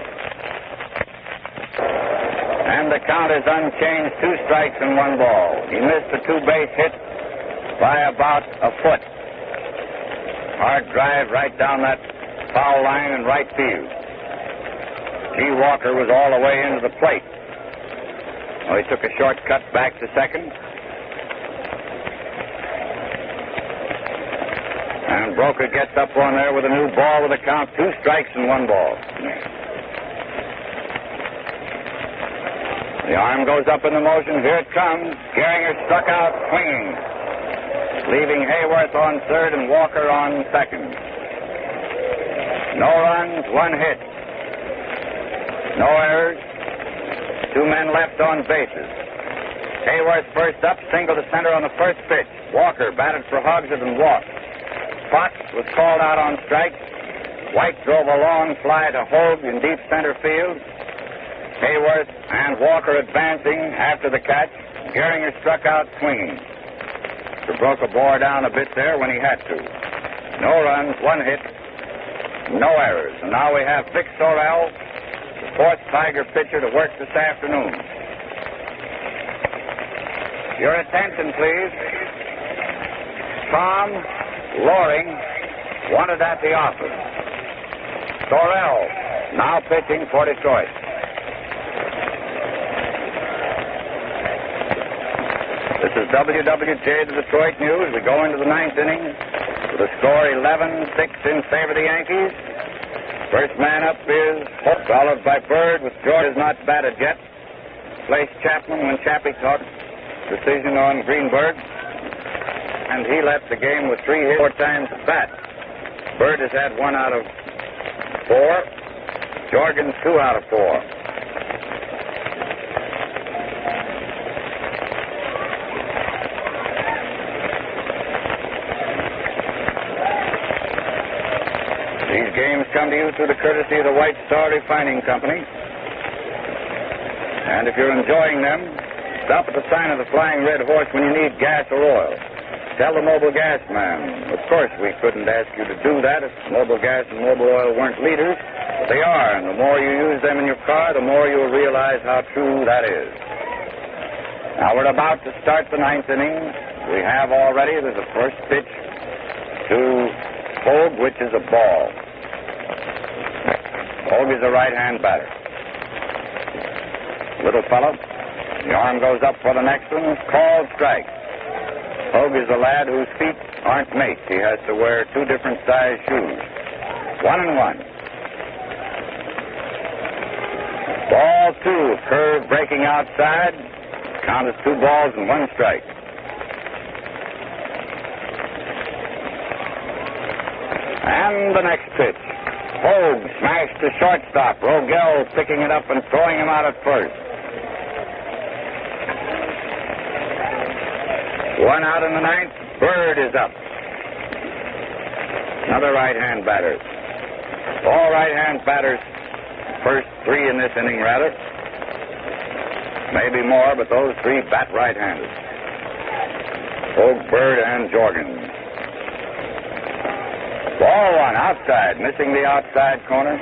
And the count is unchanged. 2 strikes and 1 ball. He missed the 2-base hit by about a foot. Hard drive right down that foul line in right field. G. Walker was all the way into the plate. Well, he took a shortcut back to second. And Broca gets up on there with a new ball with a count. 2 strikes and 1 ball. The arm goes up in the motion. Here it comes. Gehringer struck out swinging, leaving Hayworth on third and Walker on second. No runs, 1 hit. No errors. 2 men left on bases. Hayworth first up, single to center on the first pitch. Walker batted for Hogsett and walked. Fox was called out on strike. White drove a long fly to Hogue in deep center field. Hayworth and Walker advancing after the catch. Gehringer struck out swinging. Broca bore down a bit there when he had to. No runs, 1 hit, no errors. And now we have Vic Sorrell, the 4th Tiger pitcher, to work this afternoon. Your attention, please. Tom Loring wanted at the office. Sorrell now pitching for Detroit. This is WWJ, the Detroit News. We go into the 9th inning with a score 11-6 in favor of the Yankees. First man up is Hope, followed by Bird, with George has not batted yet. Placed Chapman when Chappie talked decision on Greenberg. And he left the game with 3 hits, 4 times at bat. Bird has had 1 out of 4. Jorgens 2 out of 4. These games come to you through the courtesy of the White Star Refining Company. And if you're enjoying them, stop at the sign of the Flying Red Horse when you need gas or oil. Tell the Mobile Gas man. Of course, we couldn't ask you to do that if Mobile Gas and Mobile Oil weren't leaders, but they are, and the more you use them in your car, the more you'll realize how true that is. Now, we're about to start the 9th inning. We have already, there's a first pitch to Hogue, which is a ball. Hogue is a right-hand batter. Little fellow. The arm goes up for the next one. Called strike. Hogue is a lad whose feet aren't mates. He has to wear 2 different size shoes. 1-1. Ball 2. Curve breaking outside. Count is 2 balls and 1 strike. And the next pitch. Hogue smashed to shortstop. Rogel picking it up and throwing him out at first. 1 out in the 9th. Bird is up. Another right-hand batter. All right-hand batters. First 3 in this inning, rather. Maybe more, but those 3 bat right-handed. Hogue, Bird, and Jorgen. Ball 1 outside, missing the outside corner.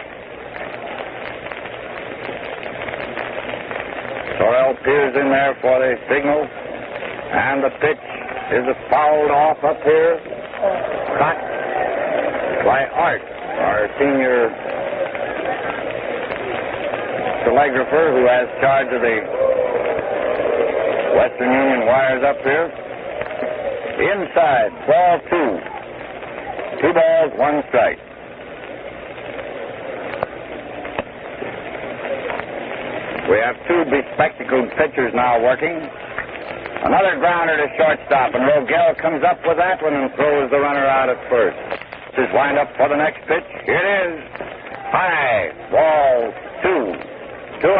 Sorrell peers in there for the signal. And the pitch is fouled off up here. Caught by Art, our senior telegrapher who has charge of the Western Union wires up here. Inside, ball 2. 2 balls, 1 strike. We have 2 bespectacled pitchers now working. Another grounder to shortstop, and Rogel comes up with that one and throws the runner out at first. This is wind up for the next pitch. Here it is. High. Ball 2. 2-0. Two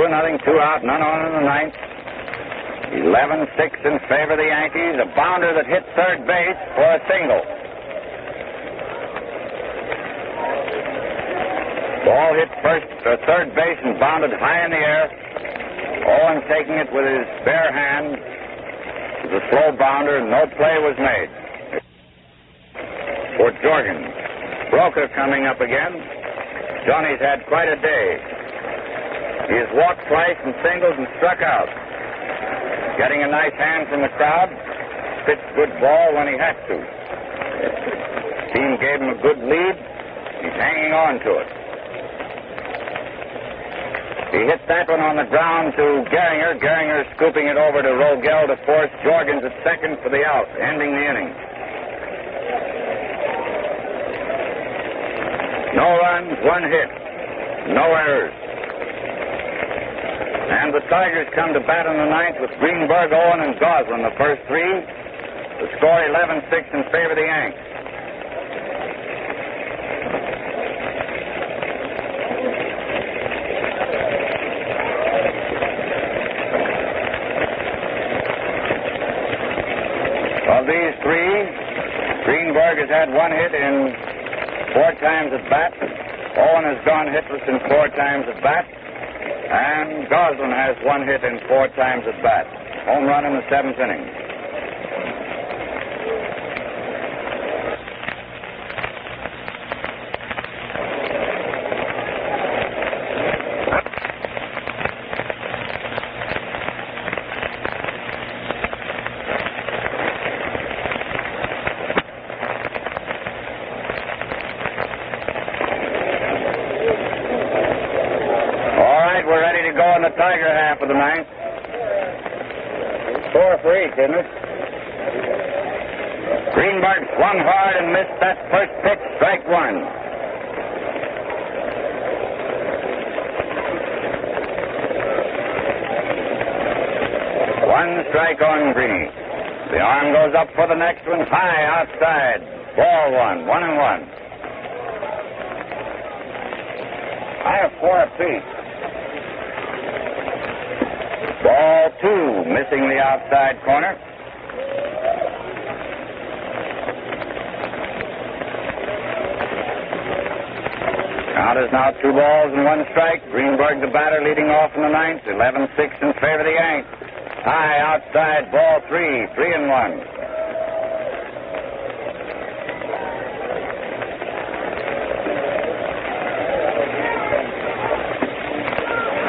and nothing, 2 out, none on in the 9th. 11-6 in favor of the Yankees. A bounder that hit third base for a single. Ball hit third base and bounded high in the air. Owen taking it with his bare hand. It was a slow bounder, and no play was made. For Jorgen. Broker coming up again. Johnny's had quite a day. He has walked twice and singled and struck out. Getting a nice hand from the crowd. Pitched good ball when he had to. Team gave him a good lead. He's hanging on to it. He hit that one on the ground to Gehringer. Gehringer scooping it over to Rogel to force Jorgens at second for the out, ending the inning. No runs, 1 hit. No errors. And the Tigers come to bat in the 9th with Greenberg, Owen, and Goslin, the first 3. The score 11-6 in favor of the Yanks. Of these 3, Greenberg has had 1 hit in 4 times at bat. Owen has gone hitless in 4 times at bat. And Goslin has 1 hit in 4 times at bat. Home run in the 7th inning. Tiger half of the 9th. 4 for each, isn't it? Greenberg swung hard and missed that first pitch, strike 1. One strike on Green. The arm goes up for the next one, high outside. Ball 1, 1-1. I have 4 apiece. Ball 2, missing the outside corner. Count is now 2 balls and 1 strike. Greenberg, the batter, leading off in the 9th. 11-6 in favor of the Yanks. High outside, ball 3, 3-1.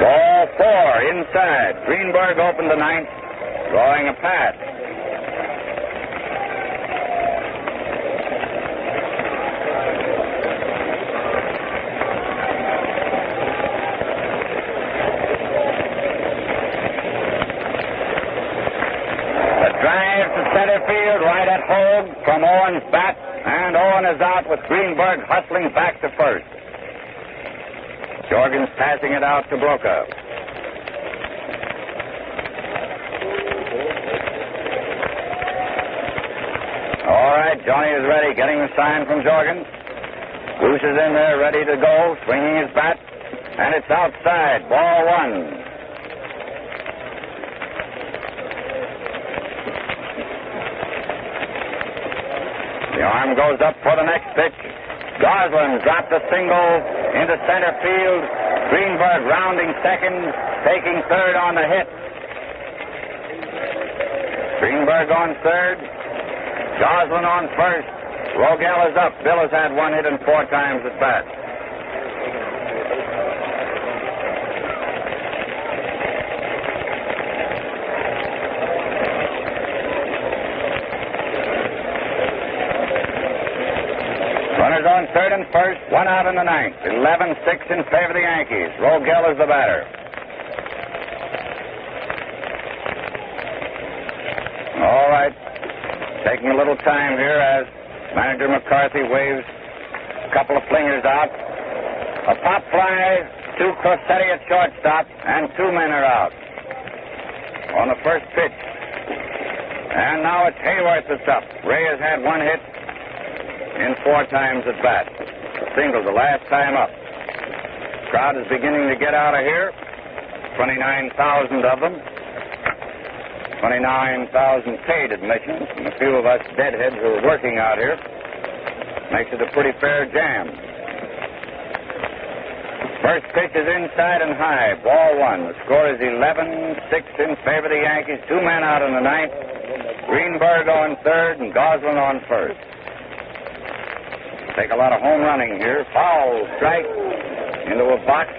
Ball 4, inside. Greenberg opened the 9th, drawing a pass. The drive to center field, right at Hogue from Owen's bat, and Owen is out with Greenberg hustling back to first. Jorgen's passing it out to Broca. All right, Johnny is ready, getting the sign from Jorgen. Goose is in there, ready to go, swinging his bat, and it's outside. Ball one. The arm goes up for the next pitch. Goslin dropped a single into center field. Greenberg rounding second, taking third on the hit. Greenberg on third. Goslin on first. Rogel is up. Bill has had one hit and 4 times at bat. Runners on third and first, 1 out in the ninth. 11-6 in favor of the Yankees. Rogel is the batter. All right. Taking a little time here as manager McCarthy waves a couple of flingers out. A pop fly to Crossetti at shortstop, and 2 men are out on the first pitch. And now it's Hayworth that's up. Ray has had 1 hit in 4 times at bat. A single the last time up. Crowd is beginning to get out of here. 29,000 of them. 29,000 paid admissions, and a few of us deadheads who are working out here. Makes it a pretty fair jam. First pitch is inside and high. Ball one. The score is 11-6 in favor of the Yankees. 2 men out in the ninth. Greenberg on third and Goslin on first. Take a lot of home running here. Foul strike into a box.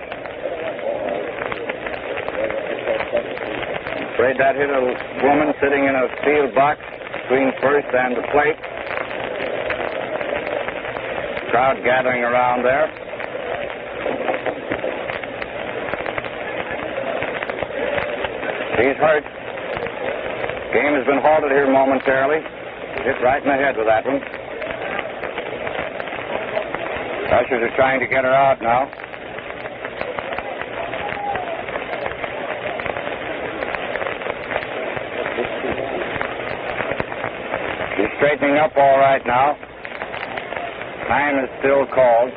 Afraid that hit a woman sitting in a field box between first and the plate. Crowd gathering around there. He's hurt. Game has been halted here momentarily. Hit right in the head with that one. Ushers are trying to get her out now. She's straightening up all right now. Time is still called.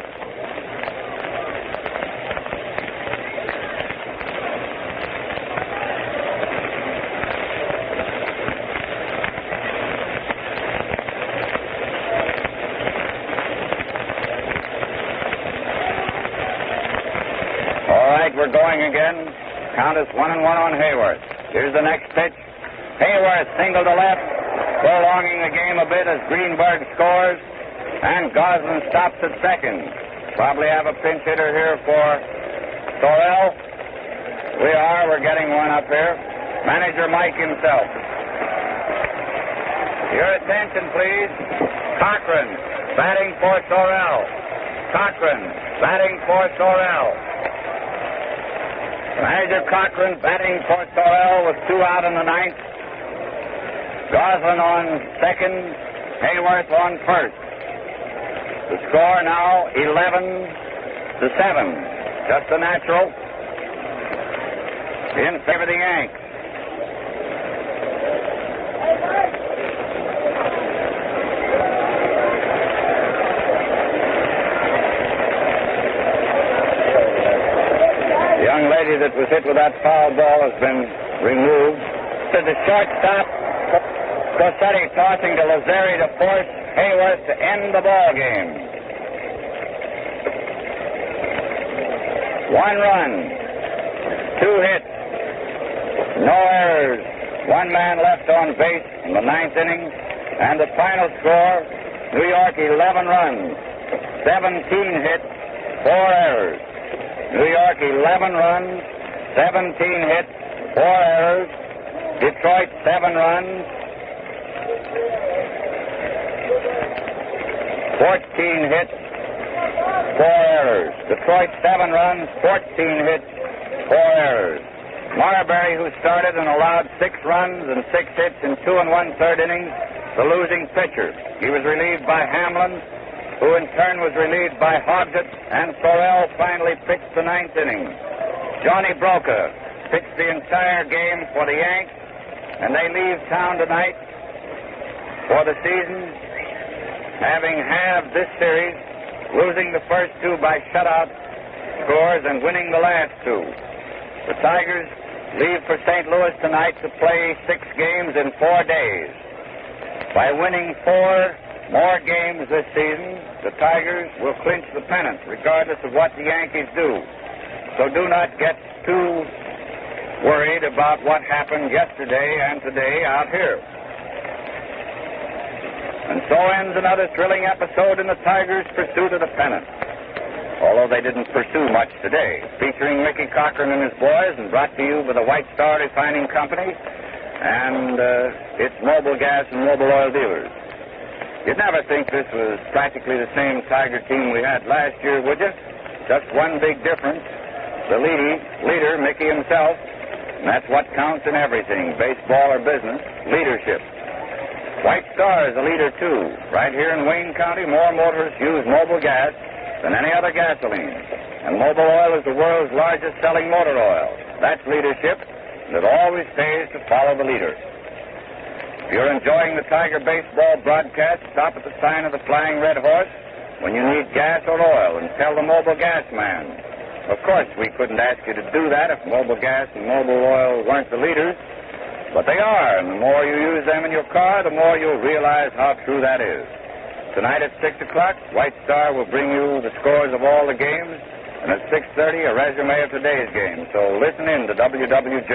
All right, we're going again. Count is 1-1 on Hayworth. Here's the next pitch. Hayworth single to left, prolonging the game a bit as Greenberg scores, and Goslin stops at second. Probably have a pinch hitter here for Sorrell. We're getting one up here. Manager Mike himself. Your attention, please. Cochran batting for Sorrell. Cochran batting for Sorrell. Manager Cochran batting for Sorrell with 2 out in the ninth. Goslin on second, Hayworth on first. The score now 11-7. Just a natural in favor of the Yanks. The young lady that was hit with that foul ball has been removed. To the shortstop, Crossetti tossing to Lazzeri to force Hayworth to end the ball game. 1 run, 2 hits, no errors, 1 man left on base in the 9th inning, and the final score, New York 11 runs, 17 hits, 4 errors. New York 11 runs, 17 hits, 4 errors. Detroit 7 runs, 14 hits, 4 errors. Detroit 7 runs, 14 hits, 4 errors. Marbury, who started and allowed 6 runs and 6 hits in 2 1/3 innings, the losing pitcher. He was relieved by Hamlin, who in turn was relieved by Hogsett, and Sorrell finally pitched the ninth inning. Johnny Broca pitched the entire game for the Yanks, and they leave town tonight for the season, having halved this series, losing the first two by shutout scores and winning the last two. The Tigers leave for St. Louis tonight to play 6 games in 4 days. By winning 4 more games this season, the Tigers will clinch the pennant, regardless of what the Yankees do. So do not get too worried about what happened yesterday and today out here. And so ends another thrilling episode in the Tigers' pursuit of the pennant. Although they didn't pursue much today. Featuring Mickey Cochran and his boys, and brought to you by the White Star Refining Company and its mobile gas and mobile oil dealers. You'd never think this was practically the same Tiger team we had last year, would you? Just one big difference. The leader, Mickey himself, and that's what counts in everything, baseball or business, leadership. White Star is a leader, too. Right here in Wayne County, more motorists use mobile gas than any other gasoline. And mobile oil is the world's largest selling motor oil. That's leadership, and it always pays to follow the leader. If you're enjoying the Tiger baseball broadcast, stop at the sign of the Flying Red Horse when you need gas or oil and tell the mobile gas man. Of course, we couldn't ask you to do that if mobile gas and mobile oil weren't the leaders, but they are, and the more you use them in your car, the more you'll realize how true that is. Tonight at 6 o'clock, White Star will bring you the scores of all the games, and at 6:30, a resume of today's game. So listen in to WWJ.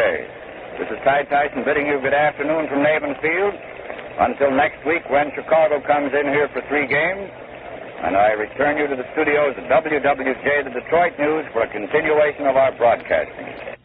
This is Ty Tyson bidding you good afternoon from Navin Field. Until next week when Chicago comes in here for 3 games, and I return you to the studios of WWJ, the Detroit News, for a continuation of our broadcasting.